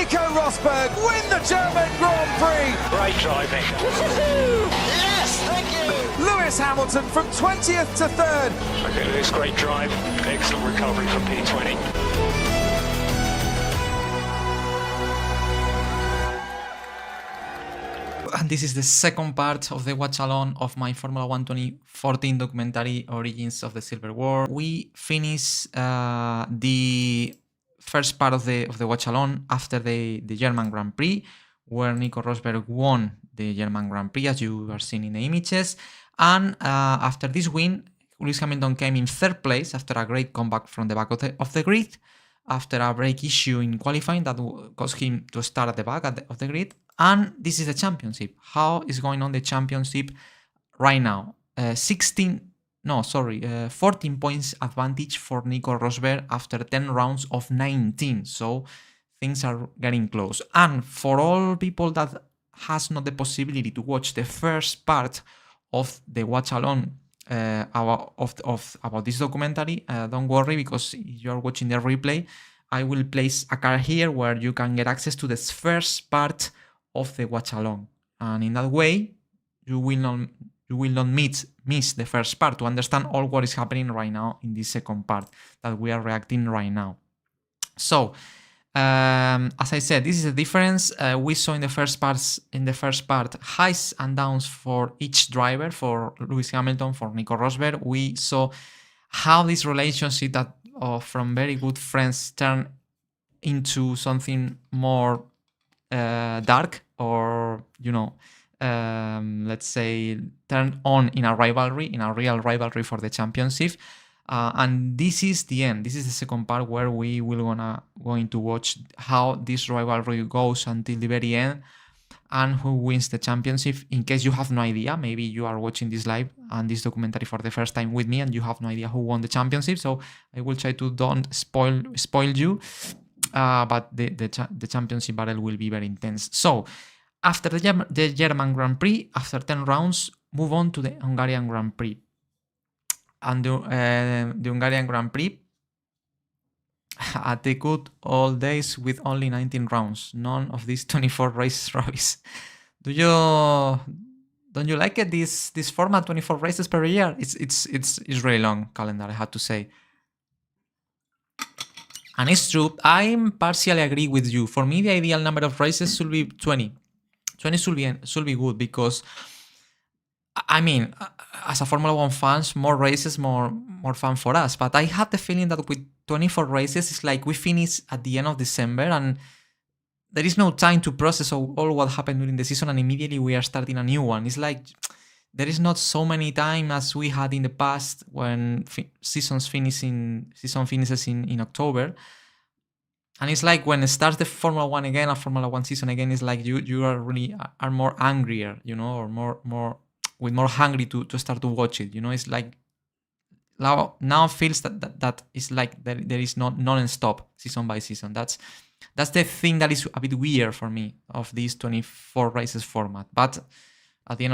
Nico Rosberg win the German Grand Prix. Great driving. Yes, thank you. Lewis Hamilton from 20th to 3rd. Okay, Lewis, great drive. Excellent recovery from P20. And this is the second part of the watch-along of my Formula 1 2014 documentary, Origins of the Silver War. We finish the first part of the watch-along after the German Grand Prix, where Nico Rosberg won the German Grand Prix, as you are seeing in the images. And after this win, Lewis Hamilton came in 3rd place after a great comeback from the back of the grid, after a brake issue in qualifying that caused him to start at the back of the grid. And this is the championship. How is going on the championship right now? 14 points advantage for Nico Rosberg after 10 rounds of 19. So things are getting close. And for all people that has not the possibility to watch the first part of the watch along about this documentary, don't worry, because if you're watching the replay, I will place a card here where you can get access to this first part of the watch along, and in that way you will not miss the first part to understand all what is happening right now in this second part that we are reacting right now. So as I said, this is the difference. We saw in the first part highs and downs for each driver, for Lewis Hamilton, for Nico Rosberg. We saw how this relationship that from very good friends turned into something more dark, or let's say turned on in a rivalry, in a real rivalry for the championship. And this is the end. This is the second part where we will going to watch how this rivalry goes until the very end and who wins the championship. In case you have no idea, maybe you are watching this live and this documentary for the first time with me and you have no idea who won the championship. So I will try to don't spoil you. But the championship battle will be very intense. So after the German Grand Prix, after 10 rounds, move on to the Hungarian Grand Prix. And the Hungarian Grand Prix they good old days with only 19 rounds, none of these 24 races. Don't you like it? This format, 24 races per year? It's really long calendar, I have to say. And it's true, I partially agree with you. For me, the ideal number of races should be 20. 20 should be good, because, I mean, as a Formula 1 fans, more races, more fun for us. But I had the feeling that with 24 races, it's like we finish at the end of December and there is no time to process all what happened during the season, and immediately we are starting a new one. It's like there is not so many time as we had in the past when season finishes in October. And it's like when it starts the Formula 1 again, a Formula 1 season again, it's like you are really are more angrier, or more with more hungry to start to watch it. It's like now feels that it's like there is not non-stop season by season. That's the thing that is a bit weird for me of this 24 races format. But at the end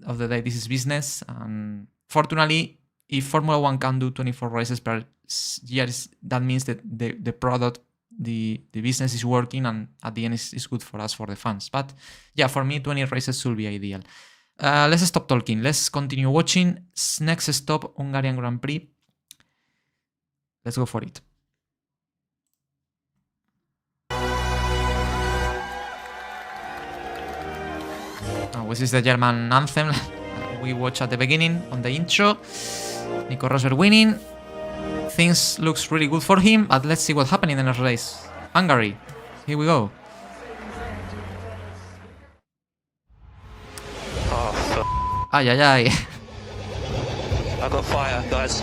of the day, this is business, and fortunately, if Formula 1 can do 24 races per year, that means that the product, the business is working, and at the end is good for us, for the fans. But yeah, for me, 20 races should be ideal. Let's stop talking. Let's continue watching. Next stop, Hungarian Grand Prix. Let's go for it. This is the German anthem we watched at the beginning on the intro. Nico Rosberg winning. Things looks really good for him, but let's see what happened in the next race. Hungary. Here we go. Oh, Ay, ay, ay. I got fire, guys.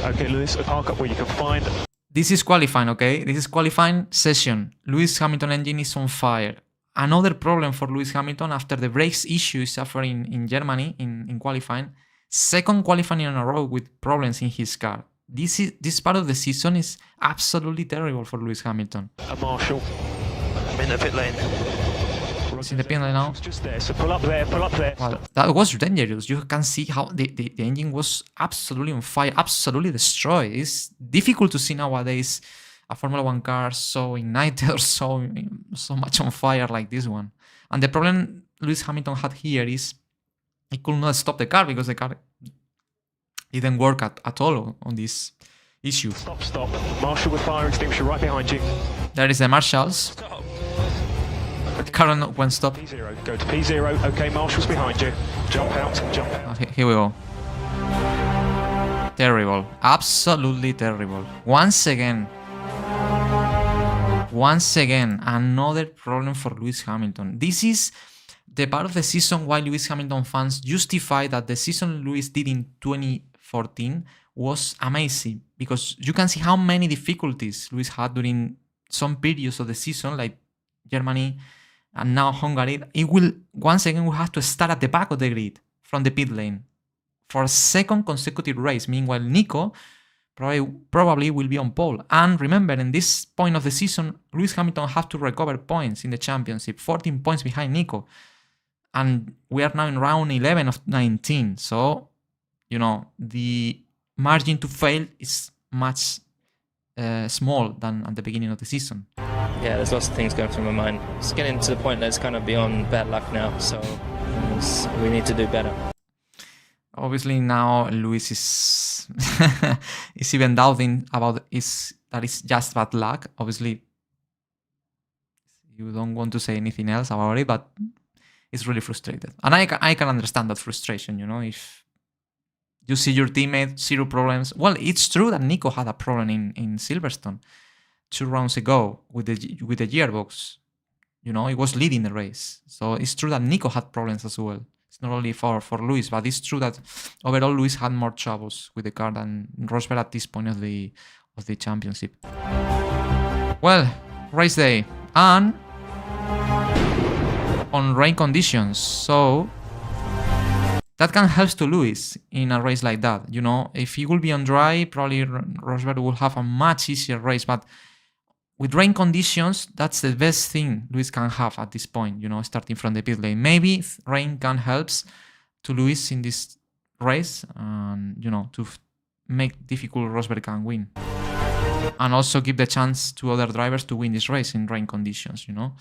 Okay, Lewis, a park up where you can find. This is qualifying, okay? This is qualifying session. Lewis Hamilton engine is on fire. Another problem for Lewis Hamilton after the brakes issue is suffering in Germany in qualifying. Second qualifying in a row with problems in his car. This part of the season is absolutely terrible for Lewis Hamilton. A Marshall. I'm in the pit lane. It's in the pit lane now. Just there, so pull up there. Well, that was dangerous. You can see how the engine was absolutely on fire, absolutely destroyed. It's difficult to see nowadays a Formula One car so ignited or so much on fire like this one. And the problem Lewis Hamilton had here is he could not stop the car because the car didn't work at all on this issue. Stop. Marshal with fire extinguisher right behind you. There is the marshals. The car won't stop. P0, go to P0. Okay, Marshall's behind you. Jump out. Here we go. Terrible. Absolutely terrible. Once again, another problem for Lewis Hamilton. This is the part of the season why Lewis Hamilton fans justify that the season Lewis did in 2014 was amazing, because you can see how many difficulties Lewis had during some periods of the season, like Germany and now Hungary. It will once again we have to start at the back of the grid from the pit lane for a second consecutive race. Meanwhile, Nico probably will be on pole. And remember, in this point of the season, Lewis Hamilton have to recover points in the championship, 14 points behind Nico. And we are now in round 11 of 19. So, you know, the margin to fail is much small than at the beginning of the season. Yeah, there's lots of things going through my mind. It's getting to the point that it's kind of beyond bad luck now. So we need to do better. Obviously now Lewis is is even doubting about that it's just bad luck. Obviously you don't want to say anything else about it, but it's really frustrated. And I can understand that frustration, you know, if you see your teammate, zero problems. Well, it's true that Nico had a problem in Silverstone 2 rounds ago with the gearbox. You know, he was leading the race. So it's true that Nico had problems as well. It's not only for Lewis, but it's true that overall Lewis had more troubles with the car than Rosberg at this point of the championship. Well, race day and on rain conditions, so that can help to Lewis in a race like that. You know, if he will be on dry, probably Rosberg will have a much easier race, but with rain conditions, that's the best thing Lewis can have at this point, you know, starting from the pit lane. Maybe rain can help to Lewis in this race and, you know, to make difficult Rosberg can win. And also give the chance to other drivers to win this race in rain conditions, you know.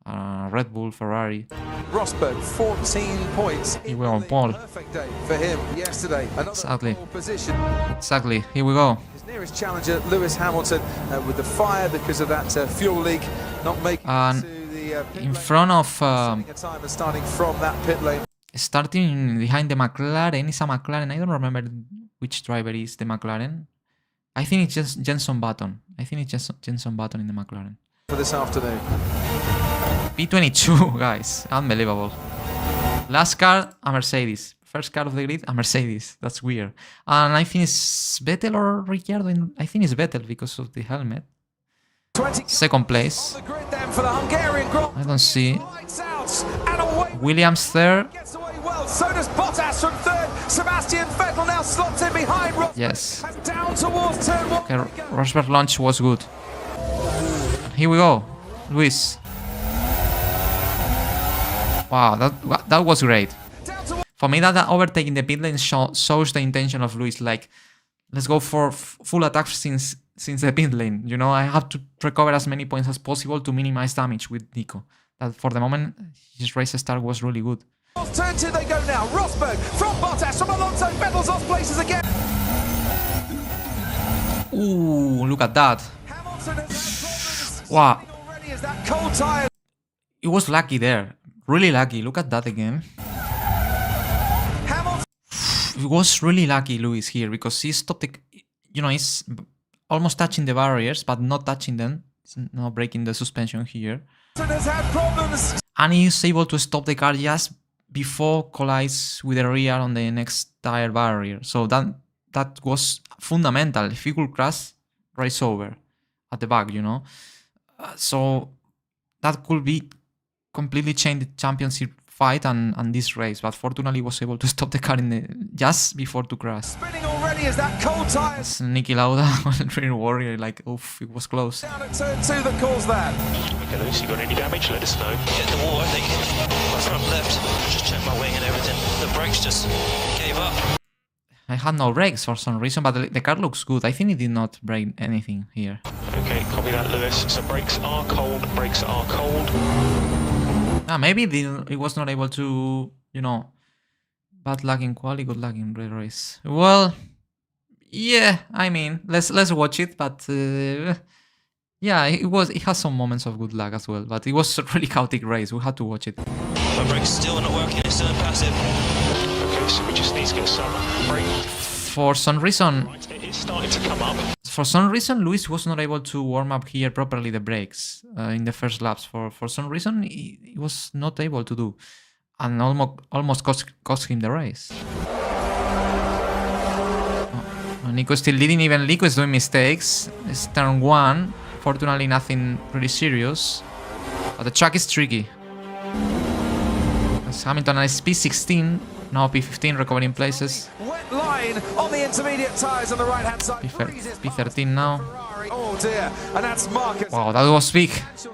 Red Bull, Ferrari. Rosberg, 14 points. He will on pole. Perfect day for him yesterday. Exactly. Position. Exactly. Here we go. His nearest challenger, Lewis Hamilton, with the fire because of that fuel leak, not making it to the pit in lane. front of Starting from that pit lane. starting behind the McLaren is a McLaren. I don't remember which driver is the McLaren. I think it's just Jenson Button. I think it's just Jenson Button in the McLaren. For this afternoon. P22, guys. Unbelievable. Last car, a Mercedes. First car of the grid, a Mercedes. That's weird. And I think it's Vettel or Ricciardo. I think it's Vettel because of the helmet. Second place. On the grid then for the Hungarian Grand I don't see. Lights out and away. Williams third. Gets away well. So does Bottas from third. Sebastian Vettel now slots in behind Rosberg. Yes. And down towards turn 1. Okay, Rosberg launch was good. Here we go. Luis. Wow, that was great. For me, that overtaking the pit lane shows the intention of Lewis. Like, let's go for full attack since the pit lane. You know, I have to recover as many points as possible to minimize damage with Nico. That for the moment, his race start was really good. Turn 2 they go now. Rosberg from Bottas from Alonso. Vettel's off places again. Ooh, look at that. Hamilton has Wow. already as that cold tire. It was lucky there. Really lucky. Look at that again. Hamilton. It was really lucky, Lewis, here, because he stopped the... You know, he's almost touching the barriers, but not touching them. It's not breaking the suspension here. Has had problems. And he's able to stop the car just before collides with the rear on the next tire barrier. So that was fundamental. If he could crash, race over at the back, you know. So that could be completely changed the championship fight and this race. But fortunately, he was able to stop the car just before to crash. Spinning already as that cold tire. It's Niki Lauda was really worried, like, oof, it was close. Down at turn 2 that calls that. Okay, Lewis, you got any damage? Let us know. Hit the wall, I think. My front left. Just checked my wing and everything. The brakes just gave up. I had no brakes for some reason, but the car looks good. I think it did not break anything here. Okay, Okay, copy that, Lewis. So brakes are cold, brakes are cold. Maybe he was not able to, bad luck in quali, good luck in race. Well, yeah, I mean, let's watch it, but yeah, it has some moments of good luck as well, but it was a really chaotic race. We had to watch it. My brake's still not working, it's still passive. Okay, so we just need to get some brake. For some reason, Right, it is starting to come up. Lewis was not able to warm up here properly the brakes in the first laps. For some reason, he was not able to do, and almost cost him the race. Nico is still leading, even Nico is doing mistakes. It's turn 1. Fortunately, nothing really serious. But the track is tricky. As Hamilton is P16, now P15, recovering places. Wet line on the intermediate tyres on the right-hand side. P13 now. Oh dear, and that's Marcus. Wow, that was big.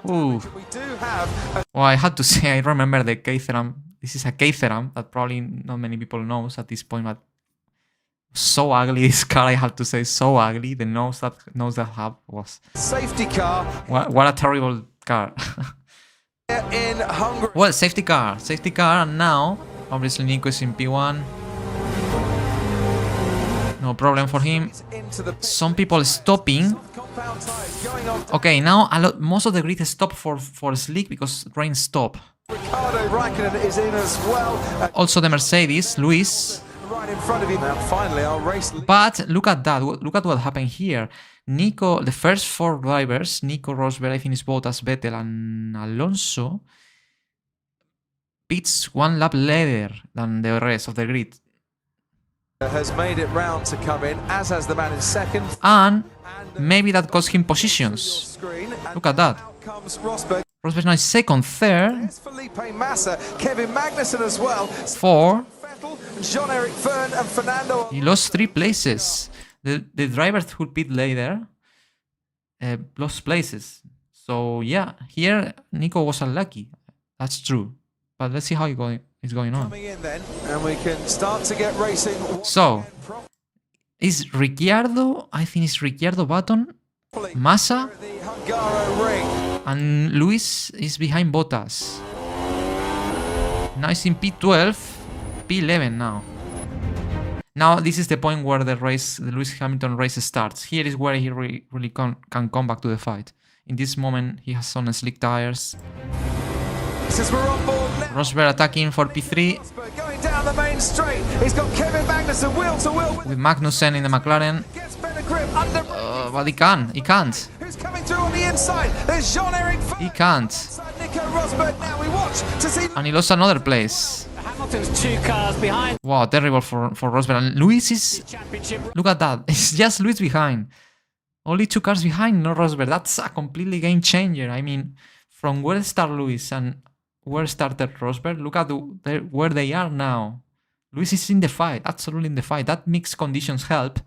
Ooh. We do have Well, I had to say, I remember the Caterham. This is a Caterham that probably not many people knows at this point, but so ugly this car, I have to say, so ugly. The nose that have was safety car what a terrible car. in Hungary. Well, safety car, and now obviously Nico is in P1. No problem for him. Some people stopping. Okay, now most of the grid stop for slick because rain stop. Ricardo Raikkonen is in as well. Also the Mercedes, Luis. Right in front of you now. Finally, our race. But look at that. Look at what happened here. Nico, the first 4 drivers, Nico Rosberg, I think it's Bottas, Vettel, and Alonso, pits 1 lap later than the rest of the grid. Has made it round to come in, as has the man in second. And maybe that cost him positions. Look at that. Comes Rosberg. Rosberg now is second, third, Felipe Massa, Kevin Magnussen as well. 4. Jean-Eric Verne and Fernando. He lost 3 places. The drivers who pit later lost places. So yeah, here Nico was unlucky. That's true. But let's see how it's going on. Coming in then, and we can start to get racing. So is Ricciardo? I think it's Ricciardo Button, Massa, The Hungaro ring. and Luis is behind Bottas. Now it's in P12, P11 now. Now this is the point where the Lewis Hamilton race starts. Here is where he really can come back to the fight. In this moment, he has some slick tires. Since we're on board now. Rosberg attacking for P3 Rosberg going down the main straight. He's got Kevin Magnussen wheel to wheel. with Magnussen in the McLaren. Gets better grip under. But he can't. Who's coming through on the inside? There's Jean-Eric Verne. He can't. Nico Rosberg. Now we watch to see. And he lost another place. Hamilton's 2 cars behind. Wow, terrible for Rosberg. And Luis is... Championship. Look at that. It's just Luis behind. Only 2 cars behind, no Rosberg. That's a completely game changer. I mean, from where started Luis and where started Rosberg, look at where they are now. Luis is in the fight, absolutely in the fight. That mixed conditions help.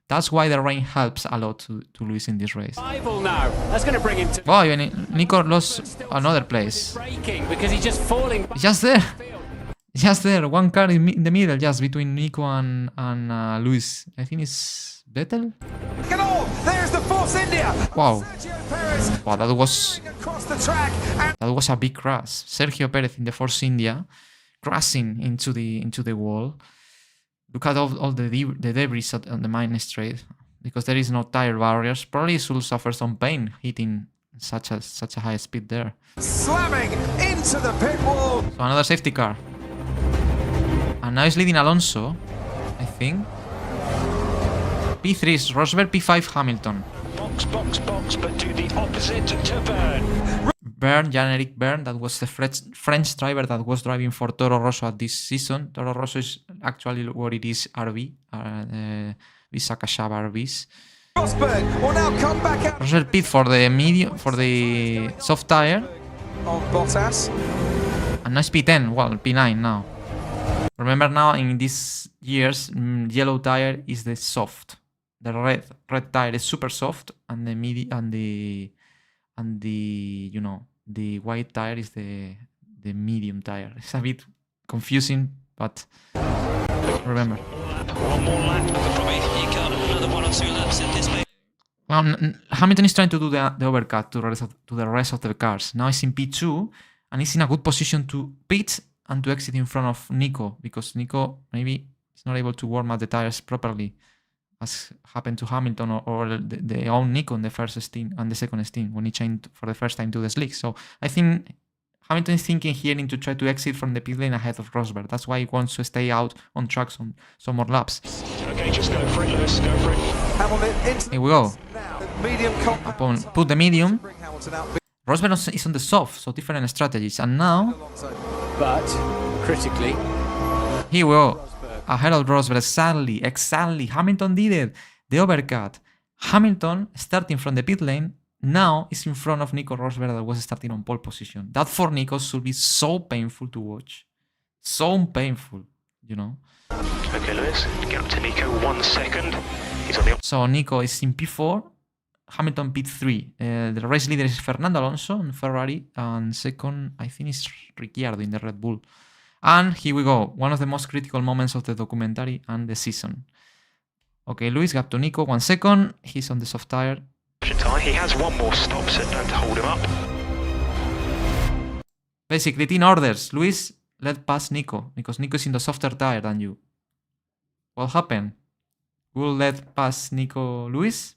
That's why the rain helps a lot to Luis in this race. Rival now. That's going to bring him to Wow, even Nico lost another place. braking because he's just falling. It's just there. Just there. 1 car in the middle, just between Nico and Luis. I think it's Vettel. There's the Force India. Wow. Sergio Perez Wow, that was across the track. And a big crash. Sergio Perez in the Force India, crashing into the wall. Look at all the debris on the main straight, because there is no tire barriers. Probably should suffer some pain hitting such a high speed there. slamming into the pit wall. So another safety car. And now he's leading Alonso, I think. P3 is Rosberg, P5 Hamilton. Box, but do the opposite to Verne. Jean-Eric Verne, that was the French driver that was driving for Toro Rosso at this season. Toro Rosso is actually what it is, RV, Visakashava RVs. Rosberg will now come back out Rosberg pit for the soft tire, on Bottas. and now it's P10, well, P9 now. Remember now, in these years, yellow tire is the soft. The red tire is super soft, and the the white tire is the medium tire. It's a bit confusing, but remember. One more lap, probably you got another 1 or 2 laps in this. Hamilton is trying to do the overcut to the rest of the cars. Now he's in P2 and he's in a good position to pit and to exit in front of Nico, because Nico maybe is not able to warm up the tires properly, as happened to Hamilton or the own Nico in the first stint and the second stint when he changed for the first time to the slicks. So I think Hamilton is thinking here to try to exit from the pit lane ahead of Rosberg. That's why he wants to stay out on track some more laps. Okay, just go for it, Lewis. Go for it. Hamilton into Here we go. medium compact. Put the medium. Bring Hamilton out. Rosberg is on the soft, so different strategies. And now, But critically, here we go. Ahead of Rosberg, exactly. Hamilton did it. The overcut. Hamilton, starting from the pit lane, now is in front of Nico Rosberg that was starting on pole position. That for Nico should be so painful to watch. So painful, you know. Okay, Lewis, get up to Nico 1 second. He's on the So Nico is in P4, Hamilton P3. The race leader is Fernando Alonso in Ferrari, and second, I think, is Ricciardo in the Red Bull. And here we go, one of the most critical moments of the documentary and the season. Okay, Luis got to Nico 1 second. He's on the soft tire. tire. He has one more stop set and to hold him up. Basically, team orders. Luis, let pass Nico, because Nico is in the softer tire than you. What happened? Will let pass Nico Luis?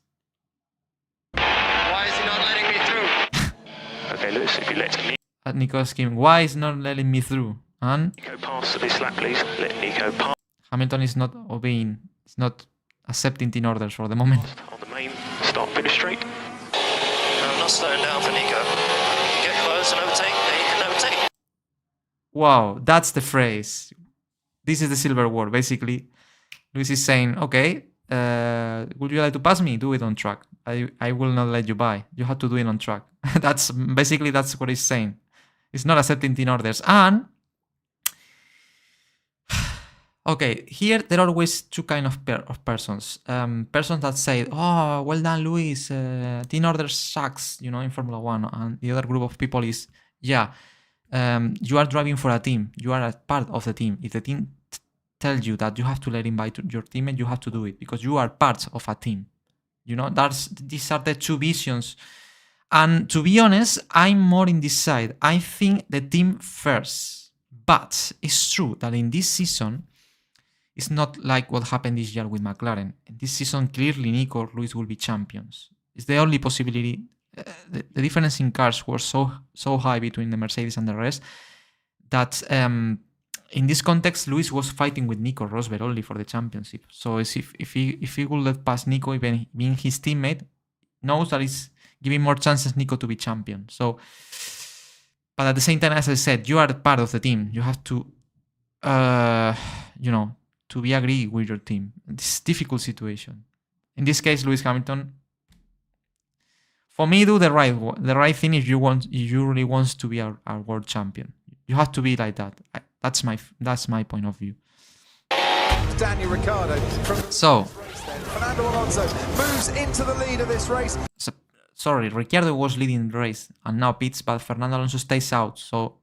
Why is he not letting me through? Okay, Lewis, if you let Nico asking, why is not letting me through? And Nico pass this lap, please. Let Nico pass Hamilton is not obeying, is not accepting team orders for the moment. on the main start finish straight. No, I'm not slowing down for Nico. Get close and overtake, then you can overtake. Wow, that's the phrase. This is the silver word. Basically, Luis is saying, okay, would you like to pass me? Do it on track. I will not let you by. You have to do it on track. That's what he's saying. It's not accepting team orders. And okay, here there are always two kind of persons. Persons that say, oh, well done, Luis. Team orders sucks, you know, in Formula One. And the other group of people is, yeah, you are driving for a team. You are a part of the team. If the team tells you that you have to let him by your teammate, you have to do it because you are part of a team. You know, these are the two visions. And to be honest, I'm more in this side. I think the team first. But it's true that in this season, it's not like what happened this year with McLaren. In this season, clearly Nico or Luis will be champions. It's the only possibility. The difference in cars was so high between the Mercedes and the rest that in this context, Luis was fighting with Nico Rosberg only for the championship. So if he would let pass Nico, even being his teammate, knows that it's giving more chances Nico to be champion. So, but at the same time, as I said, you are part of the team. You have to, you know, to be agreed with your team. This difficult situation. In this case, Lewis Hamilton. For me, do the right thing if you really want to be our world champion. You have to be like that. That's my point of view. Daniel Ricciardo. So, Fernando Alonso moves into the lead of this race. Sorry, Ricciardo was leading the race and now pits, but Fernando Alonso stays out. So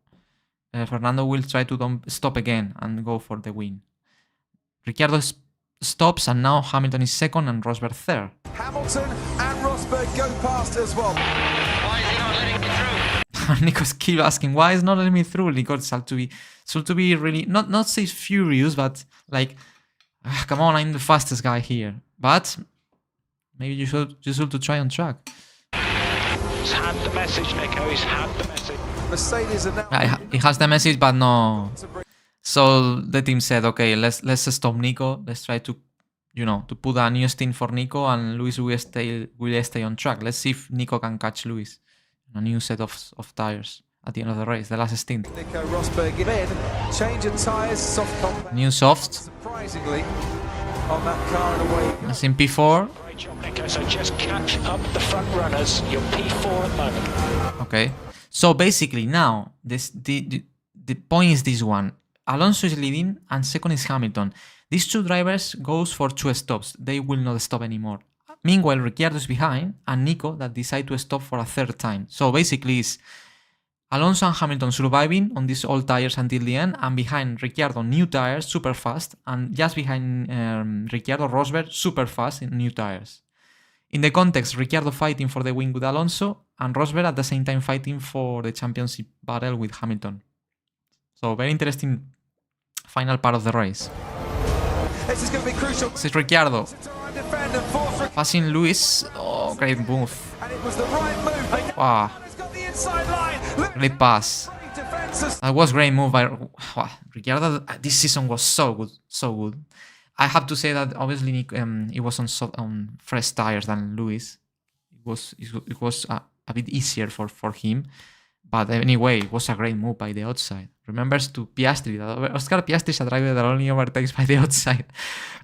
Fernando will try to stop again and go for the win. Ricciardo stops and now Hamilton is second and Rosberg third. Hamilton and Rosberg go past as well. Why is he not letting me through? Nico's keep asking, why is not letting me through? Nico should to be really not say furious, but like, come on, I'm the fastest guy here. But maybe you should to try on track. He's had the message, Nico. He's had the message. Mercedes are now. He has the message, but no. So the team said, okay, let's stop Nico. Let's try to, to put a new stint for Nico, and Luis will stay on track. Let's see if Nico can catch Luis. A new set of tires at the end of the race, the last stint. Nico Rosberg in, change of tires, soft compact. New soft. Surprisingly, on that car and away. It's in P4. Great job, Nico. So just catch up the front runners. You're P4 at the moment. Okay. So basically now, the point is this one. Alonso is leading and second is Hamilton. These two drivers goes for 2 stops. They will not stop anymore. Meanwhile, Ricciardo is behind and Nico that decide to stop for a 3rd time. So basically it's Alonso and Hamilton surviving on these old tires until the end, and behind Ricciardo new tires super fast, and just behind Ricciardo Rosberg super fast in new tires. In the context, Ricciardo fighting for the win with Alonso, and Rosberg at the same time fighting for the championship battle with Hamilton. So very interesting final part of the race. This is going to be crucial. This is Ricciardo Defend and force. passing Lewis. Oh, great move. And it was the right move. Wow, It's got the inside line. great pass. Defenses. That was great move by Ricciardo. This season was so good, so good. I have to say that obviously it was on fresh tires than Lewis. It was a bit easier for him, but anyway, it was a great move by the outside. Remembers to Piastri. That Oscar Piastri is a driver that only overtakes by the outside.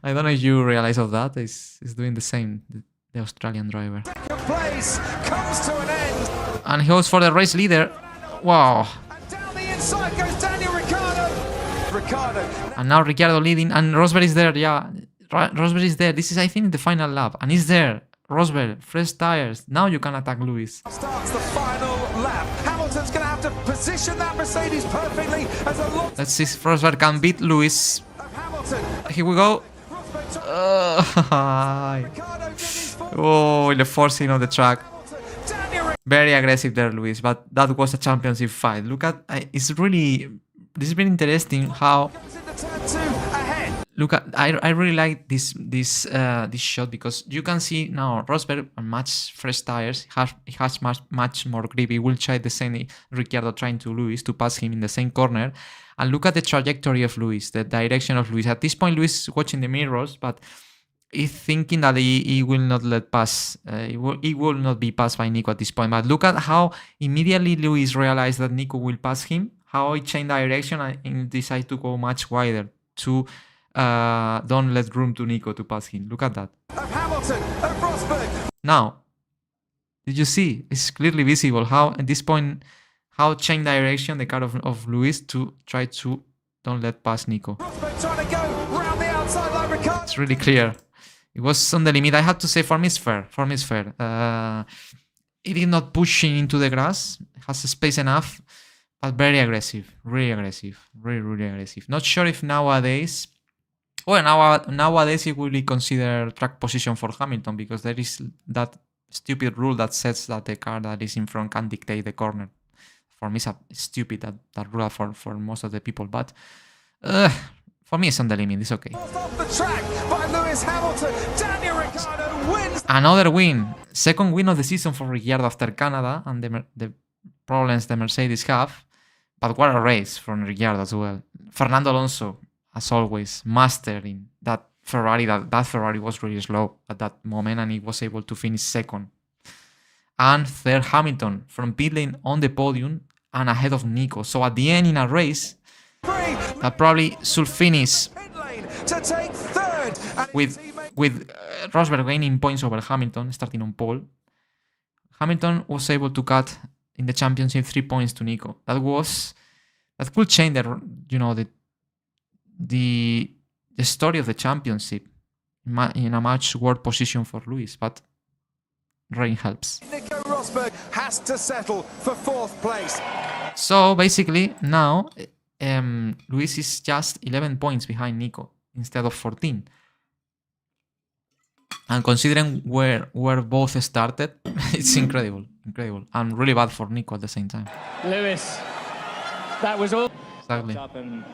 I don't know if you realize of that. He's doing the same, the Australian driver. Second place comes to an end. And he goes for the race leader. Wow. And down the inside goes Daniel Ricciardo. And now Ricciardo leading, and Rosberg is there. Yeah, Rosberg is there. This is, I think, the final lap, and he's there. Rosberg, fresh tires. Now you can attack Lewis. Starts the final lap. Hamilton's going to have to position that Mercedes perfectly as a lot Let's see if Rosberg can beat Lewis. of Hamilton. Here we go. Ricciardo did his full Oh, in the forcing of the track. Daniel Very aggressive there, Lewis, but that was a championship fight. Look at, it's really, this has been interesting how, Ricciardo's in the turn 2 ahead. look at, I really like this shot, because you can see now Rosberg on much fresh tires. He has much more grip. He will try the same, Ricciardo trying to Lewis to pass him in the same corner. And look at the trajectory of Lewis, the direction of Lewis. At this point, Lewis is watching the mirrors, but he's thinking that he will not let pass. He will not be passed by Nico at this point. But look at how immediately Lewis realized that Nico will pass him, how he changed direction and decided to go much wider to don't let room to Nico to pass him. Look at that. Of Hamilton, of Rosberg. Now, did you see? It's clearly visible how at this point, how change direction the car of Lewis to try to don't let pass Nico. Rosberg trying to go round the outside like Ricciardo. It's really clear. It was on the limit. I have to say, for me, it's fair. For me, it's fair. It is not pushing into the grass. It has space enough, but very aggressive. Really aggressive. Really, really aggressive. Not sure if nowadays... Well, nowadays it will be considered track position for Hamilton, because there is that stupid rule that says that the car that is in front can dictate the corner. For me, it's stupid, that rule for most of the people. But for me, it's on the limit. It's okay. Off the track by Lewis Hamilton. Daniel Ricciardo wins. Another win. Second win of the season for Ricciardo after Canada and the problems the Mercedes have. But what a race from Ricciardo as well. Fernando Alonso, as always, mastering that Ferrari. That Ferrari was really slow at that moment, and he was able to finish second. And third, Hamilton from pit lane on the podium and ahead of Nico. So at the end, in a race that probably should finish To take third. And with Rosberg gaining points over Hamilton, starting on pole. Hamilton was able to cut in the championship 3 points to Nico. That could change the story of the championship in a much worse position for Lewis, but rain helps. Nico Rosberg has to settle for 4th place. So basically now Lewis is just 11 points behind Nico instead of 14. And considering where both started, it's incredible. And really bad for Nico at the same time. Lewis, that was all. Exactly. Up and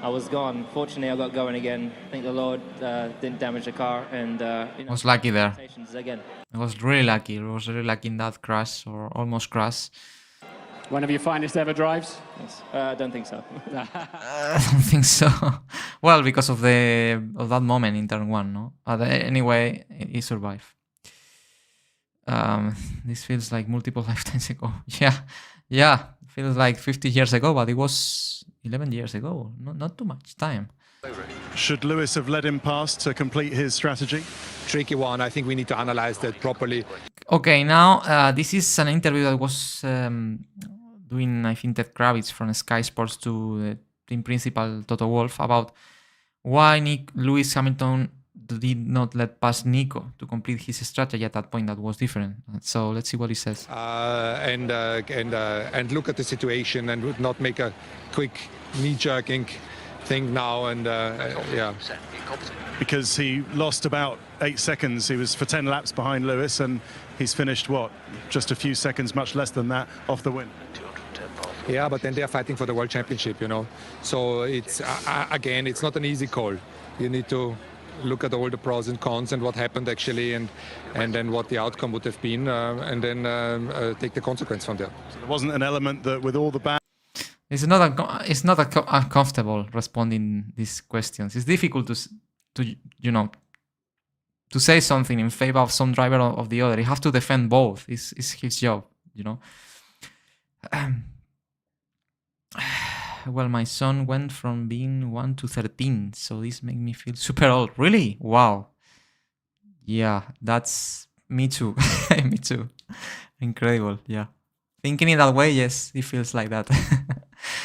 I was gone. Fortunately, I got going again. I think the Lord didn't damage the car, and Was lucky there. again. I was really lucky. I was really lucky in that crash, or almost crash. One of your finest ever drives. Yes. I don't think so. I don't think so. Well, because of that moment in turn 1, no? Anyway, he survived. This feels like multiple lifetimes ago. Yeah, feels like 50 years ago, but it was 11 years ago. Not too much time. Should Lewis have let him pass to complete his strategy? Tricky one. I think we need to analyze that properly. Okay, now this is an interview that was doing, I think, Ted Kravitz from Sky Sports to team principal Toto Wolff about why Lewis Hamilton did not let pass Nico to complete his strategy at that point that was different. So let's see what he says. And look at the situation and would not make a quick knee-jerking thing now, and yeah. Because he lost about 8 seconds. He was for 10 laps behind Lewis, and he's finished, what, just a few seconds, much less than that, off the win. Yeah, but then they're fighting for the world championship, you know. So it's, again, it's not an easy call. You need to look at all the pros and cons and what happened actually, and then what the outcome would have been, and then take the consequence from there. So there wasn't an element that with all the bad... It's not uncomfortable responding these questions. It's difficult to you know, to say something in favor of some driver or of the other. You have to defend both. It's his job, you know. Well, my son went from being 1 to 13, so this makes me feel super old. Really? Wow. Yeah, that's me too. Me too. Incredible. Yeah. Thinking in that way, yes, it feels like that.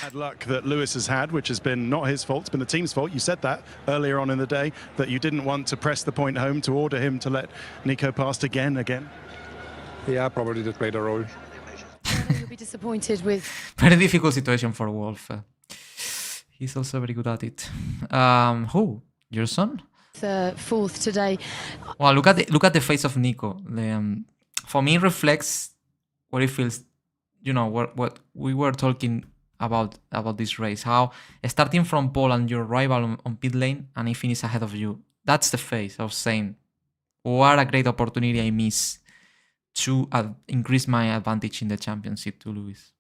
Bad luck that Lewis has had, which has been not his fault, it's been the team's fault. You said that earlier on in the day, that you didn't want to press the point home to order him to let Nico past again. Yeah, probably that played a role. You'll be disappointed with... Very difficult situation for Wolf. He's also very good at it. Who? Your son? Fourth today. Well, look at the face of Nico. For me, it reflects what it feels. You know what we were talking about this race. How starting from pole and your rival on pit lane, and he finishes ahead of you. That's the face of saying, "What a great opportunity I miss to increase my advantage in the championship to Lewis."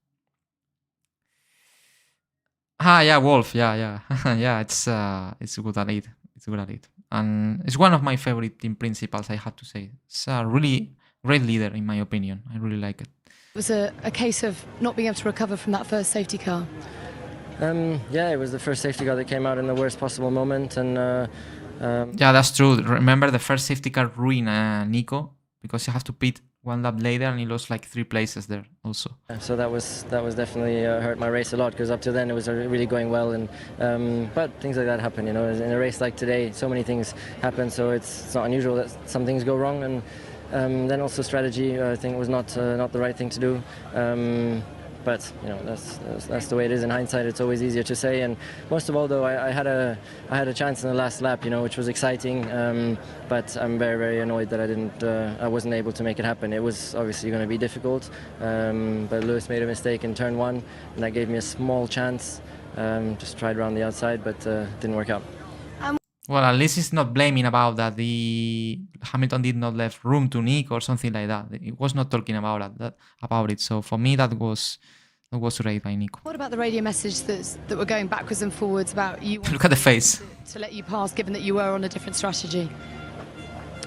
Yeah, Wolf. Yeah. Yeah, it's good at it. It's good at it, and it's one of my favorite team principals. I have to say, it's a really great leader in my opinion. I really like it. It was a case of not being able to recover from that first safety car. Yeah, it was the first safety car that came out in the worst possible moment, and yeah, that's true. Remember, the first safety car ruined Nico because you have to pit one lap later, and he lost like 3 places there also. So that was definitely hurt my race a lot, because up to then it was really going well, and but things like that happen, you know. In a race like today, so many things happen, so it's not unusual that some things go wrong, and then also strategy, I think, was not the right thing to do. But you know, that's the way it is in hindsight. It's always easier to say. And most of all, though, I had a chance in the last lap, you know, which was exciting. But I'm very, very annoyed that I wasn't able to make it happen. It was obviously going to be difficult. But Lewis made a mistake in turn 1, and that gave me a small chance. Just tried around the outside, but didn't work out. Well, at least it's not blaming about that the Hamilton did not leave room to Nico or something like that. It was not talking about it. So for me, that was great by Nico. What about the radio message that were going backwards and forwards about you? Look at the face. To let you pass, given that you were on a different strategy.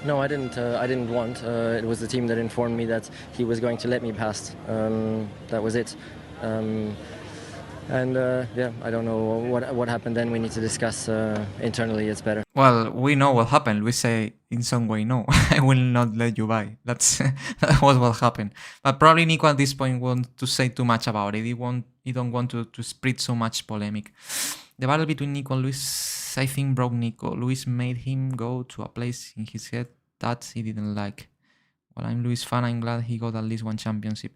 No, I didn't want. It was the team that informed me that he was going to let me pass. That was it. And yeah, I don't know what happened then. We need to discuss internally. It's better. Well, we know what happened. We say in some way, no, I will not let you by. That was what happened. But probably Nico at this point wants to say too much about it. He don't want to spread so much polemic. The battle between Nico and Lewis, I think, broke Nico. Lewis made him go to a place in his head that he didn't like. Well, I'm Lewis fan. I'm glad he got at least one championship.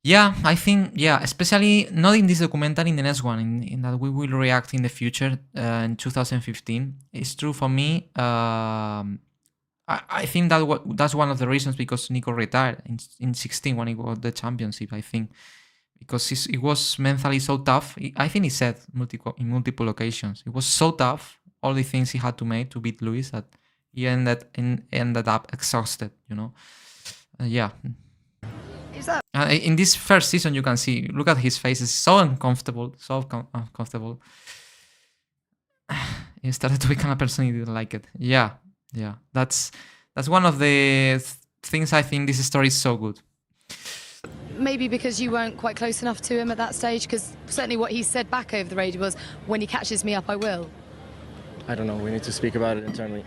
Yeah, I think, yeah, especially not in this documentary, in the next one, in that we will react in the future, in 2015. It's true for me. I think that's one of the reasons because Nico retired in 16 when he got the championship, I think. Because it was mentally so tough. I think he said in multiple occasions. It was so tough, all the things he had to make to beat Lewis, that he ended up exhausted, you know. Yeah. In this first season, you can see, look at his face, it's so uncomfortable, uncomfortable. He started to become a person he didn't like it. Yeah. That's one of the things I think this story is so good. Maybe because you weren't quite close enough to him at that stage, because certainly what he said back over the radio was, when he catches me up, I will. I don't know, we need to speak about it internally.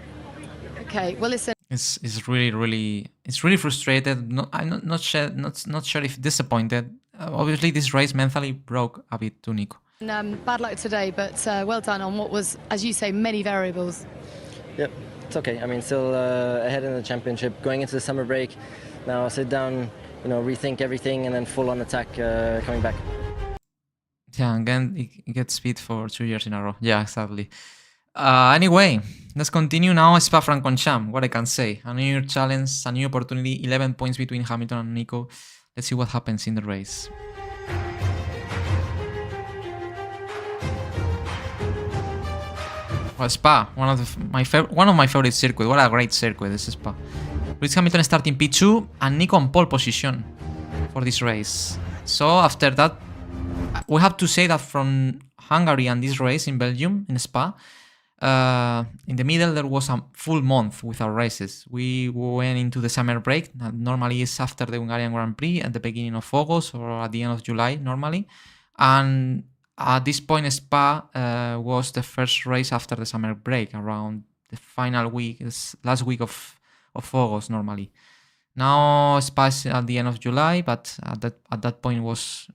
Okay, well listen. It's really frustrated. I'm not sure if disappointed. Obviously, this race mentally broke a bit to Nico. And, bad luck today, but well done on what was, as you say, many variables. Yep, it's okay. I mean, still ahead in the championship, going into the summer break. Now sit down, you know, rethink everything, and then full on attack coming back. Yeah, again, it gets beat for 2 years in a row. Yeah, exactly. Anyway, let's continue now. Spa-Francorchamps, what I can say. A new challenge, a new opportunity, 11 points between Hamilton and Nico. Let's see what happens in the race. Well, Spa, one of my favorite circuits. What a great circuit this is Spa. Lewis Hamilton starting P2 and Nico on pole position for this race. So after that, we have to say that from Hungary and this race in Belgium, in Spa, in the middle there was a full month without races. We went into the summer break, that normally is after the Hungarian Grand Prix at the beginning of August or at the end of July normally. And at this point Spa was the first race after the summer break, around the final week, last week of August normally. Now Spa is at the end of July, but at that point was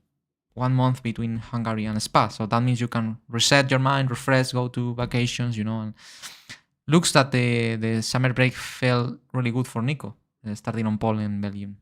1 month between Hungary and Spa, so that means you can reset your mind, refresh, go to vacations, you know. And looks that the summer break felt really good for Nico, starting on pole in Belgium.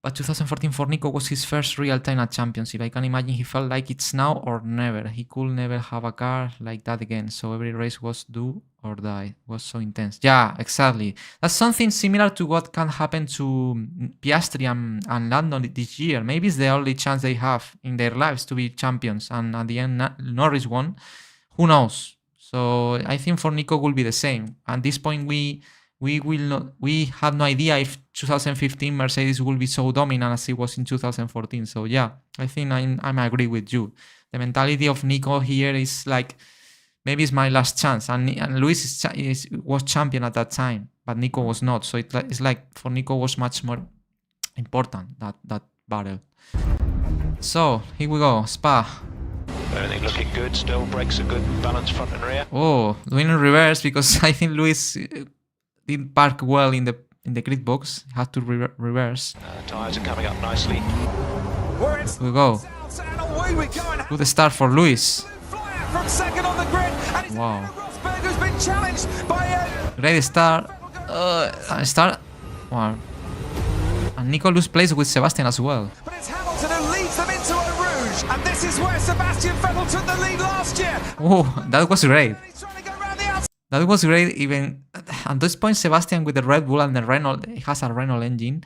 But 2014 for Nico was his first real time at championship. I can imagine he felt like it's now or never. He could never have a car like that again, so every race was do or die. It was so intense. Yeah, exactly. That's something similar to what can happen to Piastri and Lando this year. Maybe it's the only chance they have in their lives to be champions, and at the end Norris won. Who knows? So I think for Nico will be the same. At this point we have no idea if 2015 Mercedes will be so dominant as it was in 2014. So yeah, I think I agree with you. The mentality of Nico here is like, maybe it's my last chance. And Lewis was champion at that time, but Nico was not. So it's like for Nico was much more important, that battle. So here we go, Spa. Everything looking good still. Brakes are good, balance front and rear. Oh, doing in reverse because I think Lewis didn't park well in the grid box. Had to reverse. Tyres are coming up nicely. Here we go. Good start for Lewis. Wow. Great start. Wow. And Nico lose place with Sebastian as well. But it's Hamilton who leads them into a rouge, and this is where Sebastian Vettel took the lead last year. Oh, that was great. That was great. Even at this point, Sebastian with the Red Bull and the Renault, he has a Renault engine,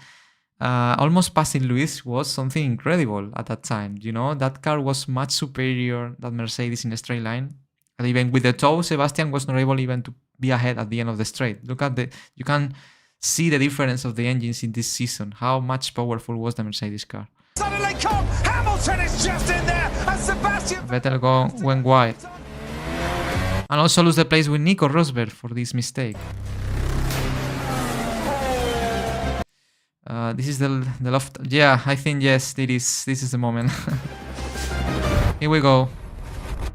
almost passing Lewis was something incredible at that time. You know, that car was much superior than Mercedes in the straight line. And even with the toe, Sebastian was not able even to be ahead at the end of the straight. Look at you can see the difference of the engines in this season. How much powerful was the Mercedes car. Suddenly come, Hamilton is just in there, and Sebastian Vettel went wide. And also lose the place with Nico Rosberg for this mistake. This is the loft. Yeah, I think yes, this is the moment. Here we go.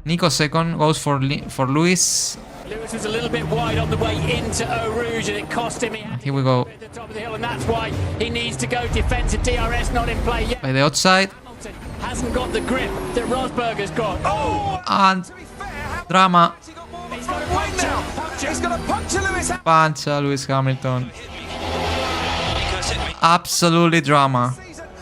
Nico second, goes for Lewis. Lewis was a little bit wide on the way into Eau Rouge, and it cost him. Here we go. At the top of the hill, and that's why he needs to go defensive. DRS not in play yet. By the outside. Hamilton hasn't got the grip that Rosberg has got. Oh! And drama. He's got a puncture Lewis. Punch Lewis Hamilton. Absolutely drama.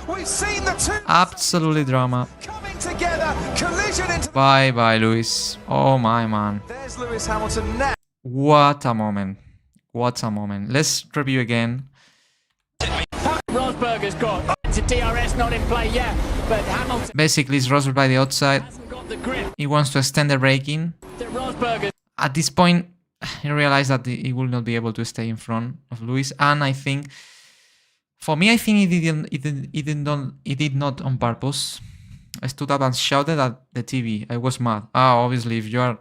We've seen the two Absolutely drama. coming together. Collision into Bye bye Lewis. Oh my man. There's Lewis Hamilton now. What a moment. What a moment. Let's review again. Rosberg has got to DRS not in play yet, but Hamilton Basically it's Rosberg by the outside. hasn't got the grip He wants to extend the braking. that Rosberg has. At this point, he realized that he will not be able to stay in front of Lewis, and I think, for me, I think he did not on purpose. I stood up and shouted at the TV. I was mad. Obviously, if you are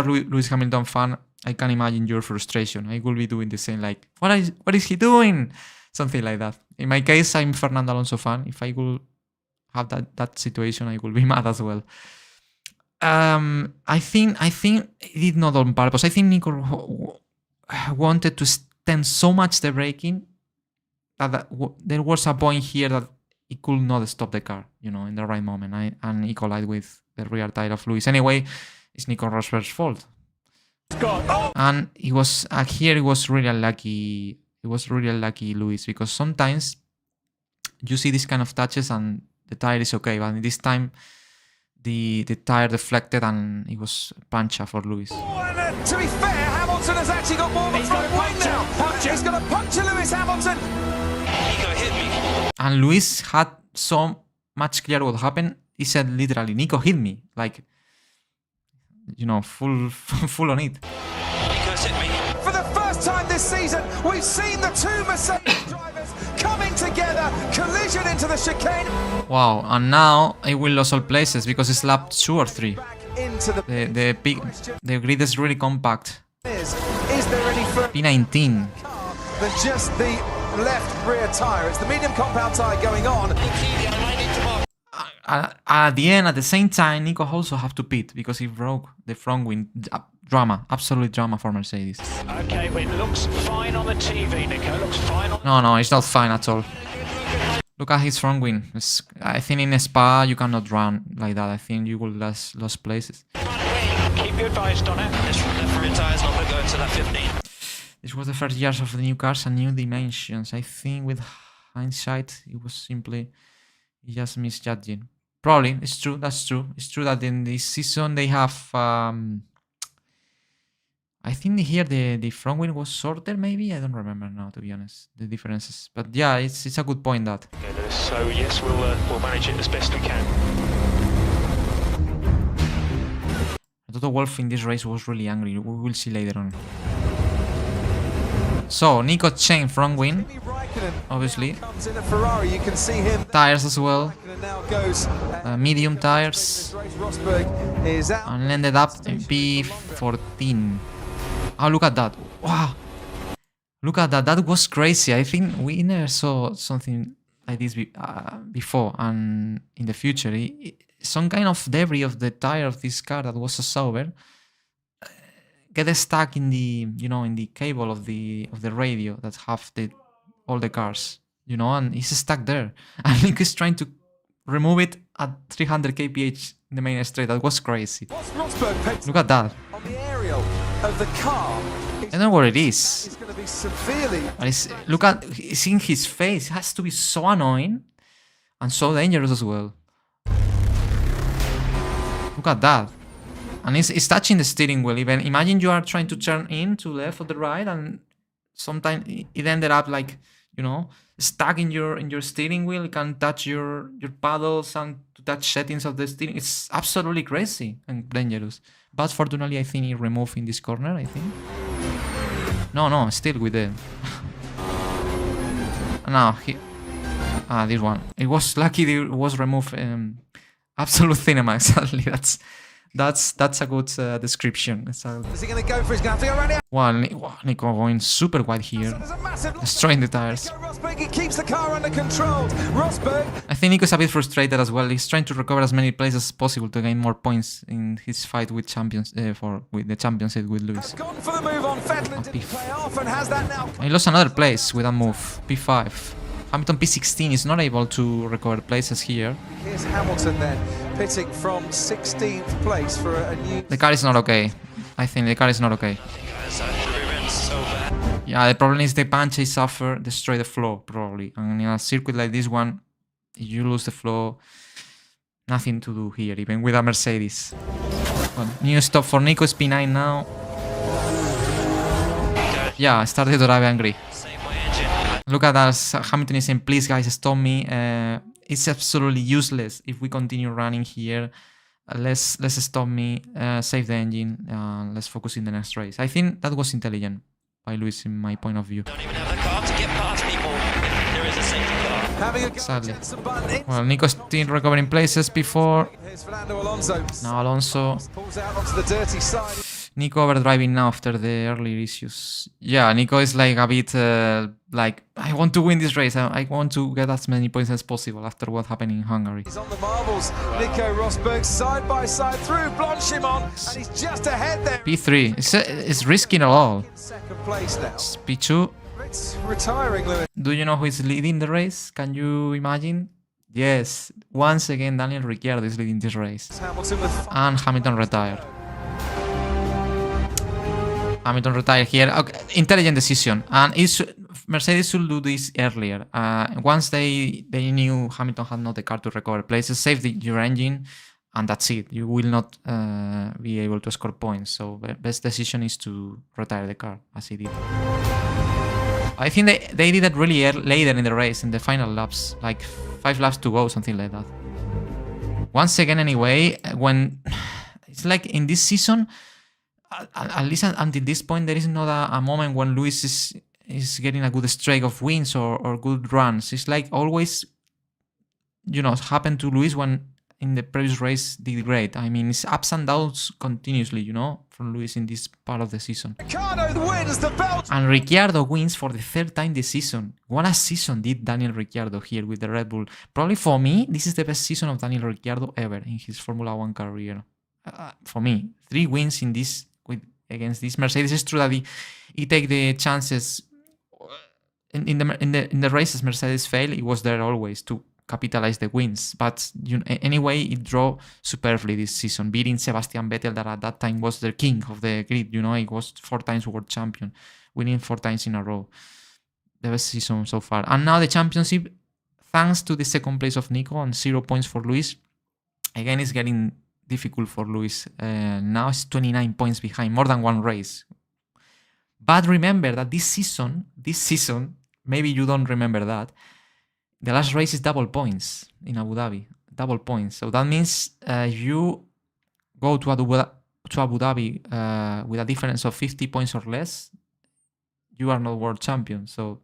Lewis Hamilton fan, I can imagine your frustration. I will be doing the same. Like, what is he doing? Something like that. In my case, I'm Fernando Alonso fan. If I could have that situation, I will be mad as well. I think he did not on purpose. I think Nico wanted to extend so much the braking that there was a point here that he could not stop the car, you know, in the right moment. And he collided with the rear tire of Lewis. Anyway, it's Nico Rosberg's fault. And he was here. He was really unlucky. It was really unlucky, Lewis, because sometimes you see these kind of touches and the tire is okay. But this time, the tire deflected and it was pancha for Lewis. To be fair, Hamilton has actually got more of a front wing now. He's got to puncture Lewis Hamilton. Nico hit me. And Lewis had so much clear what happened. He said literally, Nico hit me. Like, you know, full on it. Nico's hit me. For the first time this season, we've seen the two Mercedes drivers coming together, collision into the chicane. Wow, and now it will lose all places because it's lap 2 or 3. Into The grid is really compact. Is there any further P19. than just the left rear tyre? It's the medium compound tyre going on. At the end, at the same time, Nico also have to pit because he broke the front wing. Drama, absolute drama for Mercedes. Okay, well, it looks fine on the TV, Nico. Looks fine on... No, it's not fine at all. Look at his front wing. I think in Spa you cannot run like that. I think you will lose places. Keep you advised on it. This left rear tyre's not going to go into that 15. This was the first years of the new cars and new dimensions. I think with hindsight, it was simply just misjudging. Probably, it's true, that's true. It's true that in this season they have... I think here the front wing was shorter, maybe? I don't remember now, to be honest, the differences. But yeah, it's a good point that. Okay, Lewis, so yes, we'll manage it as best we can. Toto Wolff in this race was really angry. We will see later on. So, Nico changed front wing, obviously. Tires as well. Medium tires. And ended up in P14. Oh, look at that. Wow. Look at that. That was crazy. I think we never saw something like this before. And in the future, some kind of debris of the tire of this car that was so sober get stuck in the, you know, in the cable of the radio that have all the cars, you know, and it's stuck there. And Nick is trying to remove it at 300 kph in the main straight. That was crazy. Look at that. On the aerial of the car. I don't know what it is. It's going to be severely. Look at, seeing his face. It has to be so annoying and so dangerous as well. Look at that. And it's touching the steering wheel. Even imagine you are trying to turn in to left or the right, and sometimes it ended up like, you know, stuck in your steering wheel. You can touch your paddles and to touch settings of the steering. It's absolutely crazy and dangerous. But fortunately, I think it removed in this corner. I think. No, still with it. No, this one. It was lucky it was removed. Absolute cinema, exactly. That's a good description. Is he going to go for his gun? Wow, Nico going super wide here, destroying the tires. Nico Rosberg keeps the car under control. Rosberg. I think Nico's a bit frustrated as well. He's trying to recover as many places as possible to gain more points in his fight with with the championship with Lewis. Gone for the move on. Vettel didn't play off and has that now. He lost another place with a move. P5. Hamilton P16 is not able to recover places here. Here's Hamilton then, pitting from 16th place for a new... The car is not okay. I think the car is not okay. Yeah, the problem is the punch he suffered destroy the flow, probably. And in a circuit like this one, if you lose the flow, nothing to do here, even with a Mercedes. Well, new stop for Nico, is P9 now. Yeah, I started to drive angry. Look at us, Hamilton is saying, please guys, stop me. It's absolutely useless if we continue running here. Let's stop me, save the engine, let's focus in the next race. I think that was intelligent by Lewis in my point of view. Don't even have the car to get past people if there is a safety car. Sadly. Well, Nico's still recovering places before. Now Alonso. Pulls out onto the dirty side. Nico overdriving now after the early issues. Yeah, Nico is like a bit like, I want to win this race. I want to get as many points as possible after what happened in Hungary. He's on the marbles. Nico Rosberg side by side through Blanchimont, and he's just ahead there. P3. It's risking a lot. Second place now. It's P2. It's retiring, Lewis. Do you know who is leading the race? Can you imagine? Yes, once again Daniel Ricciardo is leading this race. Hamilton with and Hamilton retired. Hamilton retired here. Okay, intelligent decision. And it's Mercedes should do this earlier. Once they knew Hamilton had not the car to recover places, save your engine, and that's it. You will not be able to score points. So the best decision is to retire the car, as he did. I think they did it really later in the race, in the final laps, like 5 laps to go, something like that. Once again, anyway, when it's like in this season, at least until this point, there is not a moment when Lewis is getting a good streak of wins or good runs. It's like always, happened to Lewis when in the previous race did great. I mean, it's ups and downs continuously, from Lewis in this part of the season. Ricciardo wins the Belgian. And Ricciardo wins for the 3rd time this season. What a season did Daniel Ricciardo here with the Red Bull. Probably for me, this is the best season of Daniel Ricciardo ever in his Formula 1 career. For me, 3 wins in this against this Mercedes. It's true that he take the chances in the races Mercedes failed. It was there always to capitalize the wins, but anyway, it drew superbly this season, beating Sebastian Vettel, that at that time was the king of the grid. He was 4 times world champion, winning 4 times in a row. The best season so far. And now the championship, thanks to the 2nd place of Nico and 0 points for Lewis. Again, it's getting difficult for Lewis. Now it's 29 points behind, more than 1 race. But remember that this season, maybe you don't remember that, the last race is double points in Abu Dhabi. Double points. So that means you go to Abu Dhabi with a difference of 50 points or less, you are not world champion. So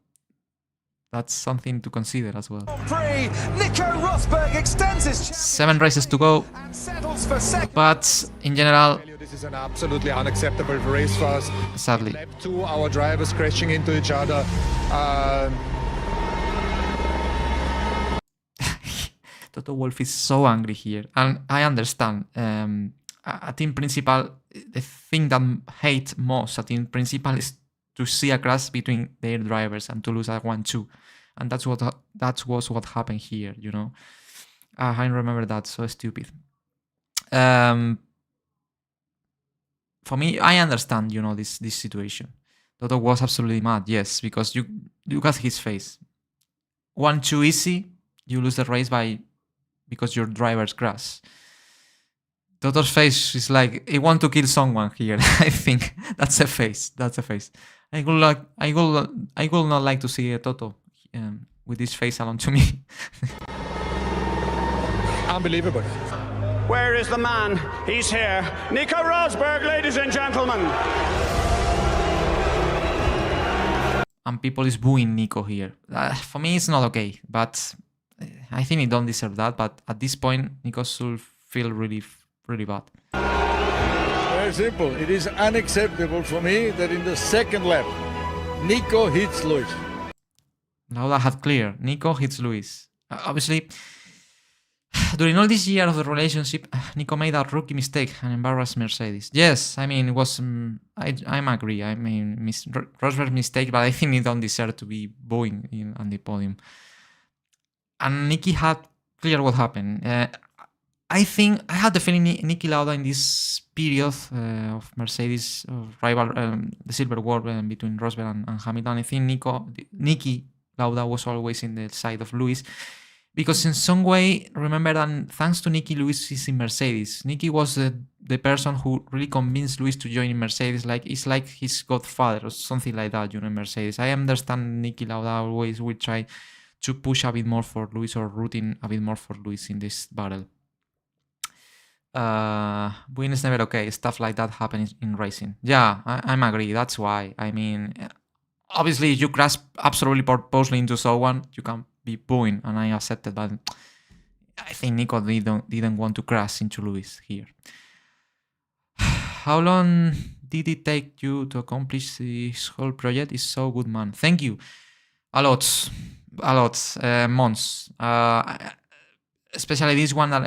that's something to consider as well. Nico Rosberg extends his 7 races to go. But in general, this is an absolutely unacceptable race for us. Sadly. Lap 2, our drivers crashing into each other. Toto Wolff is so angry here, and I understand. A team principal, the thing that I hate most a team principal is to see a crash between their drivers and to lose at 1-2, and that was what happened here. I remember that, so stupid. For me, I understand. This situation. Toto was absolutely mad. Yes, because you look at his face. 1-2 easy, you lose the race because your drivers crash. Toto's face is like he want to kill someone here. I think that's a face. I would not like to see a Toto with this face alone to me. Unbelievable. Where is the man? He's here. Nico Rosberg, ladies and gentlemen. And people is booing Nico here. For me, it's not okay, but I think he don't deserve that. But at this point, Nico should feel really, really bad. Very simple. It is unacceptable for me that in the 2nd lap, Nico hits Lewis. Now that had clear. Nico hits Lewis. Obviously, during all this year of the relationship, Nico made a rookie mistake and embarrassed Mercedes. Yes, I mean, it was... I'm agree. I mean, Rosberg's mistake, but I think he don't deserve to be booing on the podium. And Niki had clear what happened. I think I had the feeling Niki Lauda in this period of Mercedes rival, the silver war between Rosberg and Hamilton. I think Niki Lauda was always in the side of Lewis, because in some way, remember that thanks to Niki, Lewis is in Mercedes. Niki was the person who really convinced Lewis to join in Mercedes. It's like his godfather or something like that, in Mercedes. I understand Niki Lauda always will try to push a bit more for Lewis or rooting a bit more for Lewis in this battle. Win is never okay. Stuff like that happens in racing. Yeah, I'm agree. That's why. I mean, obviously, if you crash absolutely purposely into someone, you can be booing, and I accepted that. I think Nico didn't want to crash into Lewis here. How long did it take you to accomplish this whole project? It's so good, man. Thank you. A lot, months. Especially this one that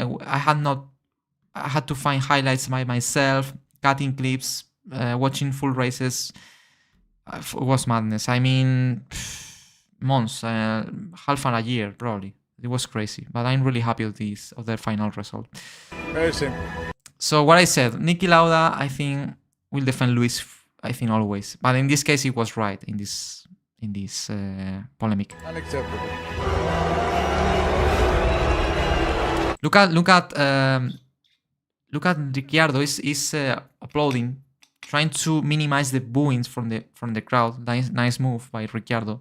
I had to find highlights by myself, cutting clips, watching full races. It was madness. I mean, months, half a year probably. It was crazy, but I'm really happy of the final result. Very simple. So what I said, Niki Lauda, I think will defend Lewis. I think always, but in this case, he was right in this in this polemic. Unacceptable. Look at Ricciardo is applauding, trying to minimize the booings from the crowd. Nice move by Ricciardo.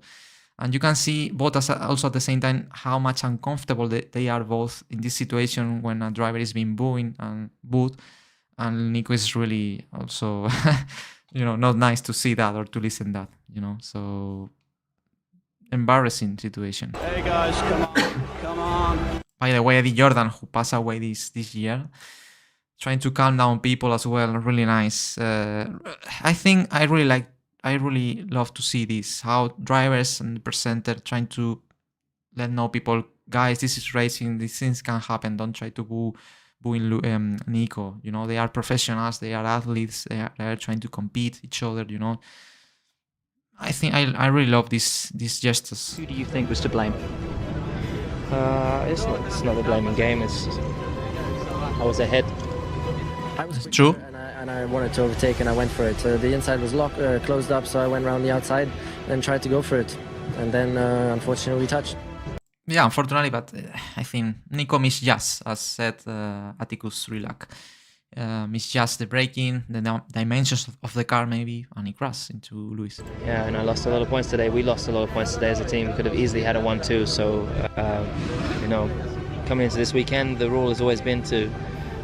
And you can see Bottas also at the same time how much uncomfortable they are both in this situation when a driver is being booed, and Nico is really also, not nice to see that or to listen that, So embarrassing situation. Hey guys, come on. By the way, Eddie Jordan, who passed away this year, trying to calm down people as well. Really nice. I think I really love to see this, how drivers and the presenter trying to know people, guys, this is racing, these things can happen, don't try to boo Nico, they are professionals, they are athletes, they are trying to compete each other, I think I really love these gestures. Who do you think was to blame? It's not a blaming game, I was ahead. It's true. And I wanted to overtake, and I went for it. The inside was closed up, so I went around the outside and tried to go for it. And then, unfortunately, we touched. Yeah, unfortunately, but I think Nico misjudged, as said Atticus Rilak. Misjudged the braking, the dimensions of the car maybe, and he crashed into Lewis. Yeah, and I lost a lot of points today. We lost a lot of points today as a team. We could have easily had a 1-2. So, coming into this weekend, the rule has always been to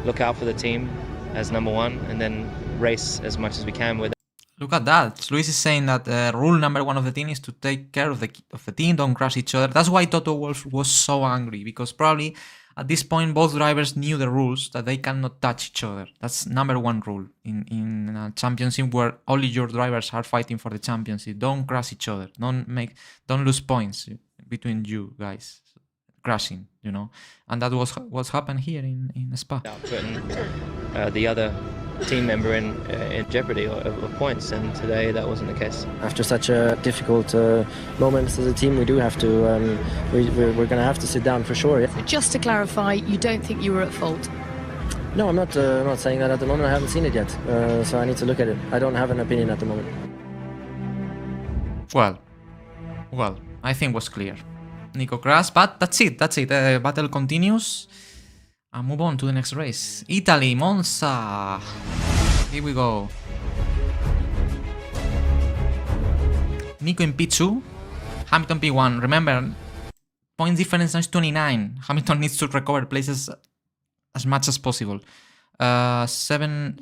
look out for the team as number one and then race as much as we can with. Look at that. Luis is saying that rule number one of the team is to take care of the team, don't crash each other. That's why Toto Wolff was so angry, because probably at this point both drivers knew the rules, that they cannot touch each other. That's number one rule in a championship where only your drivers are fighting for the championship. Don't crash each other. Don't lose points between you guys. Crashing, and that was what's happened here in Spa. Putting the other team member in jeopardy of points, and today that wasn't the case. After such a difficult moments as a team, we do have to we're going to have to sit down for sure. Yeah? Just to clarify, you don't think you were at fault? No, I'm not saying that at the moment. I haven't seen it yet, so I need to look at it. I don't have an opinion at the moment. Well, I think it was clear. Nico crashed, but that's it. The battle continues. And move on to the next race. Italy, Monza. Here we go. Nico in P2. Hamilton P1. Remember, point difference is 29. Hamilton needs to recover places as much as possible. 7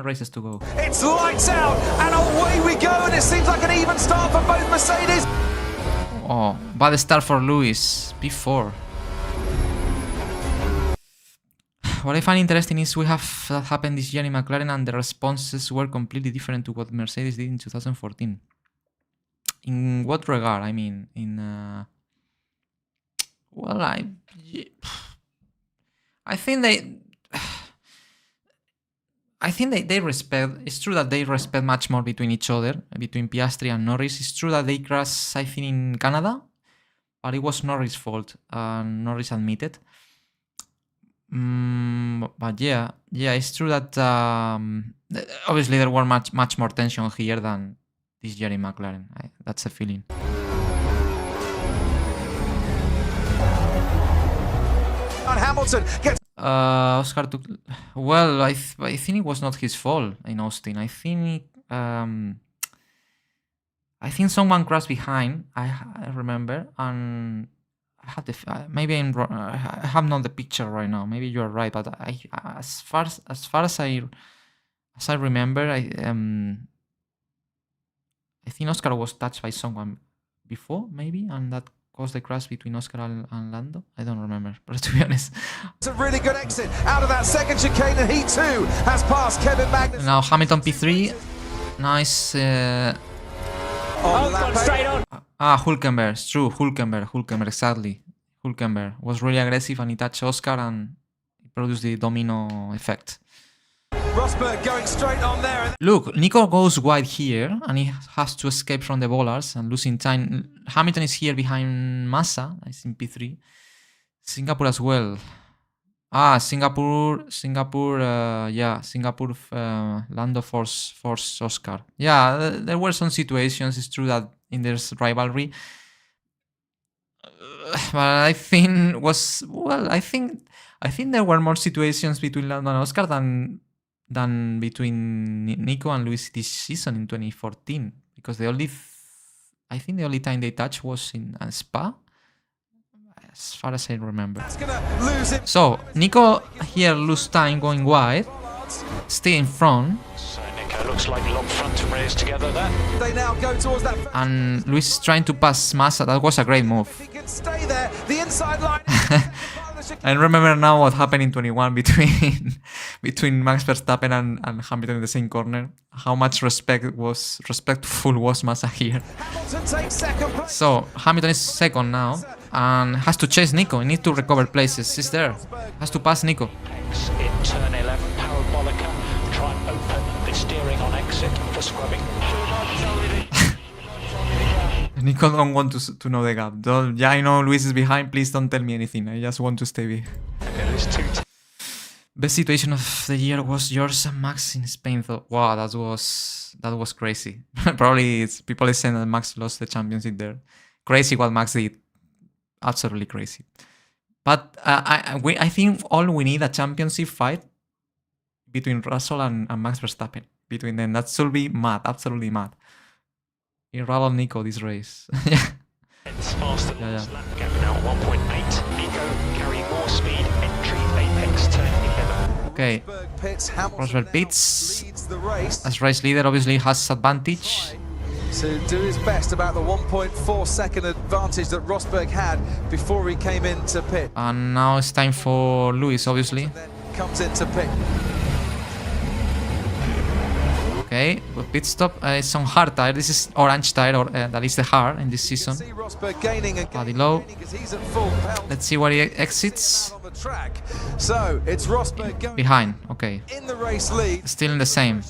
races to go. It's lights out and away we go, and it seems like an even start for both Mercedes. Oh, bad start for Lewis. P4. What I find interesting is we have that happened this year in McLaren, and the responses were completely different to what Mercedes did in 2014. In what regard? I mean, I think they respect. It's true that they respect much more between each other, between Piastri and Norris. It's true that they crashed, I think, in Canada, but it was Norris' fault, and Norris admitted. But yeah, it's true that obviously there were much more tension here than this year in McLaren. That's a feeling. And Hamilton gets. Oscar took. Well, I think it was not his fault in Austin. I think someone crashed behind. I remember, and I had maybe I have not the picture right now. Maybe you are right, but as far as I remember, I think Oscar was touched by someone before, maybe, and that caused the crash between Oscar and Lando. I don't remember, but to be honest. It's a really good exit out of that second chicane, and he too has passed Kevin Magnussen. Now Hamilton P3. Nice. Straight on. Hülkenberg. It's true. Hülkenberg, exactly. Hülkenberg was really aggressive, and he touched Oscar, and it produced the domino effect. Rosberg going straight on there. Look, Nico goes wide here, and he has to escape from the bollards and losing time. Hamilton is here behind Massa. I think P3. Singapore as well. Singapore. Lando forced Oscar. Yeah, there were some situations. It's true that in this rivalry. But I think I think there were more situations between Lando and Oscar than between Nico and Lewis this season in 2014, because I think the only time they touched was in Spa, as far as I remember. So Nico here lose time going wide, stay in front. So Nico looks like long front and rears together there. They now go towards that. And Luis is trying to pass Massa. That was a great move. He can stay there. The inside line. I remember now what happened in 21 between Max Verstappen and Hamilton in the same corner. How much respectful was Massa here. Hamilton takes second place. So Hamilton is second now and has to chase Nico. He needs to recover places. He's there. Has to pass Nico. In turn 11, parabolica. Try and open the steering on exit for scrubbing. Nico don't want to know the gap. Yeah, I know Luis is behind. Please don't tell me anything. I just want to stay behind. Best situation of the year was yours and Max in Spain. Wow, that was crazy. Probably people are saying that Max lost the championship there. Crazy what Max did. Absolutely crazy. But I think all we need a championship fight between Russell and Max Verstappen. Between them, that should be mad. Absolutely mad. He rattled Nico this race. Yeah. It's faster than lap gap now, 1.8. Nico carry more speed, entry, apex, turn 11. Okay. Rosberg pits. As race leader, obviously has advantage. To do his best about the 1.4 second advantage that Rosberg had before he came into pit. And now it's time for Lewis, obviously. Then comes into pit. Okay, but pit stop. It's on hard tire. This is orange tire, or that is the hard in this season. Body low. Let's see where he exits. So it's Rosberg going behind. Okay. in the race lead. Still in the same.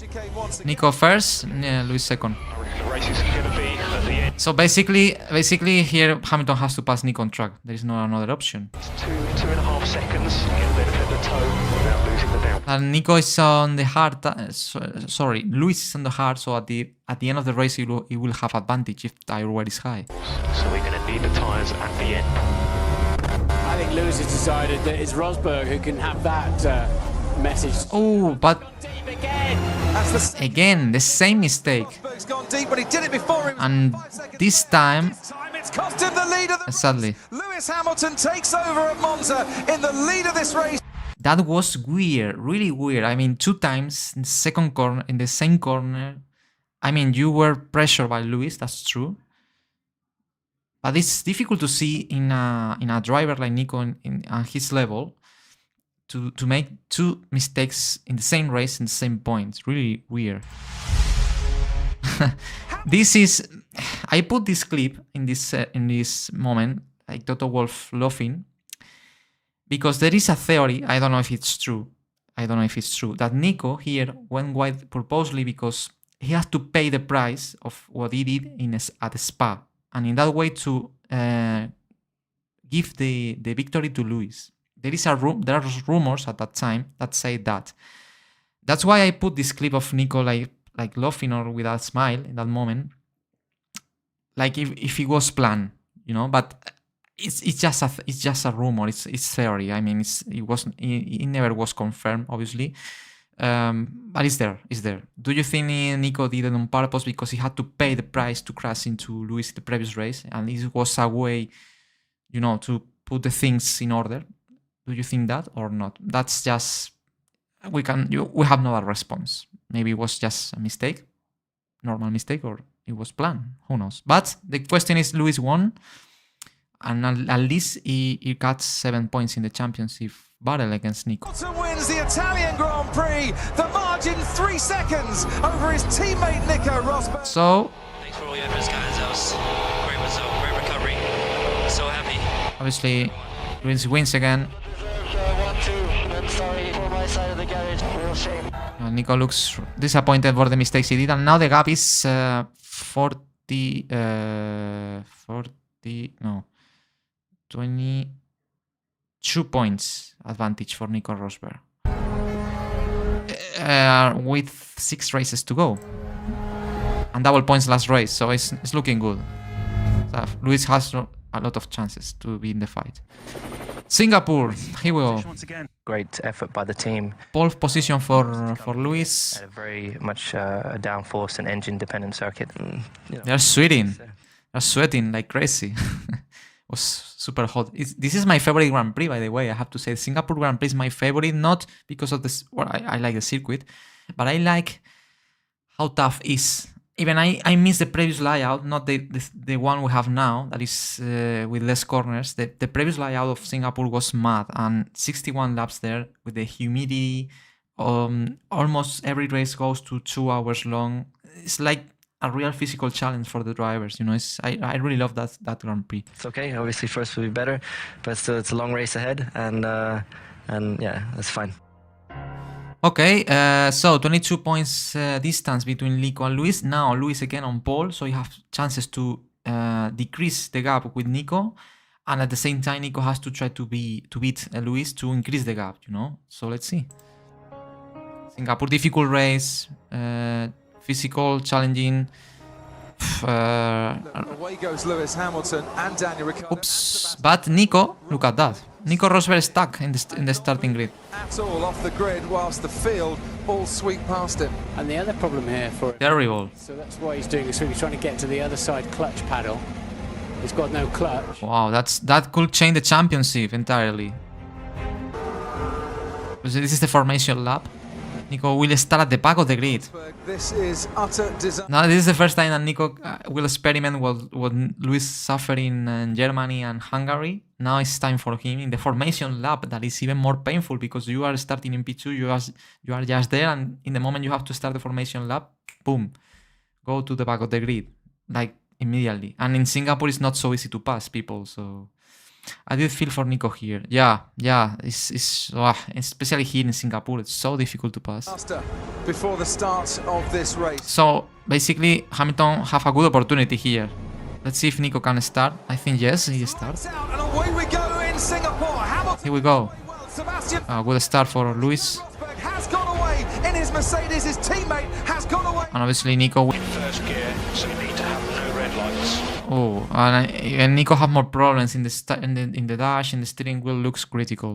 Nico first, Lewis second. So basically here Hamilton has to pass Nico on track. There is no another option. 2.5 seconds. Get the toe without losing the down. And Nico is on the hard. Sorry, Lewis is on the hard. So at the end of the race, he will have advantage if tire wear is high. So we're going to need the tyres at the end. I think Lewis has decided that it's Rosberg who can have that message. Oh, but again, the same mistake. Gone deep, but he did it before him. And this time, It's cost him the lead of the sadly, Lewis Hamilton takes over at Monza in the lead of this race. that was weird, really weird. I mean, 2 times in the second corner, in the same corner. I mean, you were pressured by Lewis, that's true. But it's difficult to see in a driver like Nico at his level to make 2 mistakes in the same race in the same point. It's really weird. I put this clip in this moment, like Toto Wolff laughing, because there is a theory. I don't know if it's true. That Nico here went wide purposely because he has to pay the price of what he did at Spa, and in that way to give the victory to Lewis. There are rumors at that time that say that. That's why I put this clip of Nico like laughing or with a smile in that moment, like if it was planned, you know. But it's just a rumor. It's theory. I mean, it never was confirmed, obviously. But it's there. Do you think Nico did it on purpose because he had to pay the price to crash into Lewis in the previous race, and it was a way, you know, to put the things in order? Do you think that or not? That's just we have no other response. Maybe it was just a mistake, normal mistake, or it was planned. Who knows? But the question is, Lewis won, and at least he got 7 points in the championship battle against Nico. Hamilton wins the Italian Grand Prix. The margin 3 seconds over his teammate Nico Rosberg. So, Thanks for all your efforts, guys. That was a great result, great recovery. So happy. obviously, Lewis wins again. 1-2. I'm sorry for my side of the garage. Real shame. Nico looks disappointed for the mistakes he did, and now the gap is 22 points advantage for Nico Rosberg. With 6 races to go. and double points last race, so it's looking good. So Lewis has a lot of chances to be in the fight. Singapore, here we go. Great effort by the team. Pole position for Lewis. A very much a downforce and engine-dependent circuit. And, They're sweating like crazy. It was super hot. This is my favorite Grand Prix, by the way. I have to say, Singapore Grand Prix is my favorite, not because of this. Well, I like the circuit, but I like how tough it is. Even I miss the previous layout, not the one we have now, that is with less corners. The previous layout of Singapore was mad, and 61 laps there with the humidity. Almost every race goes to 2 hours long. It's like a real physical challenge for the drivers. I really love that Grand Prix. It's okay. Obviously, first will be better, but still, it's a long race ahead, and yeah, that's fine. Okay, so 22 points distance between Nico and Lewis. Now Lewis again on pole, so you have chances to decrease the gap with Nico, and at the same time Nico has to try to beat Lewis to increase the gap. So let's see. Singapore, difficult race, physical, challenging. Away goes Lewis Hamilton and Daniel Ricciardo. Oops, but Nico, look at that. Nico Rosberg stuck in the starting grid. At all off the grid, whilst the field all sweep past him. And the other problem here for Terrible. So that's why he's doing this. He's trying to get to the other side clutch paddle. He's got no clutch. Wow, that could change the championship entirely. This is the formation lap. Nico will start at the back of the grid. This is utter disaster. Now, this is the first time that Nico will experiment what Lewis suffered in Germany and Hungary. Now it's time for him in the formation lap. That is even more painful because you are starting in P2, you are just there, and in the moment you have to start the formation lap, boom, go to the back of the grid, like immediately. And in Singapore, it's not so easy to pass people, so I did feel for Nico here. Yeah, it's especially here in Singapore, it's so difficult to pass. Before the start of this race. So basically, Hamilton have a good opportunity here. Let's see if Nico can start. I think yes, he starts. And away we go in Singapore. Hamilton. Here we go. Good start for Lewis. Has gone away in his Mercedes. His teammate has gone away. And obviously Nico. In first gear, so you need to have no red lights. Oh, and Nico have more problems in the dash. In the steering wheel looks critical.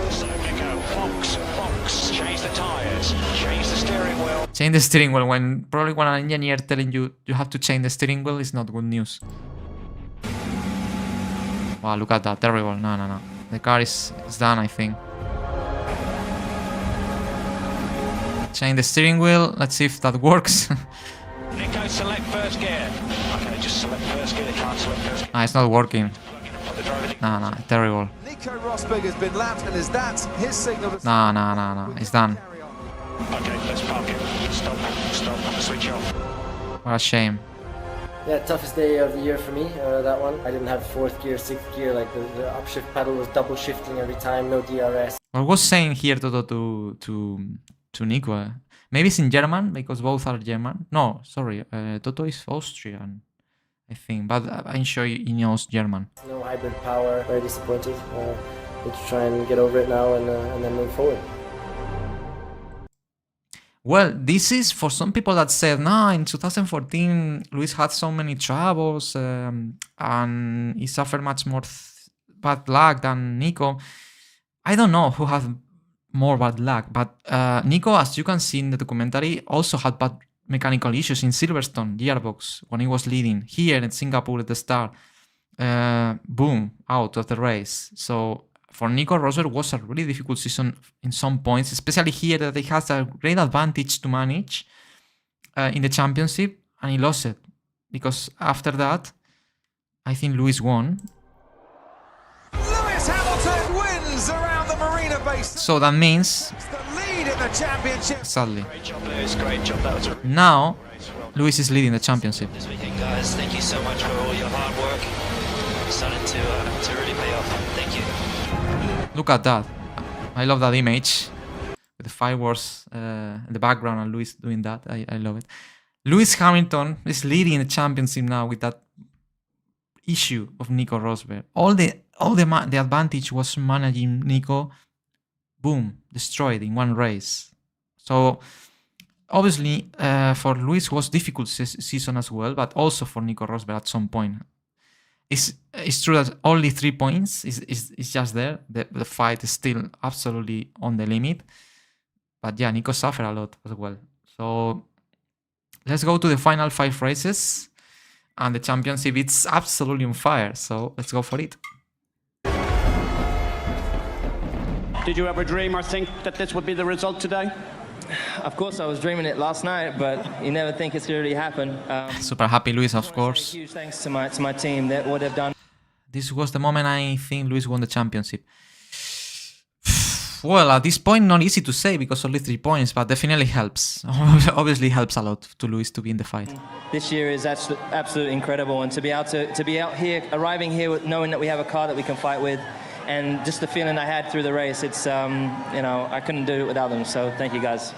So Nico, Fox, change the tires, change the steering wheel. Change the steering wheel when an engineer telling you have to change the steering wheel is not good news. Wow, look at that, terrible. No. The car is done, I think. Change the steering wheel. Let's see if that works. Nico, select first gear. Okay, just select first gear. Can't select first gear. It's not working. No, terrible. Nico Rosberg has been lapped, and is that his signal? No. It's done. Okay, let's park it. Stop, switch off. What a shame. Yeah, toughest day of the year for me, that one. I didn't have 4th gear, 6th gear, like the upshift pedal was double shifting every time, no DRS. What was saying here to Nico? Maybe it's in German, because both are German. No, sorry, Toto is Austrian, I think, but I'm sure he knows German. No hybrid power, very disappointed. Need to try and get over it now and then move forward. Well, this is for some people that said, no, in 2014, Lewis had so many troubles and he suffered much more bad luck than Nico. I don't know who had more bad luck, but Nico, as you can see in the documentary, also had bad mechanical issues in Silverstone gearbox when he was leading. Here in Singapore at the start, boom, out of the race. So for Nico Rosberg was a really difficult season in some points, especially here that he has a great advantage to manage in the championship, and he lost it because after that, I think Lewis won. Lewis Hamilton wins around the Marina base. So that means the lead in the championship. Sadly, Great job, Lewis. Great job. That was a now Lewis is leading the championship. this weekend, guys. Thank you so much for all your hard work. Starting to really pay off. Thank you. Look at that. I love that image with the fireworks in the background and Lewis doing that. I love it. Lewis Hamilton is leading the championship now with that issue of Nico Rosberg. All the advantage was managing Nico. Boom, destroyed in one race. So obviously, for Lewis was difficult season as well, but also for Nico Rosberg at some point. It's true that only 3 points is just there. The fight is still absolutely on the limit. But yeah, Nico suffered a lot as well. So let's go to the final 5 races. And the championship, it's absolutely on fire. So let's go for it. Did you ever dream or think that this would be the result today? Of course, I was dreaming it last night, but you never think it's going to really happen. Super happy Lewis, of course. Huge thanks to my team. That what they've done. This was the moment I think Lewis won the championship. Well, at this point, not easy to say because only 3 points, but definitely helps. Obviously helps a lot to Lewis to be in the fight. This year is absolutely incredible, and to be out here, arriving here, knowing that we have a car that we can fight with, and just the feeling I had through the race, it's you know, I couldn't do it without them. So thank you guys.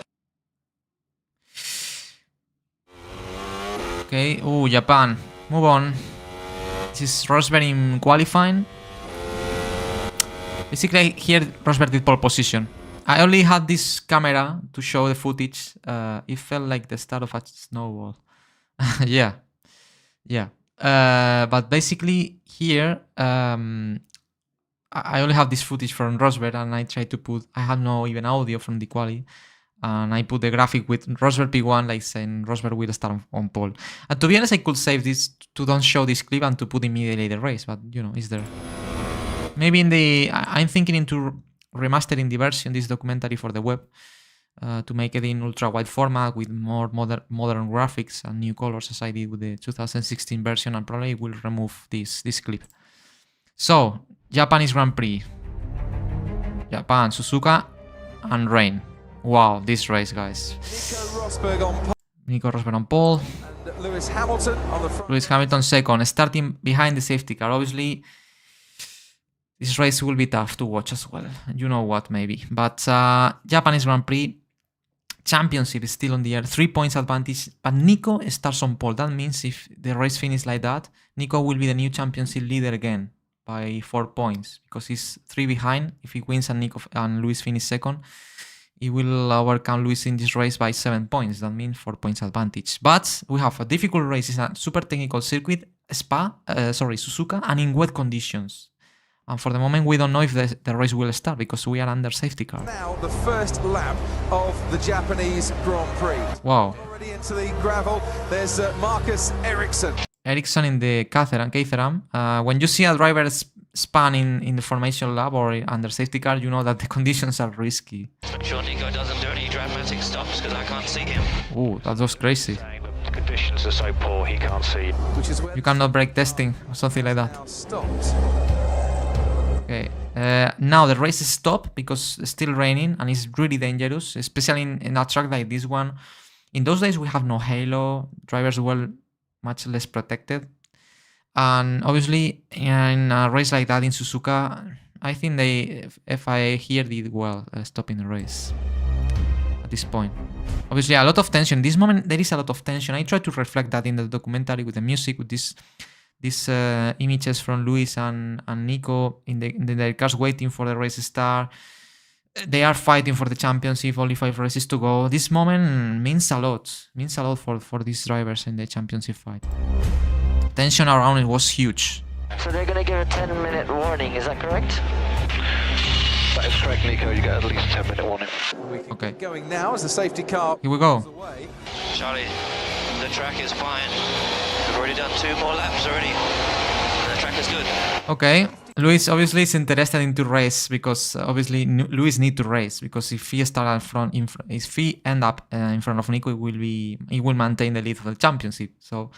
Okay, Japan. Move on. This is Rosberg in qualifying. Basically, here Rosberg did pole position. I only had this camera to show the footage. It felt like the start of a snowball. yeah. But basically, here, I only have this footage from Rosberg, and I tried to put... I had no even audio from the quali. And I put the graphic with Rosberg P1, like saying Rosberg will start on pole. And to be honest, I could save this to don't show this clip and to put immediately the race, but you know, it's there. Maybe in the... I'm thinking into remastering the version, this documentary for the web, to make it in ultra-wide format with more modern graphics and new colors as I did with the 2016 version, and probably will remove this clip. So, Japanese Grand Prix. Japan, Suzuka and Rain. Wow, this race, guys. Nico Rosberg on pole. And Lewis Hamilton on the front. Lewis Hamilton second, starting behind the safety car. Obviously, this race will be tough to watch as well. You know what, maybe. But Japanese Grand Prix championship is still on the air. 3 points advantage. But Nico starts on pole. That means if the race finishes like that, Nico will be the new championship leader again by 4 points. Because he's 3 behind. If he wins and Lewis finishes second, he will overcome Lewis in this race by 7 points. That means 4 points advantage. But we have a difficult race. It's a super technical circuit, Suzuka, and in wet conditions. And for the moment, we don't know if the race will start because we are under safety car. Now the first lap of the Japanese Grand Prix. Wow. Already into the gravel. There's Marcus Ericsson. Ericsson in the Caterham. When you see a driver span in the formation lap or under safety car, you know that the conditions are risky. Make sure Nico doesn't do any dramatic stops because I can't see him. Oh, that was crazy. The conditions are so poor he can't see. Which is where you cannot break testing or something like that. Stopped. Okay, now the race is stopped because it's still raining and it's really dangerous, especially in a track like this one. In those days we have no halo, drivers were much less protected. And obviously in a race like that in Suzuka, I think FIA here did well stopping the race at this point. Obviously a lot of tension. This moment there is a lot of tension. I try to reflect that in the documentary with the music, with these images from Lewis and Nico in their cars waiting for the race to start. They are fighting for the championship, only 5 races to go. This moment means a lot for these drivers in the championship fight. Tension around it was huge. So they're going to give a 10-minute warning, is that correct? That is correct, Nico. You get at least a 10-minute warning. Okay. Going now as the safety car. Here we go. Charlie, the track is fine. We've already done 2 more laps already. The track is good. Okay. Lewis obviously is interested in to race because obviously Lewis need to race because if he start if he end up in front of Nico, he will maintain the lead of the championship. So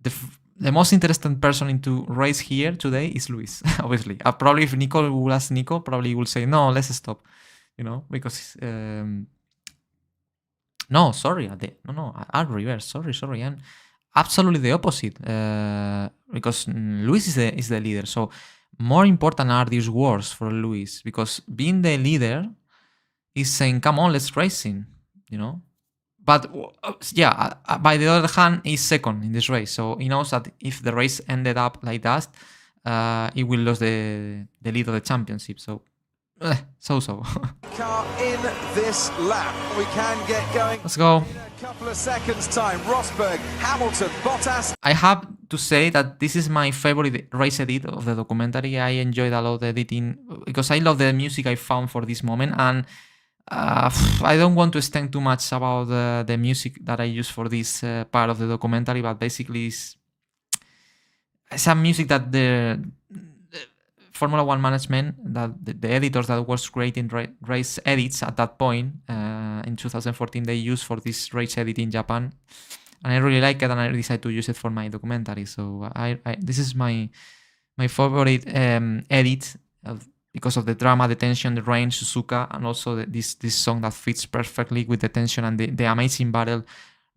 the most interesting person into race here today is Lewis. Obviously, probably if Nico will ask Nico, probably he will say no, let's stop. You know, because no, sorry, I'll reverse. Sorry, I'm absolutely the opposite. Because Lewis is the leader, so. More important are these wars for Lewis because being the leader is saying, come on, let's racing, you know. But yeah, by the other hand, he's second in this race. So he knows that if the race ended up like that, he will lose the lead of the championship. So So. Car in this lap. We can get going. Let's go. In a couple of seconds time. Rosberg, Hamilton, Bottas. I have to say that this is my favorite race edit of the documentary. I enjoyed a lot editing because I love the music I found for this moment, and I don't want to extend too much about the music that I use for this part of the documentary, but basically it's some music that the Formula One management, that the editors that was creating race edits at that point in 2014, they used for this race edit in Japan, and I really like it, and I decided to use it for my documentary. So this is my favorite edit because of the drama, the tension, the rain, Suzuka, and also this song that fits perfectly with the tension and the amazing battle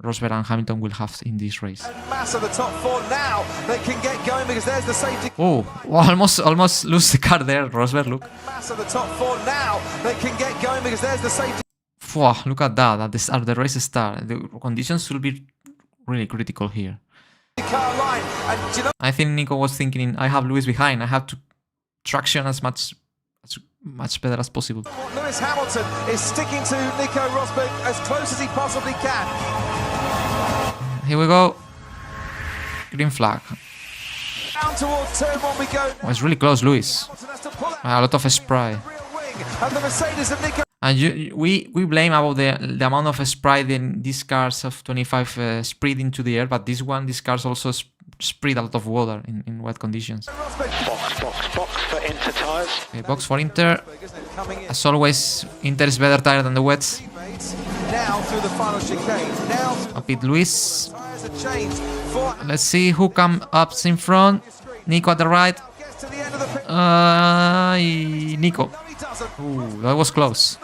Rosberg and Hamilton will have in this race. And Massa, the top four now, they can get going because there's the safety. Oh, well, almost lose the car there, Rosberg, look. Massa, the top four now, they can get going because there's the safety. Wow, look at that, at the race start. The conditions will be really critical here. Car line, and you know, I think Nico was thinking, I have Lewis behind, I have to traction as much better as possible. Lewis Hamilton is sticking to Nico Rosberg as close as he possibly can. Here we go. Green flag. Down towards turn one we go. Oh, it's really close, Lewis. A lot of spray. And the Mercedes of Nico. And we blame about the amount of spray in these cars of 25 spread into the air, but these cars also spread a lot of water in wet conditions. Box for Inter tyres. Okay, box for Inter. As always, Inter is better tire than the wets. Now through the final chicane. Now Up it, Luis. tires are changed for Let's see who comes up in front. Nico at the right. gets to the end of the pit. Nico. No, he doesn't. Ooh, that was close.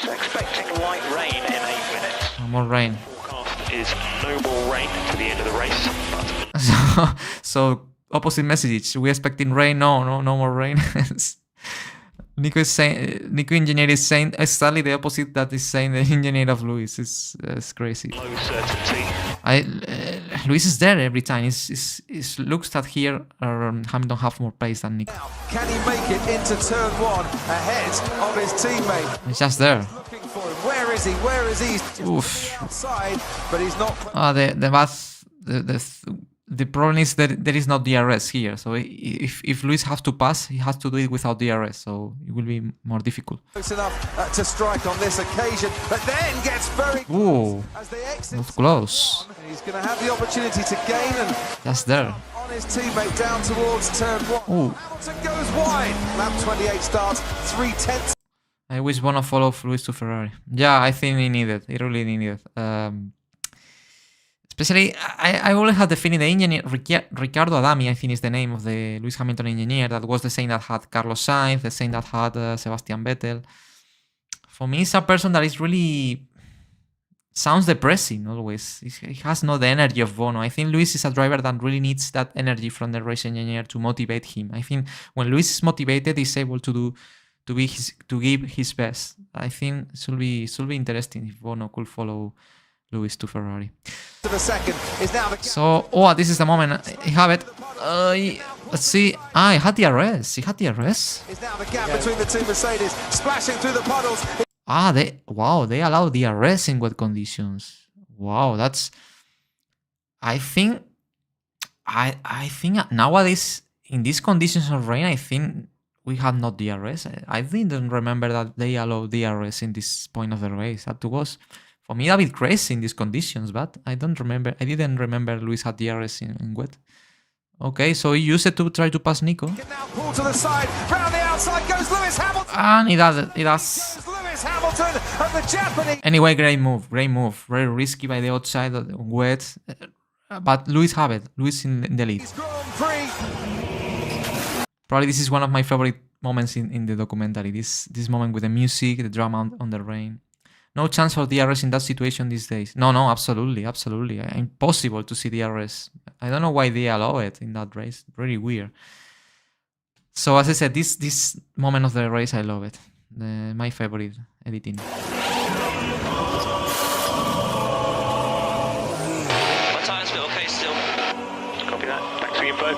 Expecting light rain in 8 minutes. No more rain. Forecast is no more rain to the end of the race. So opposite message. We expecting rain. No more rain. Nico engineer is saying exactly the opposite that is saying the engineer of Lewis. It's crazy. Low certainty. Lewis is there every time. It looks that here Hamilton have more pace than Nico. Can he make it into turn one ahead of his teammate? He's just there. Looking for him. Where is he? Where is he? Oof. Outside, but he's not. The problem is that there is no DRS here. So if Lewis has to pass, he has to do it without DRS. So it will be more difficult. Close enough to strike on this occasion, but then gets very Ooh, as they exit. not close. He's going to have the opportunity to gain and Just there. on his teammate down towards turn one. Ooh. Hamilton goes wide. Lap 28 starts 3/10. I wish wanna follow Lewis to Ferrari. Yeah, I think he needed. He really needed. Especially, I always had the feeling the engineer, Ricardo Adami, I think is the name of the Lewis Hamilton engineer, that was the same that had Carlos Sainz, the same that had Sebastian Vettel. For me, it's a person that is really sounds depressing always. He has not the energy of Bono. I think Lewis is a driver that really needs that energy from the race engineer to motivate him. I think when Lewis is motivated, he's able to give his best. I think it should be interesting if Bono could follow Lewis to Ferrari. To the second is now the So, this is the moment. He have it. Let's see. He had DRS. He had DRS. is now the gap between the two Mercedes, splashing through the puddles. They allow DRS in wet conditions. Wow, that's. I think nowadays in these conditions of rain, I think we have not DRS. I didn't remember that they allow DRS in this point of the race. That was. For me, a bit crazy in these conditions, but I didn't remember Lewis had DRS in wet. Okay, so he used it to try to pass Nico. Now pull to the side, round the outside goes Lewis Hamilton. And he does it. He does. Lewis Hamilton and the Japanese. Anyway, great move. Very risky by the outside, wet. But Lewis have it. Lewis in the lead. Probably this is one of my favorite moments in the documentary. This moment with the music, the drama on the rain. No chance for DRS in that situation these days. No, absolutely. Impossible to see DRS. I don't know why they allow it in that race. Really weird. So as I said, this moment of the race, I love it. My favorite editing. My tyres feel okay still. Copy that. Back to you both.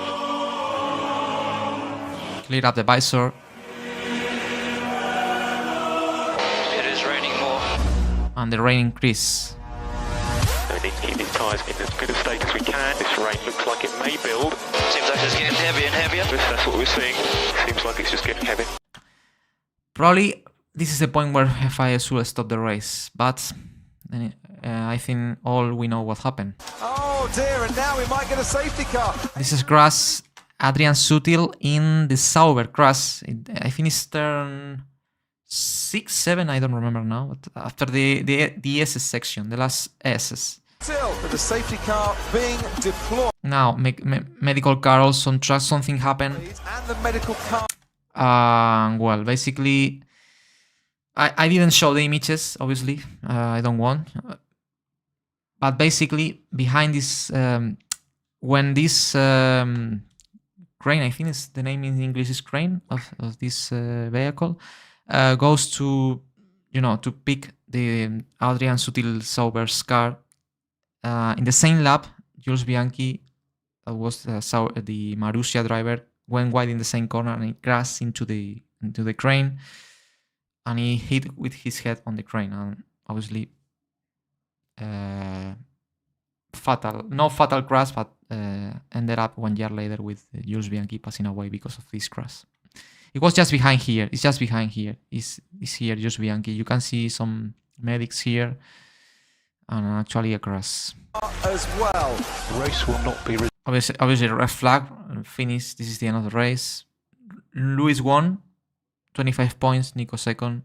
Clear up the visor. it's raining more. And the rain increase. So we need to keep these tyres in as good a state as we can. This rain looks like it may build. Seems like it's getting heavier and heavier. That's what we're seeing. Seems like it's just getting heavy. Probably this is the point where FIS will stop the race, but I think all we know what happened. Oh dear, and now we might get a safety car. This is Grass, Adrian Sutil in the Sauber Grass. I think it's turn 6, 7, I don't remember now. But after the SS section, the last SS. Still, with the safety car being deployed. Now, medical car also on track, something happened. And the medical car. Well, basically, I didn't show the images, obviously. I don't want. But basically, behind this, when this crane, I think is the name in English is crane of this vehicle, goes to, to pick the Adrian Sutil Sauber's car. In the same lap, Jules Bianchi, that was the Marussia driver, went wide in the same corner and he crashed into the crane, and he hit with his head on the crane, and obviously no fatal crash, but ended up 1 year later with Jules Bianchi passing away because of this crash. It was just behind here. It's just behind here. It's here, Jules Bianchi. You can see some medics here, and actually a crash. As well. The race will not be. Obviously, red flag. Finish. This is the end of the race. Lewis won, 25 points. Nico second,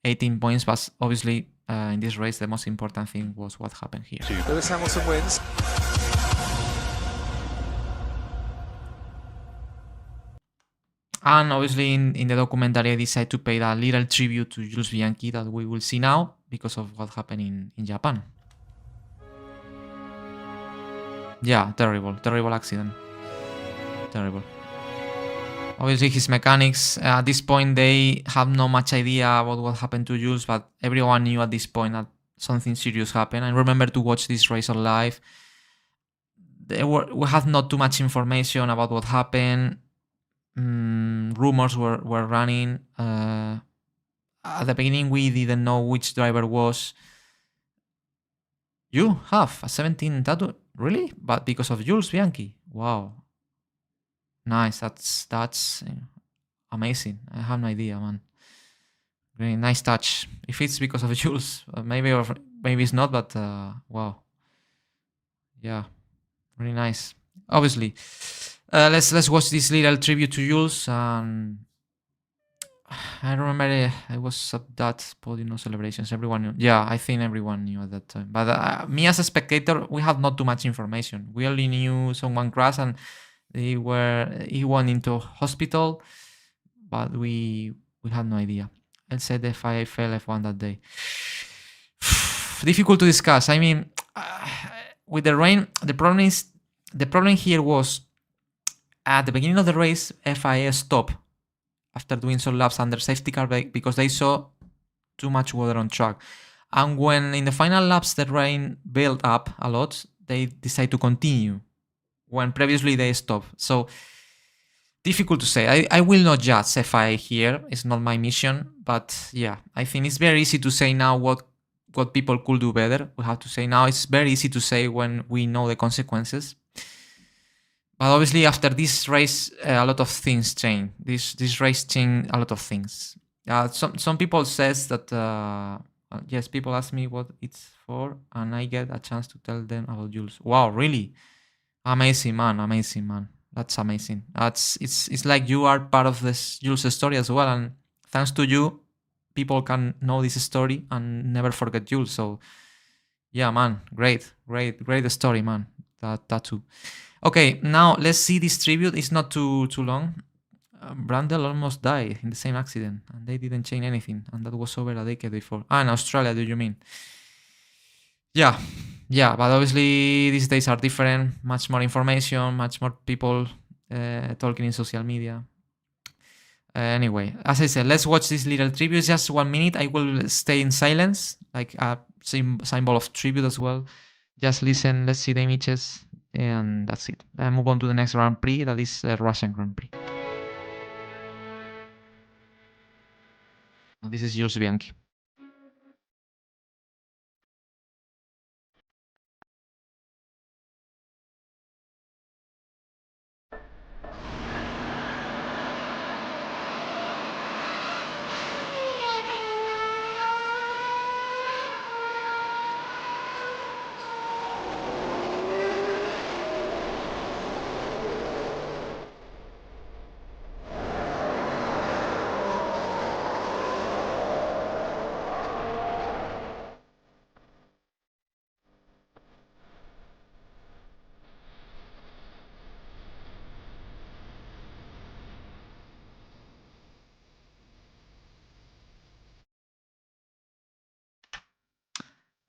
18 points. But obviously, in this race, the most important thing was what happened here. Lewis Hamilton wins. And obviously, in the documentary, I decided to pay a little tribute to Jules Bianchi that we will see now because of what happened in Japan. Yeah, terrible accident. Terrible. Obviously, his mechanics, at this point, they have no much idea about what happened to Jules, but everyone knew at this point that something serious happened. I remember to watch this race live. We had not too much information about what happened. Rumors were running. At the beginning, we didn't know which driver was. You have a 17 tattoo? Really? But because of Jules Bianchi? Wow. Nice. That's amazing. I have no idea, man. Really nice touch. If it's because of Jules, maybe it's not, but wow. Yeah. Really nice. Obviously. Let's watch this little tribute to Jules. I remember I was at that podium celebrations. Everyone knew. Yeah, I think everyone knew at that time. But me as a spectator, we had not too much information. We only knew someone crashed and he went into hospital, but we had no idea. Let's say if I fell F1 that day. Difficult to discuss. I mean, with the rain, the problem here was at the beginning of the race, FIA stopped after doing some laps under safety car because they saw too much water on track. And when in the final laps the rain built up a lot, they decided to continue when previously they stopped. So difficult to say. I will not judge FIA here. It's not my mission. But yeah, I think it's very easy to say now what people could do better. We have to say now it's very easy to say when we know the consequences. But obviously, after this race, a lot of things change. This race changed a lot of things. Some people says that yes, people ask me what it's for, and I get a chance to tell them about Jules. Wow, really? Amazing, man! Amazing, man! That's amazing. It's like you are part of this Jules' story as well, and thanks to you, people can know this story and never forget Jules. So, yeah, man, great story, man. That too. Okay, now let's see this tribute. It's not too long. Brundle almost died in the same accident, and they didn't change anything, and that was over a decade before. In Australia, do you mean? Yeah, but obviously these days are different. Much more information, much more people talking in social media. Anyway, as I said, let's watch this little tribute. It's just 1 minute. I will stay in silence, like a symbol of tribute as well. Just listen, let's see the images. And that's it. I move on to the next Grand Prix, that is Russian Grand Prix. This is Jules Bianchi.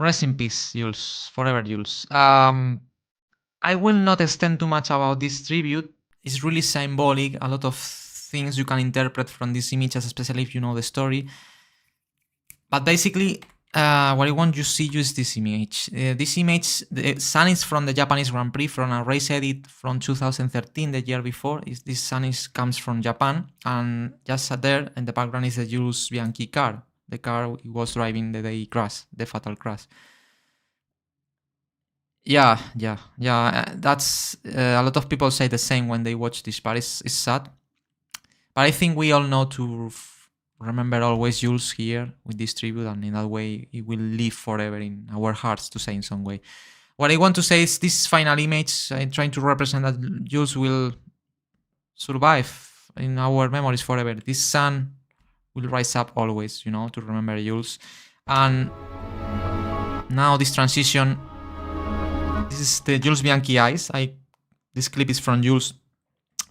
Rest in peace, Jules. Forever, Jules. I will not extend too much about this tribute. It's really symbolic. A lot of things you can interpret from these images, especially if you know the story. But basically, what I want you to see is this image. This image, the sun is from the Japanese Grand Prix, from a race edit from 2013, the year before. This sun comes from Japan, and just there in the background is the Jules Bianchi car, the car he was driving the day he crashed, the fatal crash. Yeah. That's a lot of people say the same when they watch this, but it's sad. But I think we all know to remember always Jules here with this tribute, and in that way it will live forever in our hearts, to say in some way. What I want to say is this final image, I'm trying to represent that Jules will survive in our memories forever. This sun will rise up always, you know, to remember Jules. And now this transition, this is the Jules Bianchi eyes. This clip is from Jules,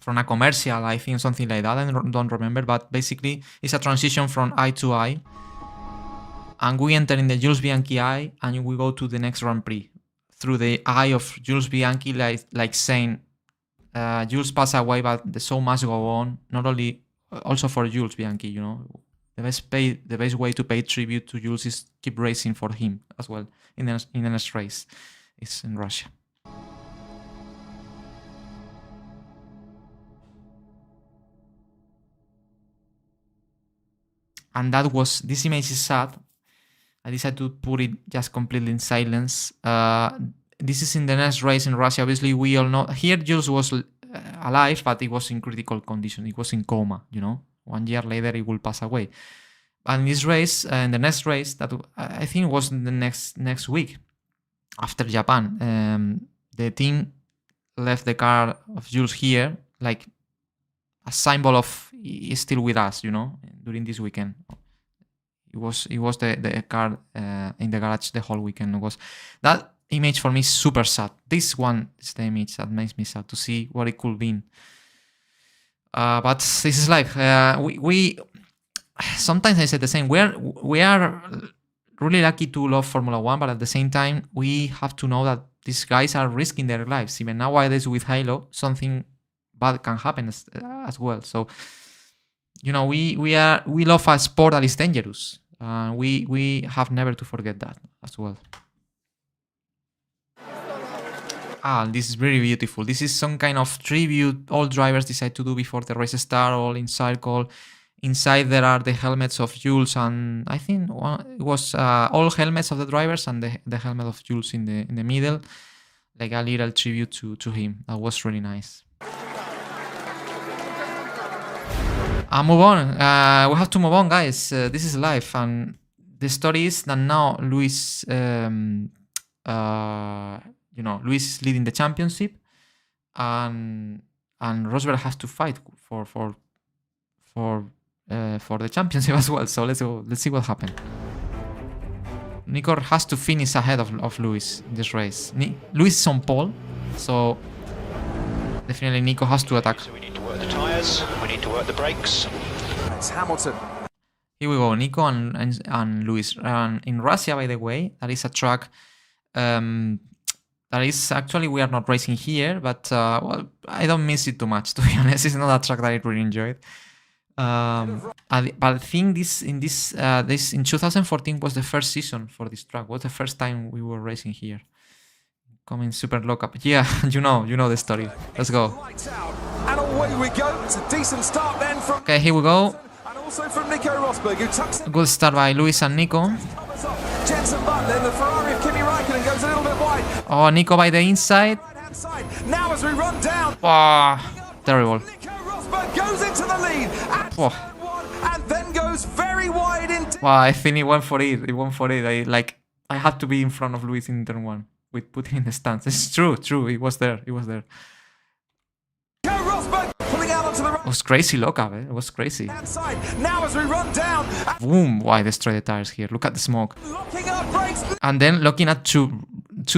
from a commercial, I think, something like that. I don't remember, but basically it's a transition from eye to eye. And we enter in the Jules Bianchi eye, and we go to the next Grand Prix through the eye of Jules Bianchi, like saying, Jules passed away, but the show must go on. Not only, also for Jules Bianchi, you know. The best way to pay tribute to Jules is keep racing for him as well in the next race. It's in Russia. And that was, this image is sad. I decided to put it just completely in silence. This is in the next race in Russia. Obviously, we all know, here Jules was alive, but he was in critical condition. He was in coma, you know. 1 year later, he will pass away. And this race, the next race, that I think was the next week after Japan, the team left the car of Jules here, like a symbol of he's still with us, you know, during this weekend. It was the car in the garage the whole weekend. That image for me is super sad. This one is the image that makes me sad, to see what it could be. But this is life. We sometimes I say the same. We are really lucky to love Formula One, but at the same time, we have to know that these guys are risking their lives. Even nowadays with Halo, something bad can happen as well. So, you know, we love a sport that is dangerous. We have never to forget that as well. This is very beautiful. This is some kind of tribute all drivers decide to do before the race start, all in circle. Inside there are the helmets of Jules, and I think it was all helmets of the drivers and the helmet of Jules in the middle, like a little tribute to him. That was really nice. Move on. We have to move on, guys. This is life, and the story is that now Lewis, Lewis is leading the championship, and Rosberg has to fight for the championship as well. So let's see what happened. Nico has to finish ahead of Lewis in this race. Lewis is on pole, so definitely Nico has to attack. So we need to work the tyres, we need to work the brakes. It's Hamilton. Here we go, Nico and Lewis. In Russia, by the way, that is a track that is actually, we are not racing here, but well, I don't miss it too much, to be honest. It's not a track that I really enjoyed. But I think in 2014 was the first season for this track. Was the first time we were racing here. Coming super low up. Yeah, you know the story. Let's go. And away we go. It's a decent start then from. Okay, here we go. And also from Nico Rosberg, who tucks in. Good start by Lewis and Nico. Jensen Butler, the Ferrari of Kimi Raikkonen goes a little bit wide. Oh, Nico by the inside. Right-hand side. Now as we run down. Terrible. Nico Rosberg goes into the lead. And then goes very wide indeed. Wow, I think he went for it. I had to be in front of Lewis in turn 1 with putting in the stance. It's true. It was there. Nico Rosberg pulling out onto the right. It was crazy lockup, It was crazy. Now as we run down. Boom! Why destroy the tires here? Look at the smoke. Locking up brakes. And then looking at two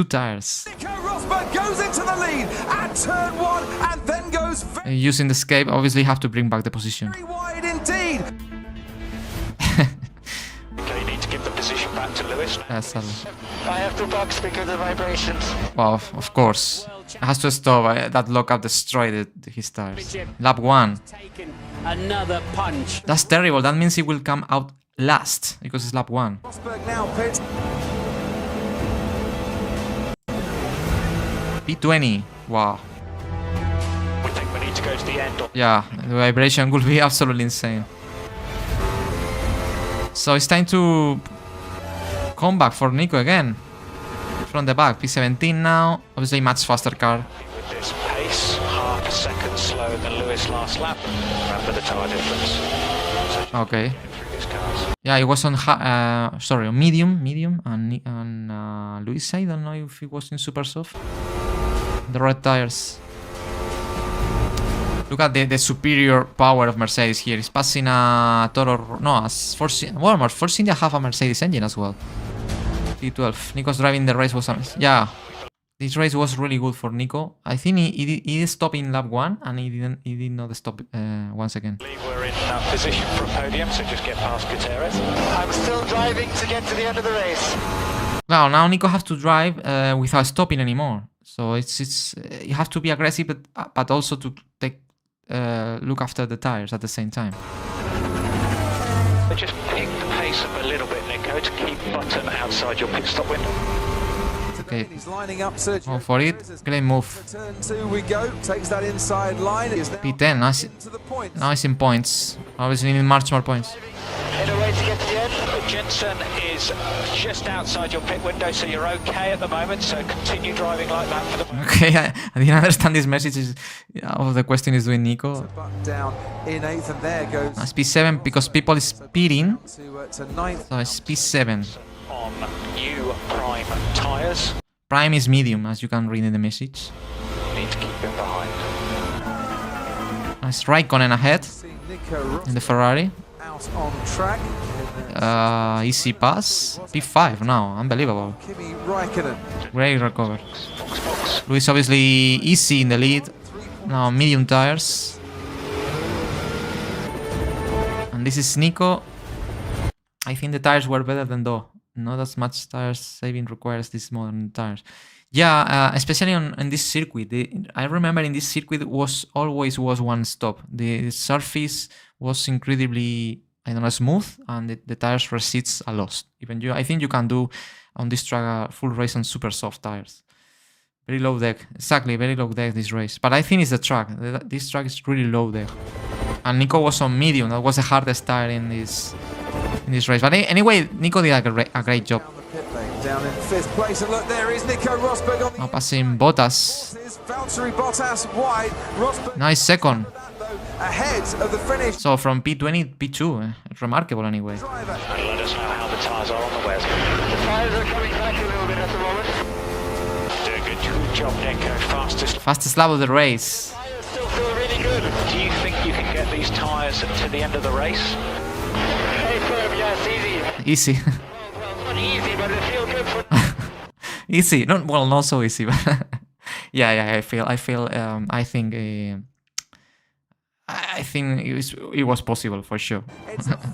tires. Nico Rosberg goes into the lead at turn 1 and then goes using the escape, obviously have to bring back the position. Very wide indeed. Okay, you need to give the position back. back to Lewis. Sadly. I have to box because of vibrations. Well, of course. It has to stop. That lockup destroyed his tires. Lap 1. Another punch. That's terrible. That means he will come out last because it's lap 1. Rosberg now pits. P20. Wow. We think we need to go to the end. Yeah, the vibration will be absolutely insane. So it's time to come back for Nico again. From the back, P17 now. Obviously much faster car. With this pace, half a second slower than Lewis last lap. Remember the tyre difference. Okay. Yeah, it was on on medium, and Luis, I don't know if it was in super soft. The red tires. Look at the superior power of Mercedes here. It's passing a Toro, no, Force India have a Mercedes engine as well. P12. Nico's driving the race was, yeah. This race was really good for Nico. I think he did stop in lap 1 and he did not stop once again. We're in position for a podium, so just get past Gutierrez. I'm still driving to get to the end of the race. Now Nico has to drive without stopping anymore. So it's you have to be aggressive, but also to take look after the tires at the same time. But just pick the pace up a little bit, Nico, to keep button outside your pit stop window. Okay. He's lining up, Sergio. Go for it. Great move. Turn 2 we go. Takes that inside line. P10. Nice. Nice in points. Obviously need much more points. In a way to get to the end. Jensen is just outside your pit window, so you're okay at the moment. So continue driving like that for the moment. Okay, I didn't understand this message. Of the question is doing Nico. Down in 8th, and there goes. Nice P7 because people is speeding. To 9th. So it's P7. On new prime tyres. Prime is medium, as you can read in the message. Need to keep him behind. Nice Raikkonen ahead in the Ferrari. Out on track. Easy pass. P5 now. Unbelievable. Kimi Raikkonen. Great recover. Luis obviously easy in the lead. Now medium tires. And this is Nico. I think the tires were better than though. Not as much tires saving requires these modern tires. Yeah, especially on this circuit. I remember in this circuit always was one stop. The surface was incredibly, I don't know, smooth, and the tires resists a lot. I think you can do on this track a full race on super soft tires. Very low deck, exactly, very low deck this race. But I think it's the track. This track is really low deck. And Nico was on medium. That was the hardest tire in this race. But anyway, Nico did a great job. Down in 5th place, and look, there is Nico Rosberg on the now passing Bottas. Valtteri Bottas wide. Rosberg Nice second. Ahead of the finish. So from P20 P2, remarkable anyway. And let us know how the tyres are on the west. The tires are coming back a little bit at the moment. Do a good job, Nico. Fastest lap of the race. Tires still feel really good. Do you think you can get these tyres to the end of the race? Hey, firm, yes, easy. Easy. Well, not easy, but it feels good for. Easy. Not so easy, but yeah. I think it was possible for sure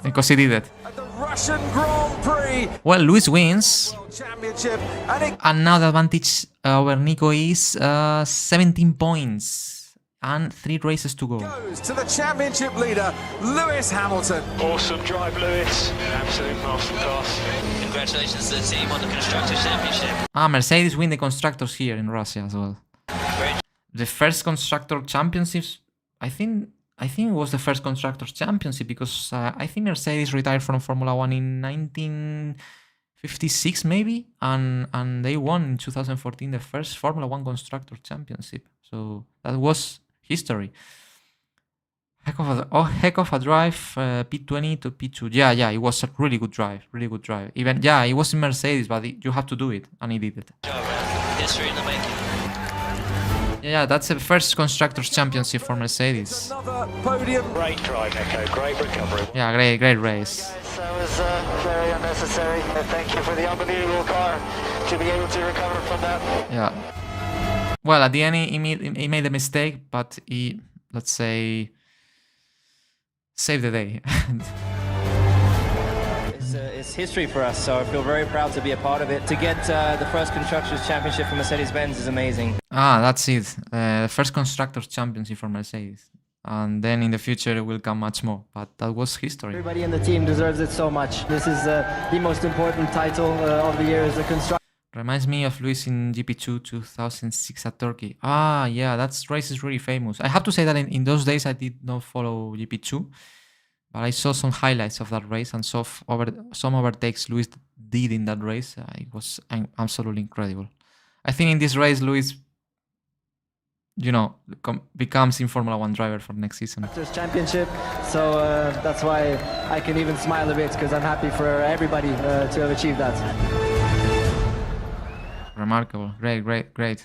because he did it. At the Russian Grand Prix Well, Luis wins, Championship, and now the advantage over Nico is 17 points and 3 races to go. goes to the championship leader, Lewis Hamilton. Awesome drive, Lewis. Absolute masterclass. Congratulations to the team on the Constructors' Championship. Mercedes win the Constructors here in Russia as well. Great. The first Constructor Championships, I think it was the first Constructors Championship because I think Mercedes retired from Formula 1 in 1956 maybe, and they won in 2014 the first Formula 1 Constructor Championship. So that was history. Heck of a drive, P20 to P2. Yeah, it was a really good drive. Even it was in Mercedes, but you have to do it, and he did it. History in the making. Yeah, that's the first Constructors' Championship for Mercedes. Another podium. Great drive, Nico. Great recovery. Yeah, great race. That was very unnecessary. Thank you for the unbelievable car to be able to recover from that. Yeah. Well, at the end, he made a mistake, but he, let's say, saved the day. It's history for us, so I feel very proud to be a part of it. To get the first Constructors' Championship for Mercedes-Benz is amazing. Ah, that's it. The first Constructors' Championship for Mercedes. And then in the future it will come much more. But that was history. Everybody in the team deserves it so much. This is the most important title of the year as a constructor. Reminds me of Lewis in GP2 2006 at Turkey. Ah, yeah, that race is really famous. I have to say that in those days I did not follow GP2, but I saw some highlights of that race and saw some overtakes Lewis did in that race. It was absolutely incredible. I think in this race, Lewis, you know, becomes in Formula 1 driver for next season. Championship, so that's why I can even smile a bit, because I'm happy for everybody to have achieved that. Remarkable. Great.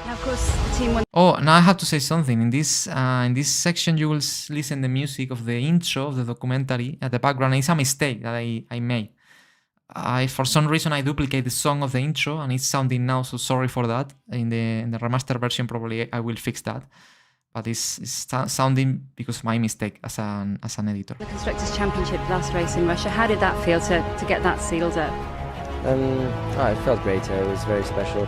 Now, of course, the team won. Oh, now I have to say something. In this section, you will listen the music of the intro of the documentary at the background. It's a mistake that I made. For some reason, I duplicate the song of the intro, and it's sounding now. So sorry for that. In the remastered version, probably I will fix that. But it's sounding because of my mistake as an editor. The Constructors' Championship last race in Russia. How did that feel to get that sealed up? It felt great. It was very special,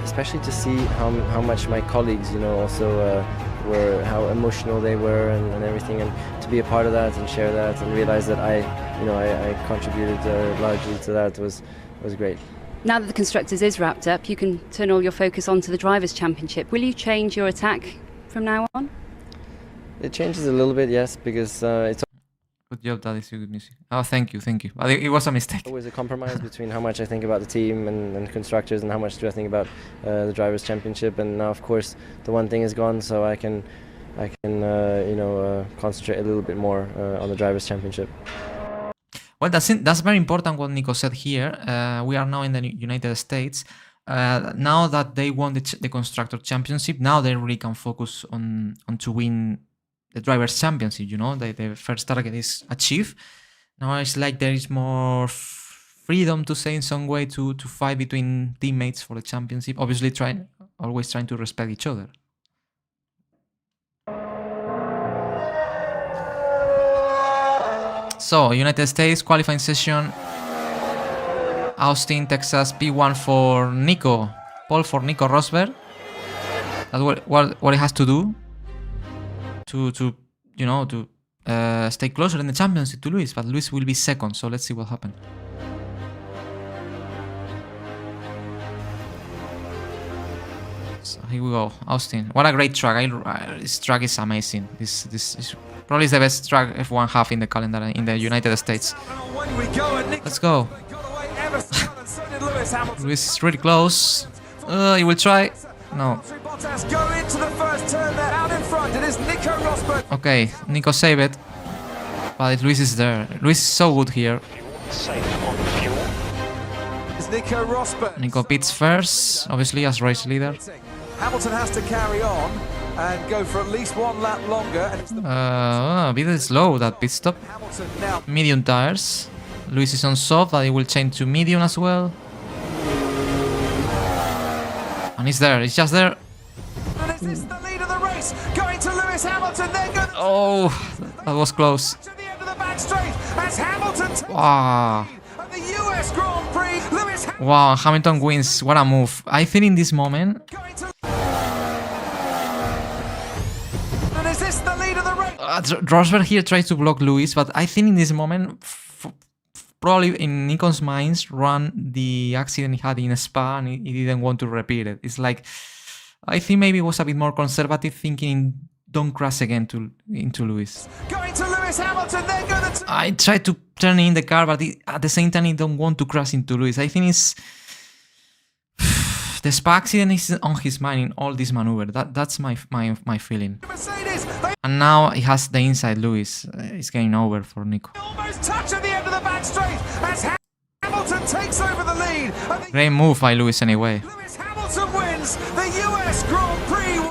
especially to see how much my colleagues, you know, also were, how emotional they were and everything, and to be a part of that and share that and realize that I contributed largely to that was great. Now that the Constructors is wrapped up, you can turn all your focus onto the Drivers' Championship. Will you change your attack from now on? It changes a little bit, yes, because it's. Good job, that is good music. Oh, thank you. But it was a mistake. Always a compromise between how much I think about the team and constructors and how much do I think about the Drivers' Championship. And now, of course, the one thing is gone, so I can concentrate a little bit more on the Drivers' Championship. Well, that's very important what Nico said here. We are now in the United States. Now that they won the Constructor Championship, now they really can focus on to win the Drivers' Championship. You know, the first target is achieved. Now it's like there is more freedom to say in some way to fight between teammates for the championship. Obviously, always trying to respect each other. So, United States qualifying session. Austin, Texas, P1 for Nico. Pole for Nico Rosberg. That's what it has to do to stay closer in the championship to Lewis, but Lewis will be second, so let's see what happens. So here we go, Austin. What a great track! This track is amazing. This is probably the best track F1 have in the calendar in the United States. Let's go. Lewis is really close. He will try. No. Okay, Nico saved it. But Lewis is there. Lewis is so good here. Nico pits first, obviously as race leader. Hamilton has to carry on and go for at least one lap longer. A bit slow that pit stop. Medium tires. Lewis is on soft, but he will change to medium as well. And he's there, he's just there. Oh, that was close. Wow. Wow, Hamilton wins. What a move. I think in this moment. Rosberg here tries to block Lewis, but I think in this moment, probably in Nico's minds, ran the accident he had in Spa and he didn't want to repeat it. It's like, I think maybe it was a bit more conservative, thinking don't crash again into Lewis. I tried to turn in the car, but at the same time, I don't want to crash into Lewis. I think it's the Spa accident is on his mind in all this maneuver. That's my feeling. And now he has the inside Lewis. It's getting over for Nico. Great move by Lewis anyway.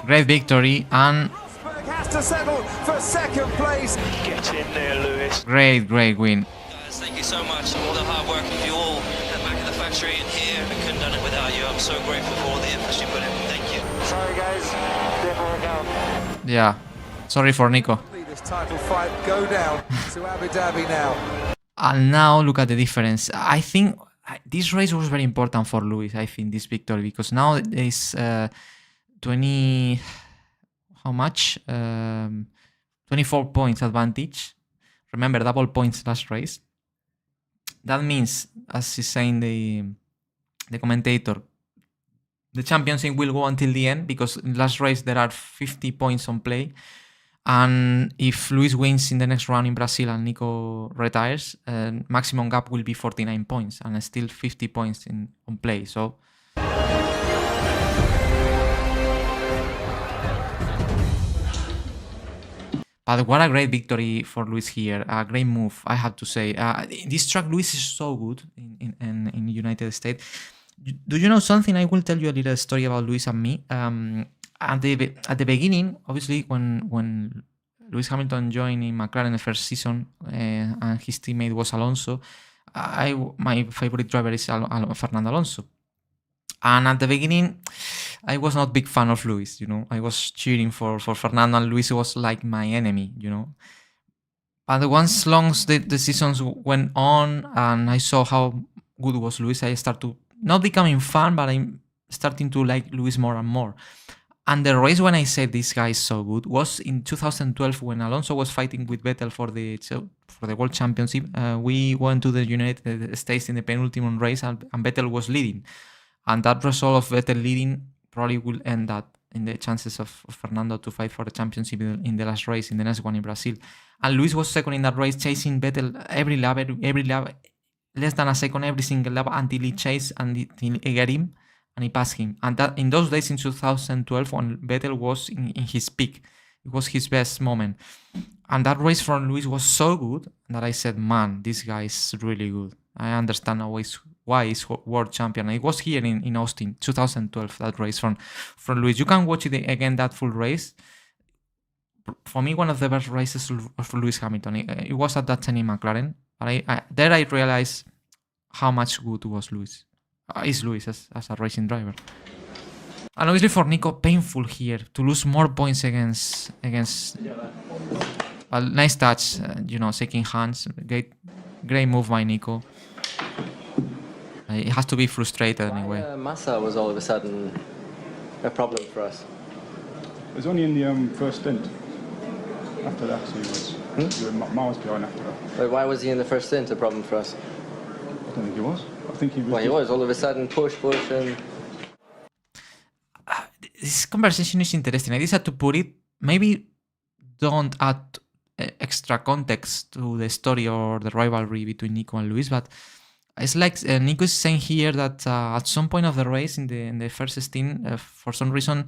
Great victory and great win. Guys, thank you so much. All the hard work of you all back at the factory and here. I couldn't have done it without you. I'm so grateful for all the efforts you put in. Thank you. Sorry guys, didn't work out. Yeah, sorry for Nico. title fight go down to Abu Dhabi now. And now look at the difference. I think this race was very important for Lewis, I think, this victory, because now it's 20... How much? 24 points advantage. Remember, double points last race. That means, as is saying the commentator, the championship will go until the end, because in last race there are 50 points on play. And if Lewis wins in the next round in Brazil and Nico retires, maximum gap will be 49 points and still 50 points on play. So but what a great victory for Lewis here. A great move, I have to say. This track, Lewis is so good in United States. Do you know something? I will tell you a little story about Lewis and me. At the beginning, obviously, when Lewis Hamilton joined in McLaren the first season and his teammate was Alonso, my favorite driver is Fernando Alonso. And at the beginning, I was not a big fan of Lewis, you know. I was cheering for Fernando, and Lewis was like my enemy, you know. But once the seasons went on and I saw how good was Lewis, I started to, not becoming fan, but I'm starting to like Lewis more and more. And the race when I said this guy is so good was in 2012 when Alonso was fighting with Vettel for the World Championship. We went to the United States in the penultimate race and Vettel was leading. And that result of Vettel leading probably will end up in the chances of Fernando to fight for the championship in the last race, in the next one in Brazil. And Lewis was second in that race, chasing Vettel every lap, less than a second every single lap until he chased and he got him and he passed him. And that in those days in 2012 when Vettel was in his peak, it was his best moment. And that race from Lewis was so good that I said, man, this guy is really good. I understand always why he's world champion. It was here in Austin, 2012, that race from Lewis. You can watch it again, that full race. For me, one of the best races of Lewis Hamilton. It was at that time in McLaren. But there I realized how much good was Lewis. Is Lewis as a racing driver. And obviously for Nico, painful here to lose more points against. Well, nice touch, shaking hands. Great move by Nico. It has to be frustrated anyway. Massa was all of a sudden a problem for us. It was only in the first stint. After that, he was miles behind after that. But why was he in the first stint a problem for us? I don't think he was. I think he was. Well, he was. All of a sudden, push, and... This conversation is interesting. I decided to put it. Maybe don't add extra context to the story or the rivalry between Nico and Lewis, but it's like Nico is saying here that at some point of the race in the first stint, for some reason,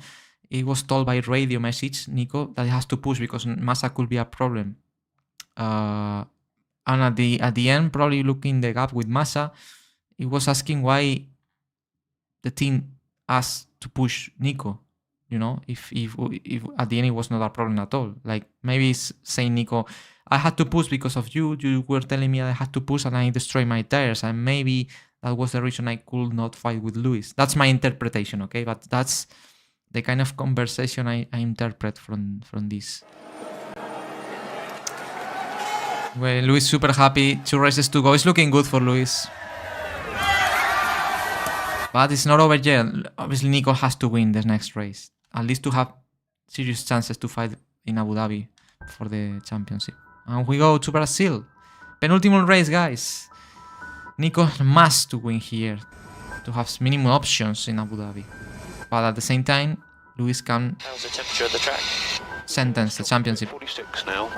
he was told by radio message, Nico, that he has to push because Massa could be a problem. And at the end, probably looking the gap with Massa, he was asking why the team asked to push Nico. If at the end it was not a problem at all. Like maybe it's saying, Nico, I had to push because of you. You were telling me I had to push and I destroyed my tires. And maybe that was the reason I could not fight with Lewis. That's my interpretation, okay? But that's the kind of conversation I interpret from this. Well, Lewis super happy. 2 races to go. It's looking good for Lewis. But it's not over yet. Obviously, Nico has to win the next race. At least to have serious chances to fight in Abu Dhabi for the championship. And we go to Brazil. Penultimate race, guys. Nico must to win here to have minimum options in Abu Dhabi. But at the same time, Lewis can How's the temperature of the track? Sentence the championship. 46 now.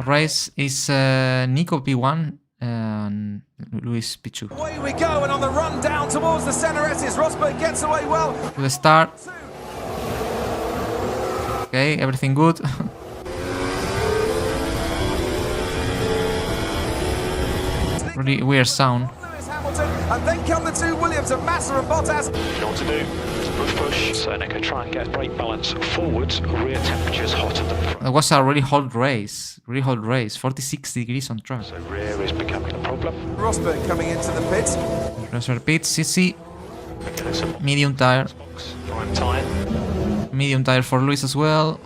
Race is Nico P1 and Lewis P2. Away we go, and on the run down towards the center S's, Rosberg gets away well. To the start. Okay, everything good. Really weird sound. And then come the 2 Williams of Massa and Bottas. You know what to do? Push. So Nico try and get brake balance forwards. Rear temperature's hotter than front. It was a really hot race. 46 degrees on track. So rear is becoming a problem. Rosberg coming into the pits. Rosberg pits, CC. Medium tire. Prime time. Medium tire for Lewis as well.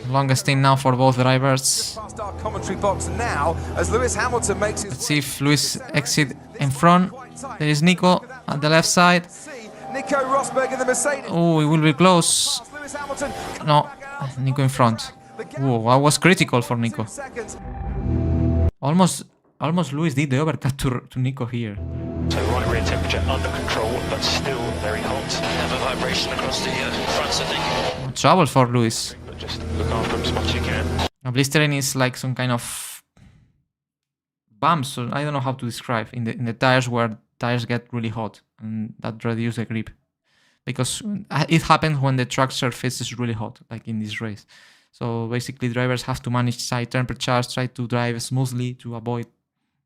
Longest stint now for both drivers. Past our commentary box now as Lewis Hamilton makes his Let's see if Lewis exit in front. There is Nico at the left side. Nico Rosberg in the Mercedes. Oh, it will be close. Lewis Hamilton. No, Nico in front. Oh, that was critical for Nico. Almost Lewis did the overcut to Nico here. So right rear temperature under control, but still very hot. Have a vibration across the fronts, I think. Trouble for Lewis. But just look after him as much as you can. A blistering is like some kind of bumps, so I don't know how to describe, in the tires where tires get really hot and that reduce the grip. Because it happens when the track surface is really hot, like in this race. So basically drivers have to manage side temperatures, try to drive smoothly to avoid,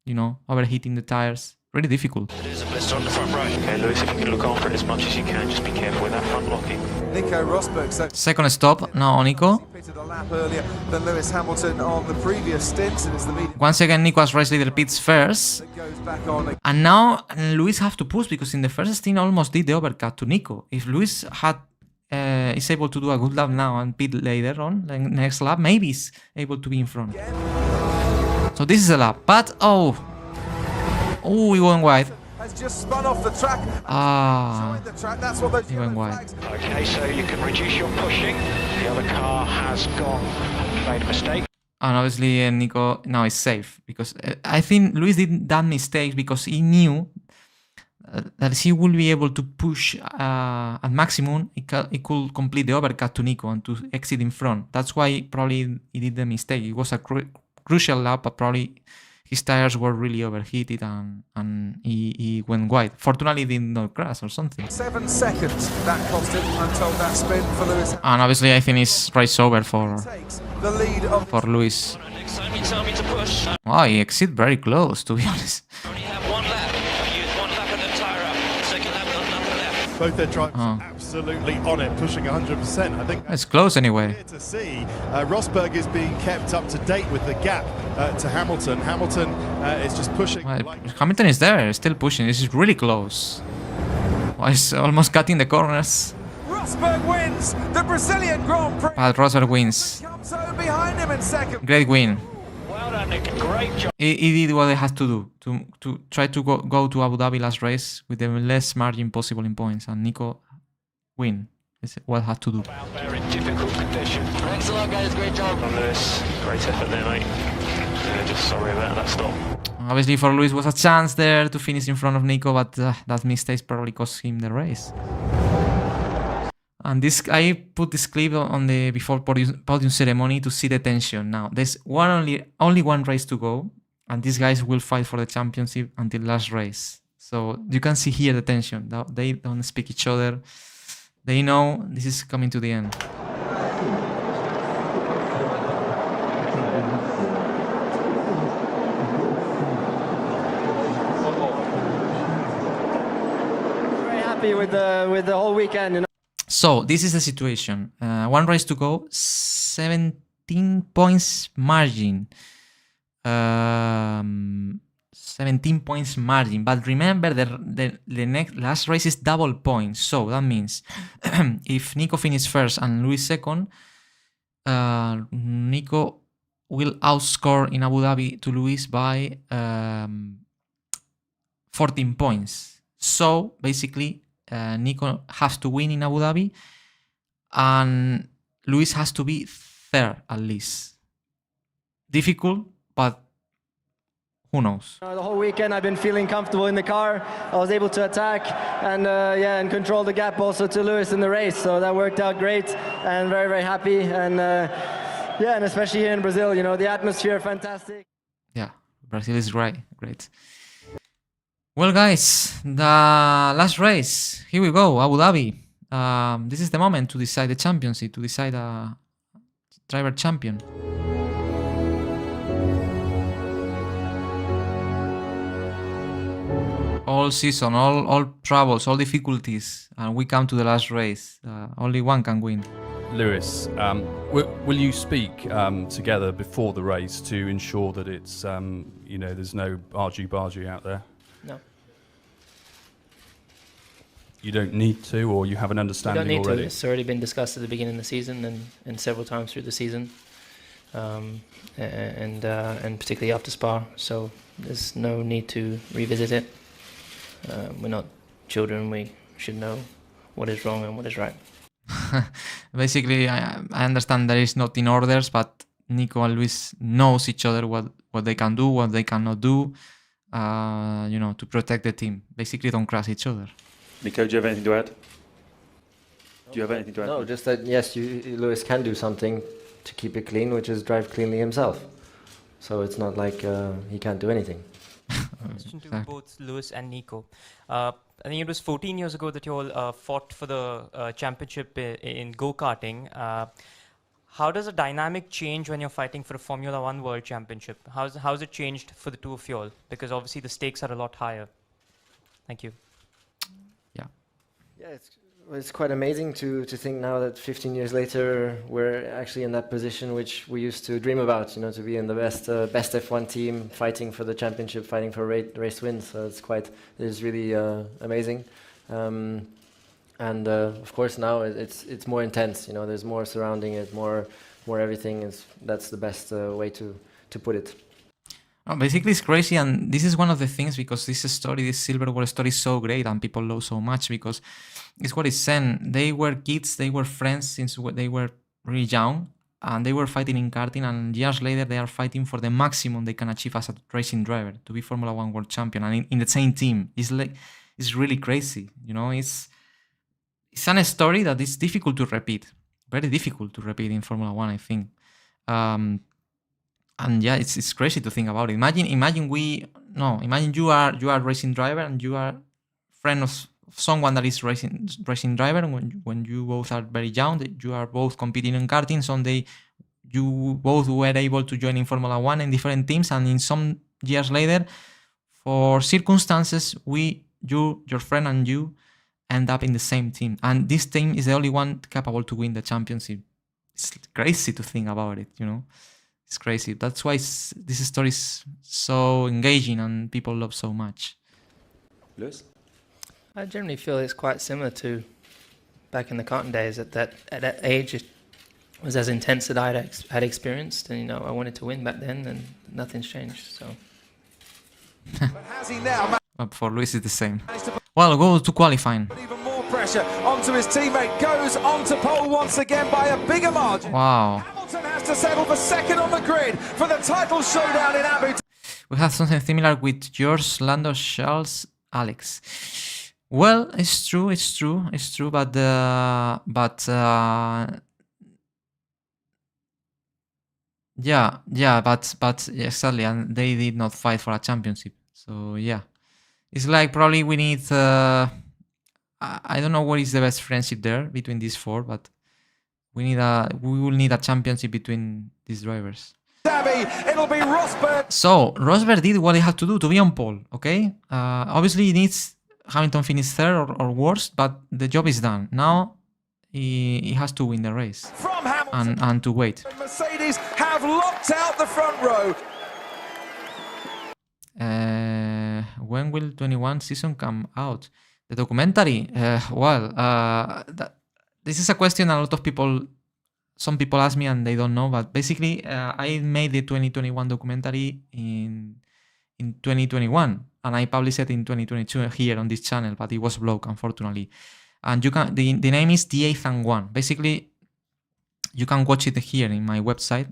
you know, overheating the tires. Really difficult. It is a blister on the front right. Okay, Lewis, if you can look after it as much as you can, just be careful with that front locking. Nico Rosberg Second stop now on Nico. pitted a lap earlier than Lewis Hamilton on the previous stint, and it's the medium Once again, Nico as race leader pits first. that goes back on. And now Lewis have to push because in the first stint almost did the overcut to Nico. If Lewis is able to do a good lap now and pit later on, the next lap, maybe he's able to be in front. So this is a lap, but he went wide. Has just spun off the track. Ah, The track. That's what those he went wide. Okay, so you can reduce your pushing. The other car has made a mistake. And obviously Nico now is safe because I think Lewis did that mistake because he knew that he will be able to push at maximum. He could complete the overcut to Nico and to exit in front. That's why probably he did the mistake. It was a crucial lap, but probably his tires were really overheated and he went wide. Fortunately, he did not crash or something. 7 seconds that cost him. I'm told that spin for Lewis. And obviously, I think it's race over for Takes the lead of Lewis. Next time you tell me to push. Wow, he exit very close, to be honest. Only have one lap. Use one lap and then tire up. Second lap, another lap. Both their drivers absolutely on it, pushing 100%. I think It's close anyway. to see Rosberg is being kept up to date with the gap to Hamilton. Hamilton is just pushing. Well, Hamilton is there, still pushing. This is really close. Well, he's almost cutting the corners. Rosberg wins the Brazilian Grand Prix. But Rosberg wins. Comes home behind him in second. Great win. Well done, Nick. Great job. He did what he had to do to try to go to Abu Dhabi last race with the less margin possible in points, and Nico win. Is what he had to do. Out there in difficult conditions. Thanks a lot, guys. Great job. Lewis, great effort there, mate. Just sorry about that stop. Obviously, for Lewis was a chance there to finish in front of Nico, but that mistake probably cost him the race. And this, I put this clip on the before podium ceremony to see the tension. Now there's only one race to go, and these guys will fight for the championship until last race. So you can see here the tension. They don't speak each other. They know this is coming to the end. Very happy with the whole weekend. You know? So this is the situation. One race to go, 17 points margin. 17 points margin. But remember, the next last race is double points. So that means if Nico finishes first and Lewis second, Nico will outscore in Abu Dhabi to Lewis by 14 points. So basically, Nico has to win in Abu Dhabi and Lewis has to be third at least. Difficult, but who knows? The whole weekend I've been feeling comfortable in the car. I was able to attack and and control the gap also to Lewis in the race. So that worked out great and very, very happy. And and especially here in Brazil, you know, the atmosphere fantastic. Yeah, Brazil is great. Well, guys, the last race. Here we go, Abu Dhabi. This is the moment to decide the championship, to decide a driver champion. All season, all troubles, all difficulties, and we come to the last race. Only one can win. Lewis, will you speak together before the race to ensure that it's there's no argy-bargy out there? No. you don't need to, or you have an You understanding don't need already? to. It's already been discussed at the beginning of the season and several times through the season, and particularly after Spa. So there's no need to revisit it. We're not children. We should know what is wrong and what is right. Basically, I understand there is not in orders, but Nico and Luis knows each other, what they can do, what they cannot do, to protect the team. Basically, don't crush each other. Nico, do you have anything to add? Do you have anything to add? No, just that yes, Lewis can do something to keep it clean, which is drive cleanly himself. So it's not like he can't do anything. Question to both Lewis and Nico. I think it was 14 years ago that you all fought for the championship in go-karting. How does the dynamic change when you're fighting for a Formula One World Championship? How's it changed for the two of you all? Because obviously the stakes are a lot higher. Thank you. Yeah, it's quite amazing to think now that 15 years later we're actually in that position which we used to dream about, to be in the best F1 team, fighting for the championship, fighting for race wins. So it is really amazing. And of course now it's more intense. There's more surrounding it, more everything. That's the best way to put it. Oh, basically, it's crazy, and this is one of the things because this Silver War story is so great and people love so much because it's what it's saying. They were kids, they were friends since they were really young, and they were fighting in karting, and years later they are fighting for the maximum they can achieve as a racing driver, to be Formula One World Champion, and in the same team. It's really crazy, It's a story that is difficult to repeat, very difficult to repeat in Formula One, I think. And yeah, it's crazy to think about it. Imagine you are a racing driver and you are friend of someone that is racing driver. When you both are very young, you are both competing in karting. Someday you both were able to join in Formula One in different teams, and in some years later, for circumstances, your friend and you end up in the same team, and this team is the only one capable to win the championship. It's crazy to think about it, It's crazy. That's why this story is so engaging and people love so much. Lewis? I generally feel it's quite similar to back in the karting days. At that age, it was as intense as I had experienced, and I wanted to win back then, and nothing's changed. So. For Luis, it's the same. Well, go to qualifying. Even more pressure onto his teammate. Goes onto pole once again by a bigger margin. Wow. Hamilton has to settle for second on the grid for the title showdown in Abu Dhabi. We have something similar with George, Lando, Charles, Alex. Well, it's true, but exactly, and they did not fight for a championship. So yeah, it's like probably we need. I don't know what is the best friendship there between these four, but we will need a championship between these drivers. Dhabi, it'll be Rosberg. So Rosberg did what he had to do to be on pole. Okay, obviously he needs Hamilton finish third or worse, but the job is done. Now he has to win the race From Hamilton and to wait. Mercedes have locked out the front row. When will 21 season come out? The documentary? This is a question a lot of people, some people ask me and they don't know, but basically I made the 2021 documentary in 2021 and I published it in 2022 here on this channel, but it was blocked, unfortunately. And you can the name is The Eighth and One. Basically, you can watch it here in my website.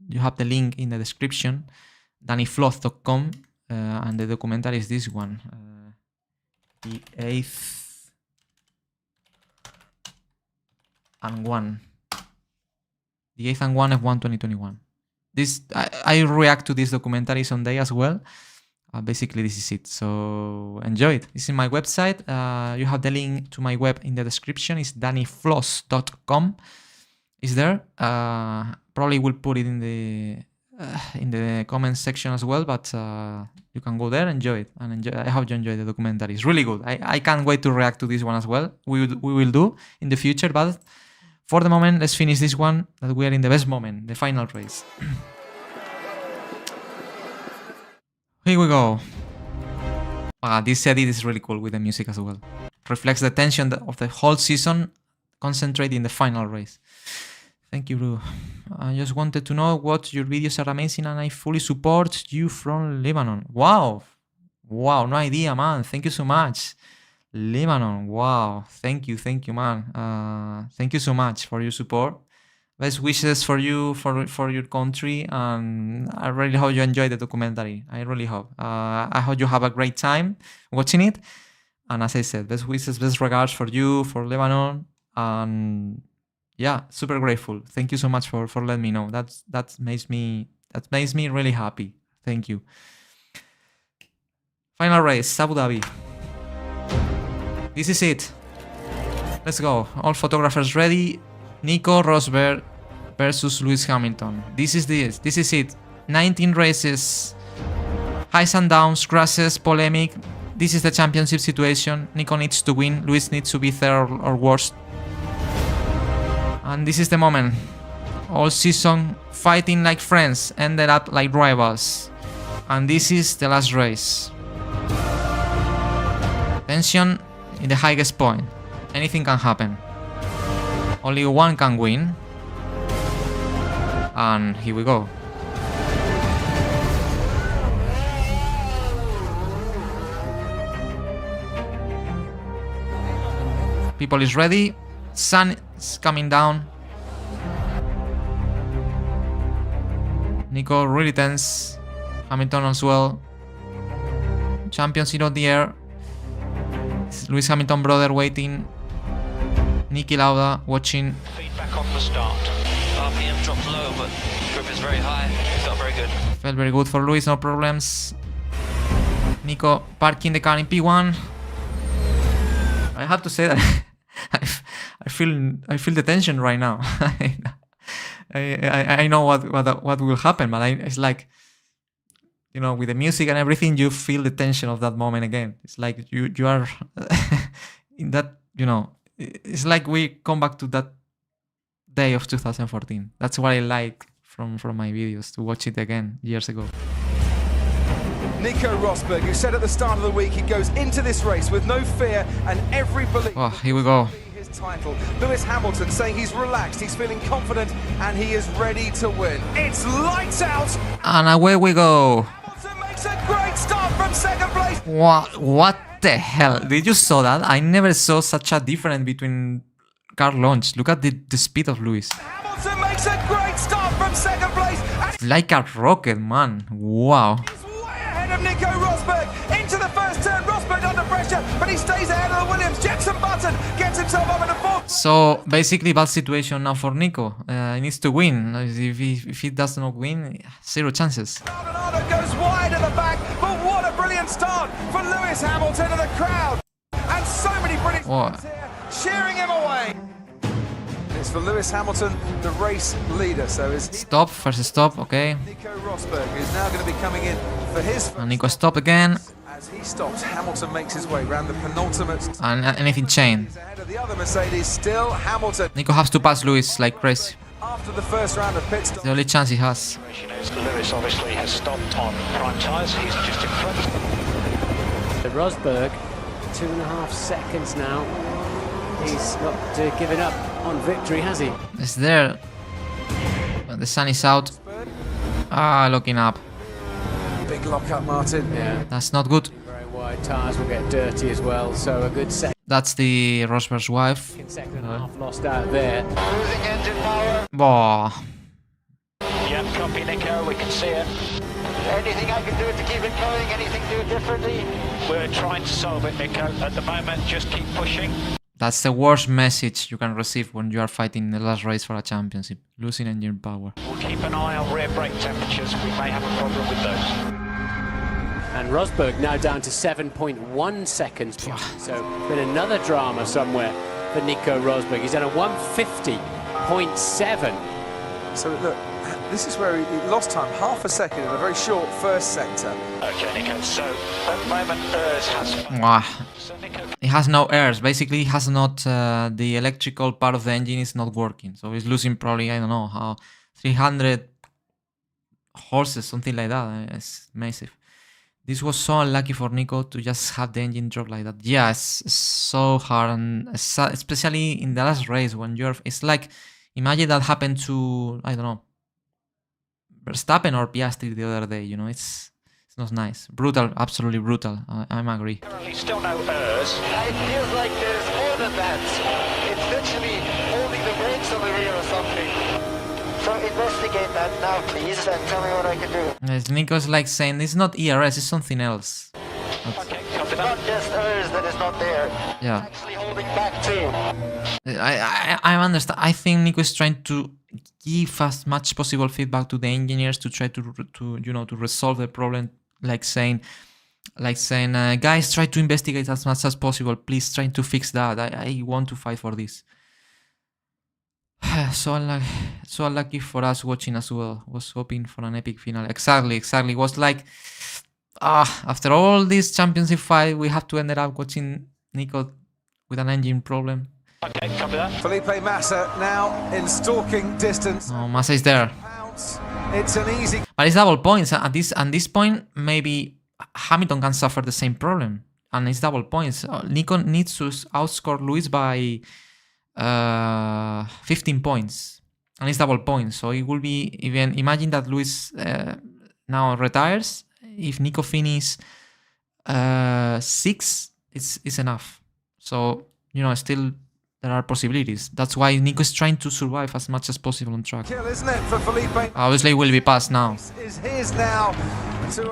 You have the link in the description, dannyfloth.com, and the documentary is this one, The Eighth and One. The Eighth and One F1 2021. This I react to this documentary someday as well. Basically, this is it. So enjoy it. It's in my website. You have the link to my web in the description. It's dannyfloss.com. It's there. Probably will put it in the comments section as well. But you can go there, enjoy it, and enjoy. I hope you enjoy the documentary. It's really good. I can't wait to react to this one as well. We will do in the future. But for the moment, let's finish this one. That we are in the best moment, the final race. Here we go. This edit is really cool with the music as well. reflects the tension of the whole season. Concentrate in the final race. Thank you, bro. I just wanted to know what your videos are amazing and I fully support you from Lebanon. Wow. Wow, no idea, man. Thank you so much. Lebanon. Wow. Thank you, man. Thank you so much for your support. Best wishes for you, for your country, and I really hope you enjoy the documentary. I really hope. I hope you have a great time watching it. And as I said, best wishes, best regards for you, for Lebanon, and yeah, super grateful. Thank you so much for letting me know. That makes me really happy. Thank you. Final race, Abu Dhabi. This is it. Let's go. All photographers ready. Nico Rosberg versus Lewis Hamilton. This is it. 19 races. Highs and downs, crashes, polemic. This is the championship situation. Nico needs to win. Lewis needs to be third or worse. And this is the moment. All season fighting like friends, ended up like rivals. And this is the last race. Tension in the highest point. Anything can happen. Only one can win. And here we go. People is ready. Sun is coming down. Nico really tense. Hamilton as well. Championship on the air. Lewis Hamilton brother waiting. Niki Lauda watching. Feedback off the start. RPM dropped low, but grip is very high. It felt very good. Felt very good for Lewis, no problems. Nico parking the car in P1. I have to say that I feel the tension right now. I know what will happen, but it's like, you know, with the music and everything, you feel the tension of that moment again. It's like you are in that, you know, it's like we come back to that day of 2014. That's what I like from my videos, to watch it again years ago. Nico Rosberg, who said at the start of the week he goes into this race with no fear and every belief. Oh, here we go. His title. Lewis Hamilton saying he's relaxed, he's feeling confident, and he is ready to win. It's lights out. And away we go. Hamilton makes a great start from second place. What the hell? Did you saw that? I never saw such a difference between car launch. Look at the speed of Lewis. Hamilton makes a great start from second place. Like a rocket, man. Wow. Of Nico Rosberg into the first turn. Rosberg under pressure, but he stays ahead of the Williams. Jenson Button gets himself up in the fourth. So basically, bad situation now for Nico. He needs to win. If he does not win, zero chances. Maldonado goes wide at the back, but what a brilliant start for Lewis Hamilton and the crowd, and so many British fans here cheering him away. It's for Lewis Hamilton, the race leader. So is stop, first stop, okay. Nico Rosberg is now going to be coming in for his first. And Nico stop again. As he stops, Hamilton makes his way around the penultimate. And anything chain. Ahead of the other Mercedes, still Hamilton. Nico has to pass Lewis like crazy. After the first round of pit stops. The only chance he has. Lewis obviously has stopped on prime tyres. He's just in front. Rosberg, 2.5 seconds now. He's not given up on victory, has he? It's there. But the sun is out. Looking up. Big lock up, Martin. Yeah. That's not good. Very wide tyres will get dirty as well, so a good second. That's the Rosberg's wife. Second and a half lost out there. Losing engine power. Oh. Yeah, copy Nico, we can see it. Anything I can do to keep it going? Anything do differently? We're trying to solve it, Nico. At the moment, just keep pushing. That's the worst message you can receive when you are fighting the last race for a championship. Losing engine power. We'll keep an eye on rear brake temperatures. We may have a problem with those. And Rosberg now down to 7.1 seconds. So been another drama somewhere for Nico Rosberg. He's done a 150.7. So look, this is where he lost time, half a second in a very short first sector. Okay, Nico, so at the moment, has... It has no airs. Basically, it has not the electrical part of the engine is not working. So he's losing probably, I don't know, how 300 horses, something like that. It's massive. This was so unlucky for Nico to just have the engine drop like that. Yeah, it's so hard, and especially in the last race when you're... It's like, imagine that happened to, I don't know, Verstappen or Piastri the other day, you know, it's not nice. Brutal, absolutely brutal. I agree. Still no errors. It feels like there's more than that. It's literally holding the brakes on the rear or something. So investigate that now, please, and tell me what I can do. Yes, Nico's like saying it's not ERS, it's something else. Okay, it's not just errors that is not there. Yeah. It's actually holding back too. I understand. I think Nico is trying to give as much possible feedback to the engineers to try to resolve the problem. Like saying, guys, try to investigate as much as possible. Please, try to fix that. I want to fight for this. So unlucky for us watching as well. Was hoping for an epic final. Exactly. It was like, after all this championship fight, we have to end up watching Nico with an engine problem. Okay, copy that. Felipe Massa now in stalking distance. Oh, Massa is there. It's an easy... But it's double points. At this point, maybe Hamilton can suffer the same problem. And it's double points. Nico needs to outscore Lewis by 15 points. And it's double points. So it will be even... Imagine that Lewis now retires. If Nico finishes 6, it's enough. So, you know, still... There are possibilities. That's why Nico is trying to survive as much as possible on track. Kill, isn't it, for Felipe? Obviously, it will be passed now. Is his now.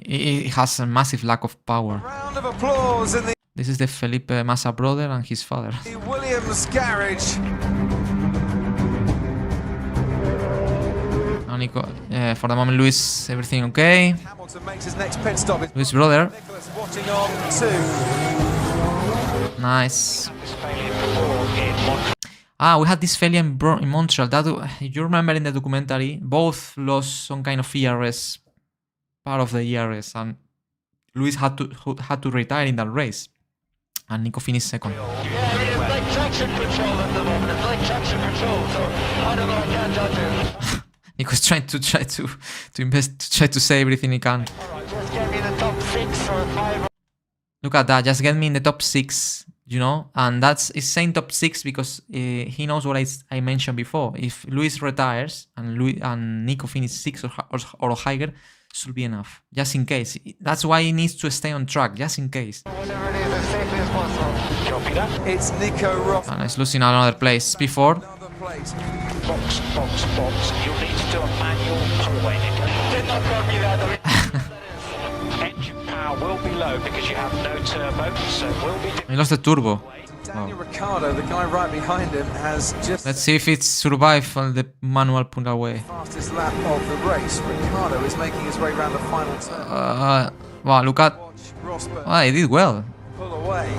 It has a massive lack of power. Round of applause in the... This is the Felipe Massa brother and his father. Williams garage. Now Nico, for the moment, Lewis, everything okay? Hamilton makes his next pit stop. Lewis' brother. Nicholas Watchalong too. Nice. We had this failure in Montreal. That, you remember in the documentary, both lost some kind of ERS, part of the ERS, and Lewis had to retire in that race, and Nico finished second. Yeah, I mean, it's like traction control at the moment. It's like traction control, so I don't know, I can't judge it. Nico's try to say everything he can. Alright, just get me the top 6 or 5. Look at that, just get me in the top 6. You know, and it's saying top 6 because he knows what I mentioned before. If Lewis retires and Nico finishes 6 or higher, should be enough. Just in case. That's why he needs to stay on track, just in case. Whatever it is, as safely as possible. Copy that. It's Nico Rosberg. And it's losing another place before. Another place. Box. You'll need to do a manual pullaway, Nico. Did not copy that. Engine power will be low because you have no turbo, so we'll be... He lost the turbo. Daniel Ricciardo, the guy right behind him, has just... Let's see if it's survived on the manual pull away. Fastest lap of the race. Ricciardo is making his way around the final turn. Wow, look at... Rosberg. He did well. Pull away.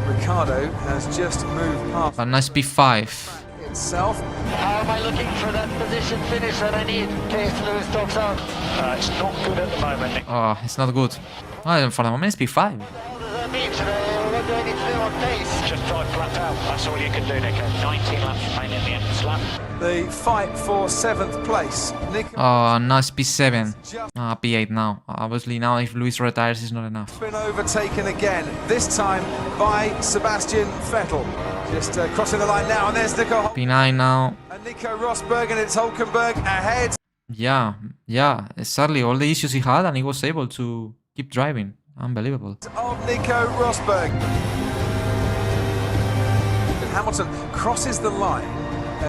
Ricciardo has just moved past. A nice P5. Itself. How am I looking for that position finish that I need in case Lewis talks out? It's not good at the moment, Nick. Oh, it's not good. For the moment, it's P5. What does that mean? What do I need to do on pace? Just drive flat out. That's all you can do, Nico. 19 laps remaining in the end of this lap. The fight for 7th place. Nico. Oh, nice P7. P8 now. Obviously, now if Lewis retires, it's not enough. Been overtaken again. This time by Sebastian Vettel. Just crossing the line now, and there's Nico. P9 now. And Nico Rosberg, and it's Hülkenberg ahead. Yeah. Sadly, all the issues he had, and he was able to keep driving. Unbelievable. Of Nico Rosberg. Hamilton crosses the line.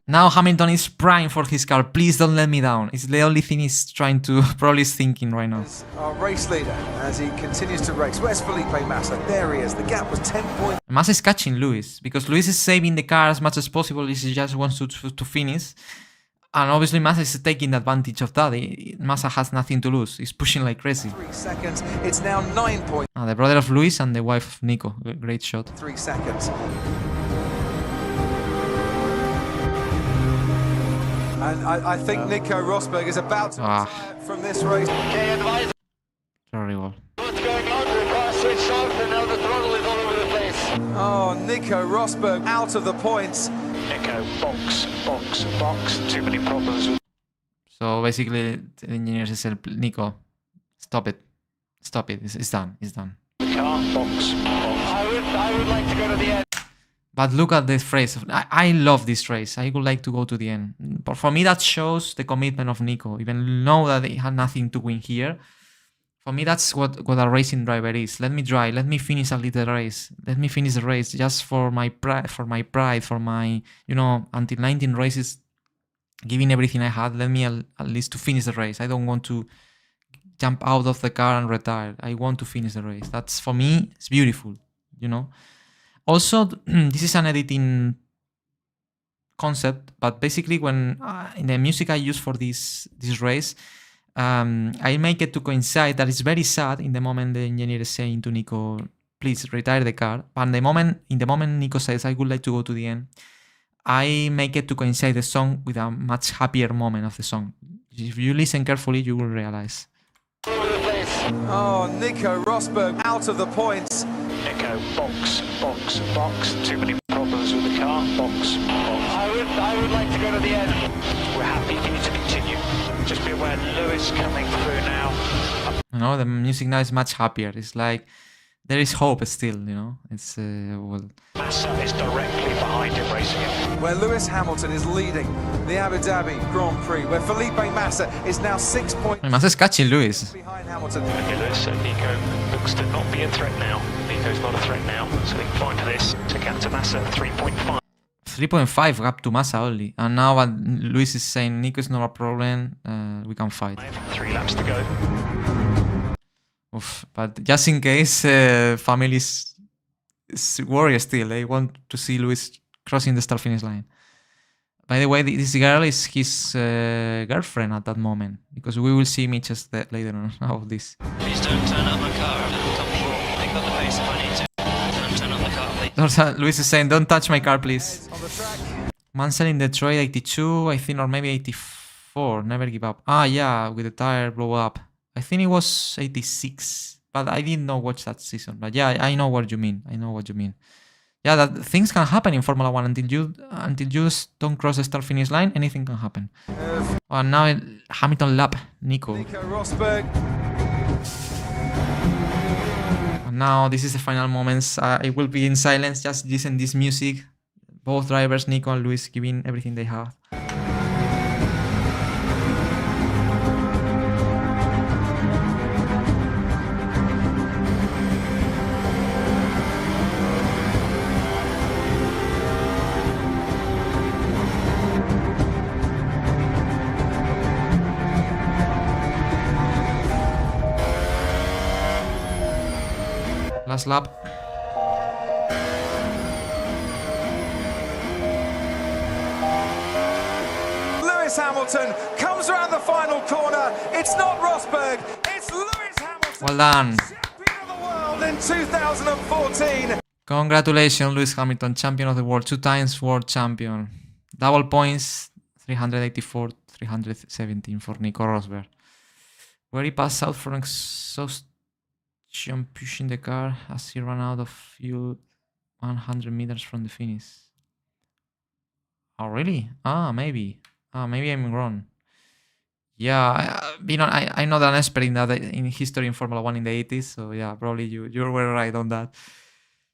Now Hamilton is prime for his car. Please don't let me down. It's the only thing he's trying to, probably thinking right now. Our race leader as he continues to race. Where's Felipe Massa? There he is. The gap was 10 points. Massa is catching Lewis because Lewis is saving the car as much as possible. He just wants to finish. And obviously Massa is taking advantage of that. Massa has nothing to lose. He's pushing like crazy. 3 seconds. It's now 9 points. The brother of Lewis and the wife of Nico. Great shot. 3 seconds. And I think Nico Rosberg is about to retire from this race. Okay, advise. Terrible. What's going on? The car switched off and now the throttle is all over the place. Oh, Nico Rosberg out of the points. Nico, box. Too many problems. So basically, the engineers said, Nico, stop it. Stop it. It's done. It's done. Car, box. I would like to go to the end. But look at this race. I love this race. I would like to go to the end. But for me, that shows the commitment of Nico. Even though that he had nothing to win here, for me, that's what a racing driver is. Let me drive. Let me finish a little race. Let me finish the race just for my pride, for my, you know, until 19 races, giving everything I had. Let me at least to finish the race. I don't want to jump out of the car and retire. I want to finish the race. That's, for me, it's beautiful, you know. Also, this is an editing concept, but basically when in the music I use for this race, I make it to coincide that it's very sad in the moment the engineer is saying to Nico, please retire the car. But in the moment Nico says, I would like to go to the end, I make it to coincide the song with a much happier moment of the song. If you listen carefully, you will realize. Oh, Nico Rosberg out of the points. Nico, box. Too many problems with the car. Box. I would like to go to the end. We're happy for you to continue. Just be aware, Lewis coming through now. You know, the music now is much happier. It's like there is hope still, you know. It's well. Massa is directly behind him racing it. Where Lewis Hamilton is leading the Abu Dhabi Grand Prix, where Felipe Massa is now 6 points Massa is catching Lewis. behind Hamilton. Okay, Lewis, Nico looks to not be a threat now. Nico's not a threat now, so we can find this to gap to Massa 3.5. 3.5 gap to Massa only. And now what Lewis is saying, Nico is not a problem, we can fight. 3 laps to go. Oof, but just in case families worry still, they want to see Lewis crossing the start-finish line. By the way, this girl is his girlfriend at that moment, because we will see images later on of this. Please don't turn up my car. I'm comfortable. Pick up the pace if I need to. Don't turn up the car, please. Luis is saying, don't touch my car, please. Mansell in Detroit, 82, I think, or maybe 84. Never give up. Ah, yeah, with the tire blow up. I think it was 86, but I didn't watch that season. But yeah, I know what you mean. Yeah, that things can happen in Formula One until you don't cross the start-finish line. Anything can happen. And now Hamilton lap Nico Rosberg. And now this is the final moments. It will be in silence. Just listen this music. Both drivers, Nico and Lewis, giving everything they have. Last lap. Lewis Hamilton comes around the final corner. It's not Rosberg, it's Lewis Hamilton. Well done. Champion of the world in 2014. Congratulations, Lewis Hamilton, champion of the world, 2 times world champion. Double points, 384, 317 for Nico Rosberg. Where he passed out from exhaust pushing the car as he ran out of fuel 100 meters from the finish. Oh, really? Maybe I'm wrong. Yeah, I'm not an expert in that in history in Formula 1 in the 80s, so yeah, probably you were right on that.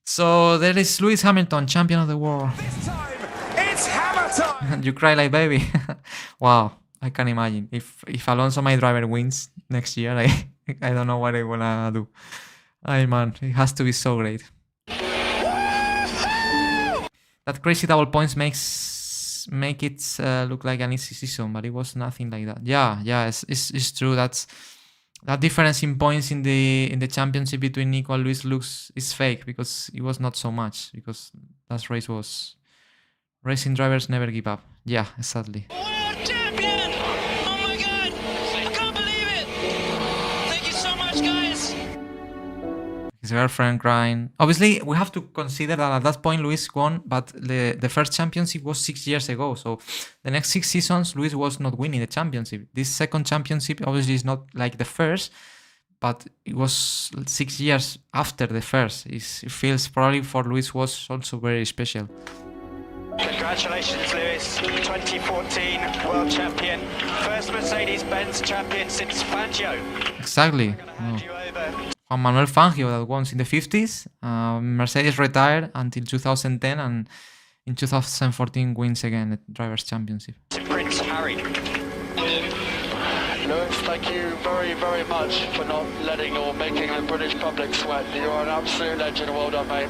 So there is Lewis Hamilton, champion of the world. This time, it's hammer time! You cry like baby. Wow, I can imagine. If Alonso, my driver, wins next year, I don't know what I wanna do. Man, it has to be so great. That crazy double points make it look like an easy season, but it was nothing like that. Yeah, it's true. That difference in points in the championship between Nico and Lewis is fake, because it was not so much, because that race was racing drivers never give up. Yeah, exactly. World champion! Oh my god! I can't believe it! Thank you so much, guys! His girlfriend crying. Obviously, we have to consider that at that point Lewis won, but the first championship was 6 years ago. So the next 6 seasons, Lewis was not winning the championship. This second championship obviously is not like the first, but it was 6 years after the first. It feels probably for Lewis was also very special. Congratulations. Congratulations, Lewis. 2014 World Champion. First Mercedes-Benz champion since Fangio. Exactly. Juan Manuel Fangio that won in the 50s. Mercedes retired until 2010 and in 2014 wins again the Drivers' Championship. Prince Harry. Lewis, thank you very, very much for not letting or making the British public sweat. You are an absolute legend. Well done, mate.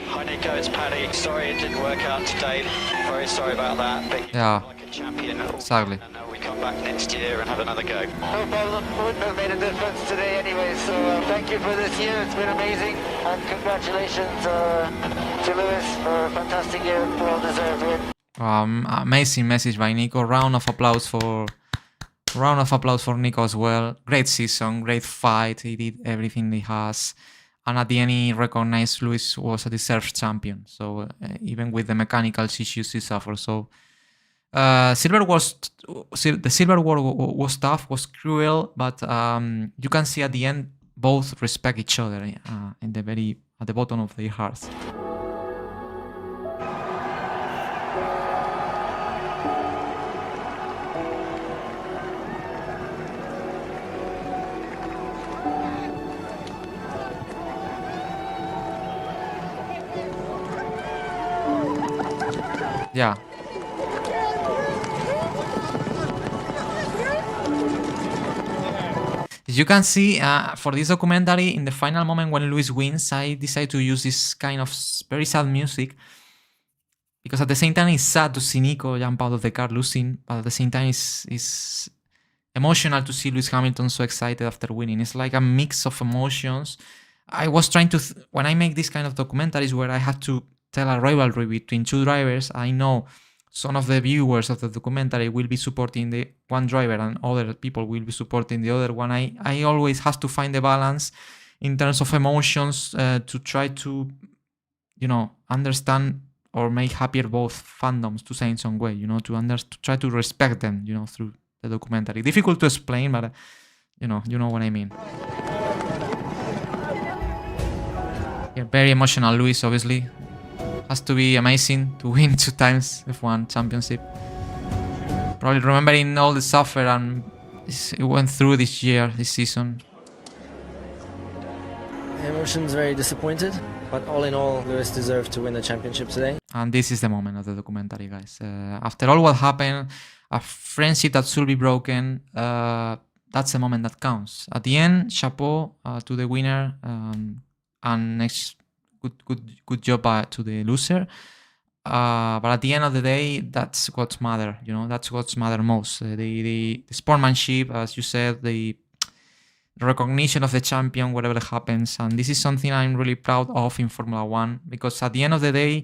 Hi Nico, it's Paddy. Sorry it didn't work out today. Very sorry about that. But yeah, like a champion. Exactly. And we come back next year and have another go. No problem. Wouldn't have made a difference today anyway. So thank you for this year. It's been amazing. And congratulations to Lewis for a fantastic year. Well deserved win. Amazing message by Nico. Round of applause for Nico as well. Great season, great fight. He did everything he has, and at the end he recognized Lewis was a deserved champion. So even with the mechanical issues he suffered, so the Silver War was tough, was cruel, but you can see at the end both respect each other at the bottom of their hearts. Yeah. As you can see, for this documentary, in the final moment when Lewis wins, I decided to use this kind of very sad music because at the same time it's sad to see Nico jump out of the car losing, but at the same time it's emotional to see Lewis Hamilton so excited after winning. It's like a mix of emotions. I was trying to, when I make this kind of documentaries where I had to tell a rivalry between two drivers, I know some of the viewers of the documentary will be supporting the one driver and other people will be supporting the other one. I always have to find the balance in terms of emotions to try to, understand or make happier both fandoms, to say in some way, to try to respect them, through the documentary. Difficult to explain, but you know what I mean. Yeah, very emotional, Lewis, obviously. Has to be amazing to win 2 times F1 championship. Probably remembering all the suffer and it went through this season. Emotions, very disappointed, but all in all, Lewis deserved to win the championship today. And this is the moment of the documentary, guys. After all what happened, a friendship that should be broken, that's the moment that counts. At the end, chapeau to the winner, and next. Good job to the loser, but at the end of the day, that's what's matter. That's what's matter most. The sportsmanship, as you said, the recognition of the champion, whatever happens, and this is something I'm really proud of in Formula One because at the end of the day,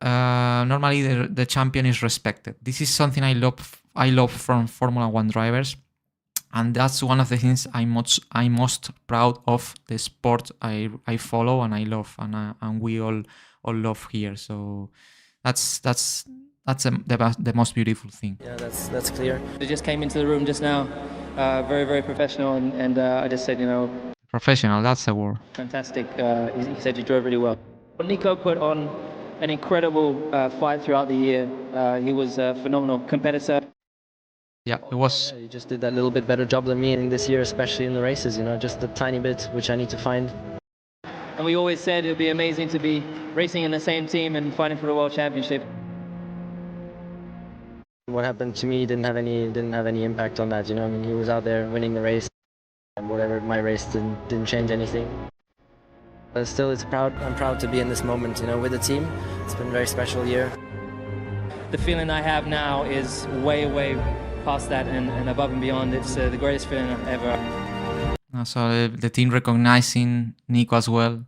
normally the champion is respected. This is something I love from Formula One drivers. And that's one of the things I'm most proud of the sport I follow and I love and we all love here. So that's the most beautiful thing. Yeah, that's clear. They just came into the room just now, very, very professional, and I just said, professional. That's the word. Fantastic. He said you drove really well. Nico put on an incredible fight throughout the year. He was a phenomenal competitor. Yeah, it was. You just did that little bit better job than me in this year, especially in the races, just a tiny bit, which I need to find. And we always said it would be amazing to be racing in the same team and fighting for the World Championship. What happened to me didn't have any impact on that, he was out there winning the race, and whatever, my race didn't change anything. But still, I'm proud to be in this moment, with the team. It's been a very special year. The feeling I have now is way past that and above and beyond. It's the greatest feeling ever. So the team recognizing Nico as well.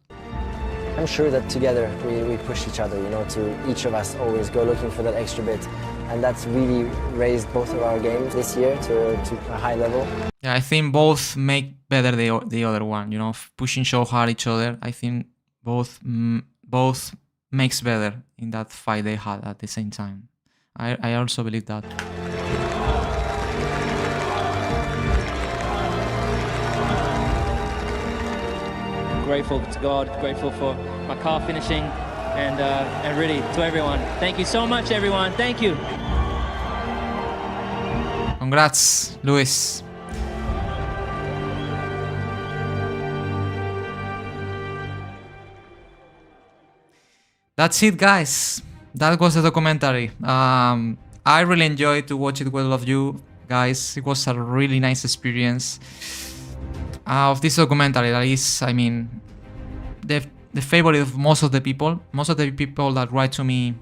I'm sure that together we push each other, to each of us always go looking for that extra bit. And that's really raised both of our games this year to a high level. Yeah, I think both make better the other one, pushing so hard each other. I think both makes better in that fight they had at the same time. I also believe that. grateful to God, grateful for my car finishing, and really to everyone. Thank you so much, everyone. Thank you. Congrats, Lewis. That's it, guys. That was the documentary. I really enjoyed to watch it with all of you guys. It was a really nice experience of this documentary. That is, I mean, the favorite of most of the people. Most of the people that write to me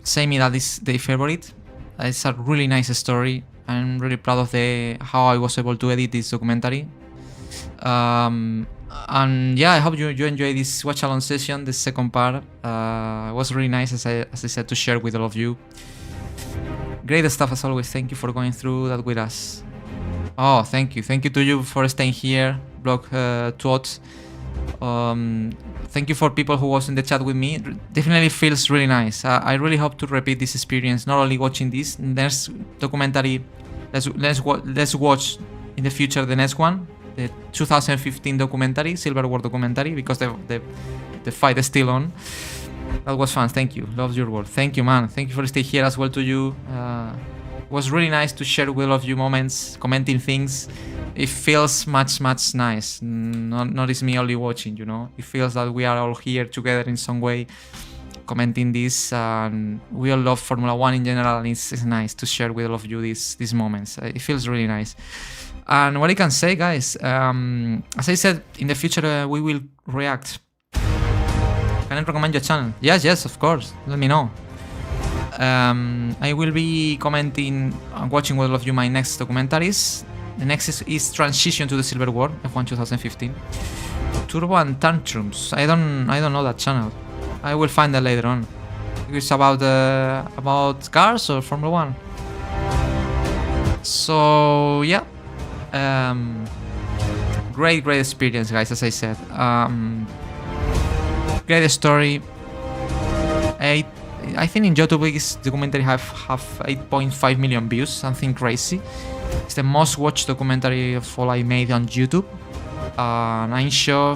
say me that is their favorite. It's a really nice story. I'm really proud of how I was able to edit this documentary. And yeah, I hope you enjoy this watch along session, the second part. It was really nice, as I said, to share with all of you. Great stuff as always. Thank you for going through that with us. Oh, thank you to you for staying here, Blog Twat. Thank you for people who was in the chat with me. Definitely feels really nice. I really hope to repeat this experience, not only watching this next documentary. Let's watch in the future the next one, the 2015 documentary, Silver War documentary, because the fight is still on. That was fun. Thank you. Love your work. Thank you, man. Thank you for staying here as well to you. It was really nice to share with all of you moments, commenting things. It feels much nice. Not it's me only watching, you know. It feels that we are all here together in some way, commenting this, and we all love Formula 1 in general, and it's nice to share with all of you these moments. It feels really nice. And what I can say, guys, as I said, in the future we will react. Can I recommend your channel? Yes, of course. Let me know. I will be commenting and watching with all of you my next documentaries. The next is Transition to the Silver War, F1 2015. Turbo and Tantrums. I don't know that channel. I will find that later on. It's about cars or Formula 1. So yeah. Great experience, guys, as I said. Great story. I think in YouTube this documentary have 8.5 million views, something crazy. It's the most watched documentary of all I made on YouTube. I'm sure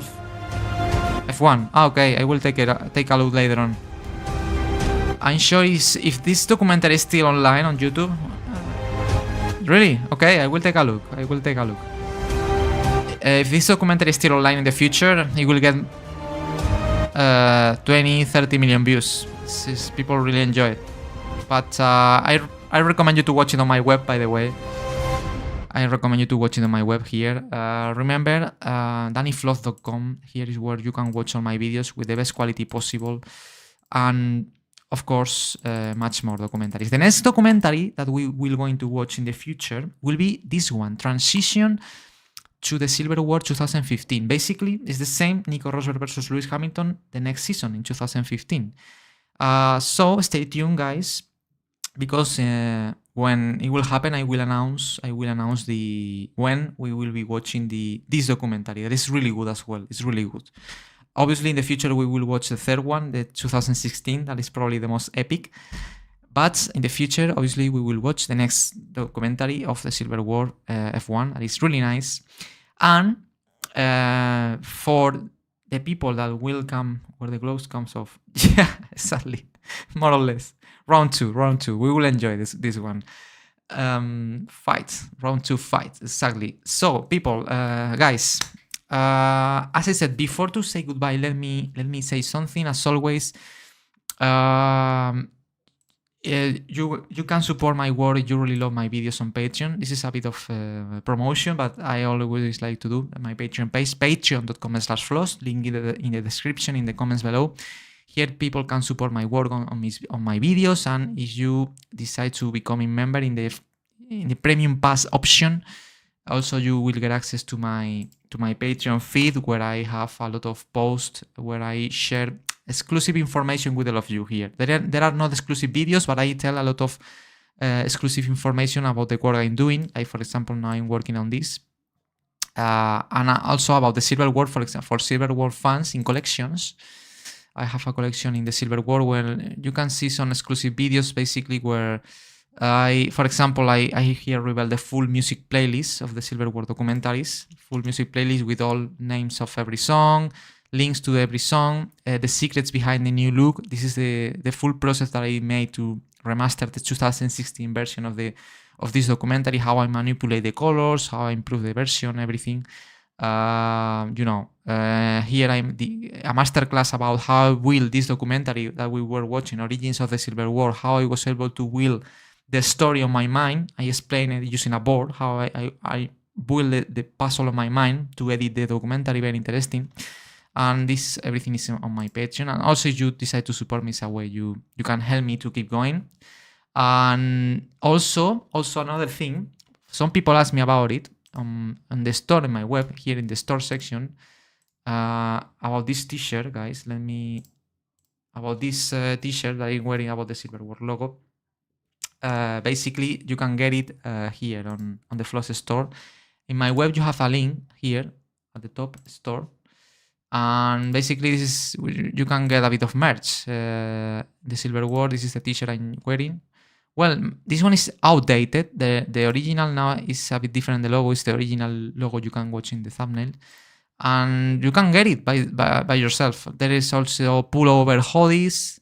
F1. Okay, I will take a look later on. I'm sure if this documentary is still online on YouTube. Really? Okay, I will take a look. If this documentary is still online in the future, it will get 20-30 million views. People really enjoy it. But I recommend you to watch it on my web, by the way. I recommend you to watch it on my web here. Remember, dannyfloth.com. Here is where you can watch all my videos with the best quality possible. And of course, much more documentaries. The next documentary that we will going to watch in the future will be this one, Transition to the Silver War 2015. Basically, it's the same Nico Rosberg versus Lewis Hamilton the next season in 2015. So stay tuned, guys, because when it will happen, I will announce when we will be watching this documentary. That is really good as well. It's really good. Obviously, in the future, we will watch the third one, the 2016. That is probably the most epic. But in the future, obviously, we will watch the next documentary of the Silver War F1. That is really nice. And for the people that will come where the gloves comes off. Yeah, exactly. More or less. Round two. We will enjoy this one. Round 2 fight. Exactly. So, people, guys, as I said, before to say goodbye, let me say something. As always, you can support my work if you really love my videos on Patreon. This is a bit of promotion, but I always like to do my Patreon page, patreon.com/floss, link in the description, in the comments below. Here people can support my work on my videos, and if you decide to become a member in the premium pass option, also you will get access to my Patreon feed, where I have a lot of posts where I share exclusive information with all of you here. There are not exclusive videos, but I tell a lot of exclusive information about the work I'm doing. Like, for example, now I'm working on this. And also about the Silver War, for example, for Silver War fans in collections. I have a collection in the Silver War where you can see some exclusive videos, basically, where For example, I here reveal the full music playlist of the Silver War documentaries, full music playlist with all names of every song, links to every song, the secrets behind the new look. This is the full process that I made to remaster the 2016 version of this documentary, how I manipulate the colors, how I improve the version, everything. Here I'm a masterclass about how I will this documentary that we were watching, Origins of the Silver War, how I was able to will the story on my mind. I explain it using a board, how I build the puzzle of my mind to edit the documentary, very interesting. And this everything is on my Patreon. And also, if you decide to support me, a way you can help me to keep going. And also another thing, some people ask me about it on the store in my web, here in the store section, about this t-shirt, guys. About this t-shirt that I'm wearing about the Silver War logo. Basically, you can get it here on the Floss store. In my web, you have a link here at the top, store. And basically, this is you can get a bit of merch. The Silver War, this is the t-shirt I'm wearing. Well, this one is outdated. The original now is a bit different. The logo is the original logo you can watch in the thumbnail. And you can get it by yourself. There is also pullover hoodies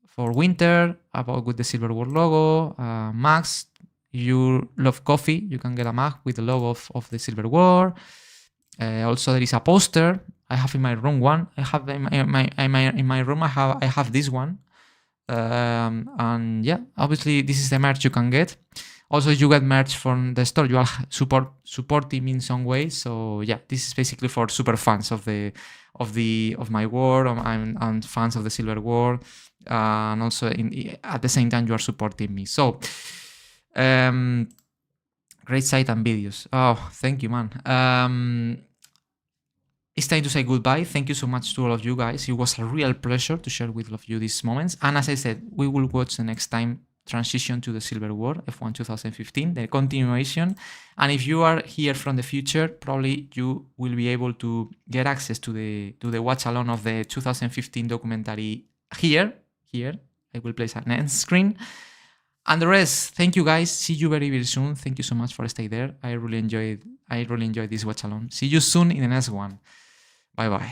for winter with the Silver War logo. Mugs. If you love coffee, you can get a mug with the logo of the Silver War. Also, there is a poster. I have in my room one. I have in my room. I have this one. And yeah, obviously this is the merch you can get. Also, you get merch from the store. You are supporting me in some way. So yeah, this is basically for super fans of my war and fans of the Silver War. And also at the same time you are supporting me. So great site and videos. Oh, thank you, man. It's time to say goodbye. Thank you so much to all of you guys. It was a real pleasure to share with all of you these moments. And as I said, we will watch the next time transition to the Silver War, F1 2015, the continuation. And if you are here from the future, probably you will be able to get access to the watch-along of the 2015 documentary here. I will place an end screen. And the rest, thank you guys. See you very, very soon. Thank you so much for staying there. I really enjoyed this watch-along. See you soon in the next one. Bye-bye.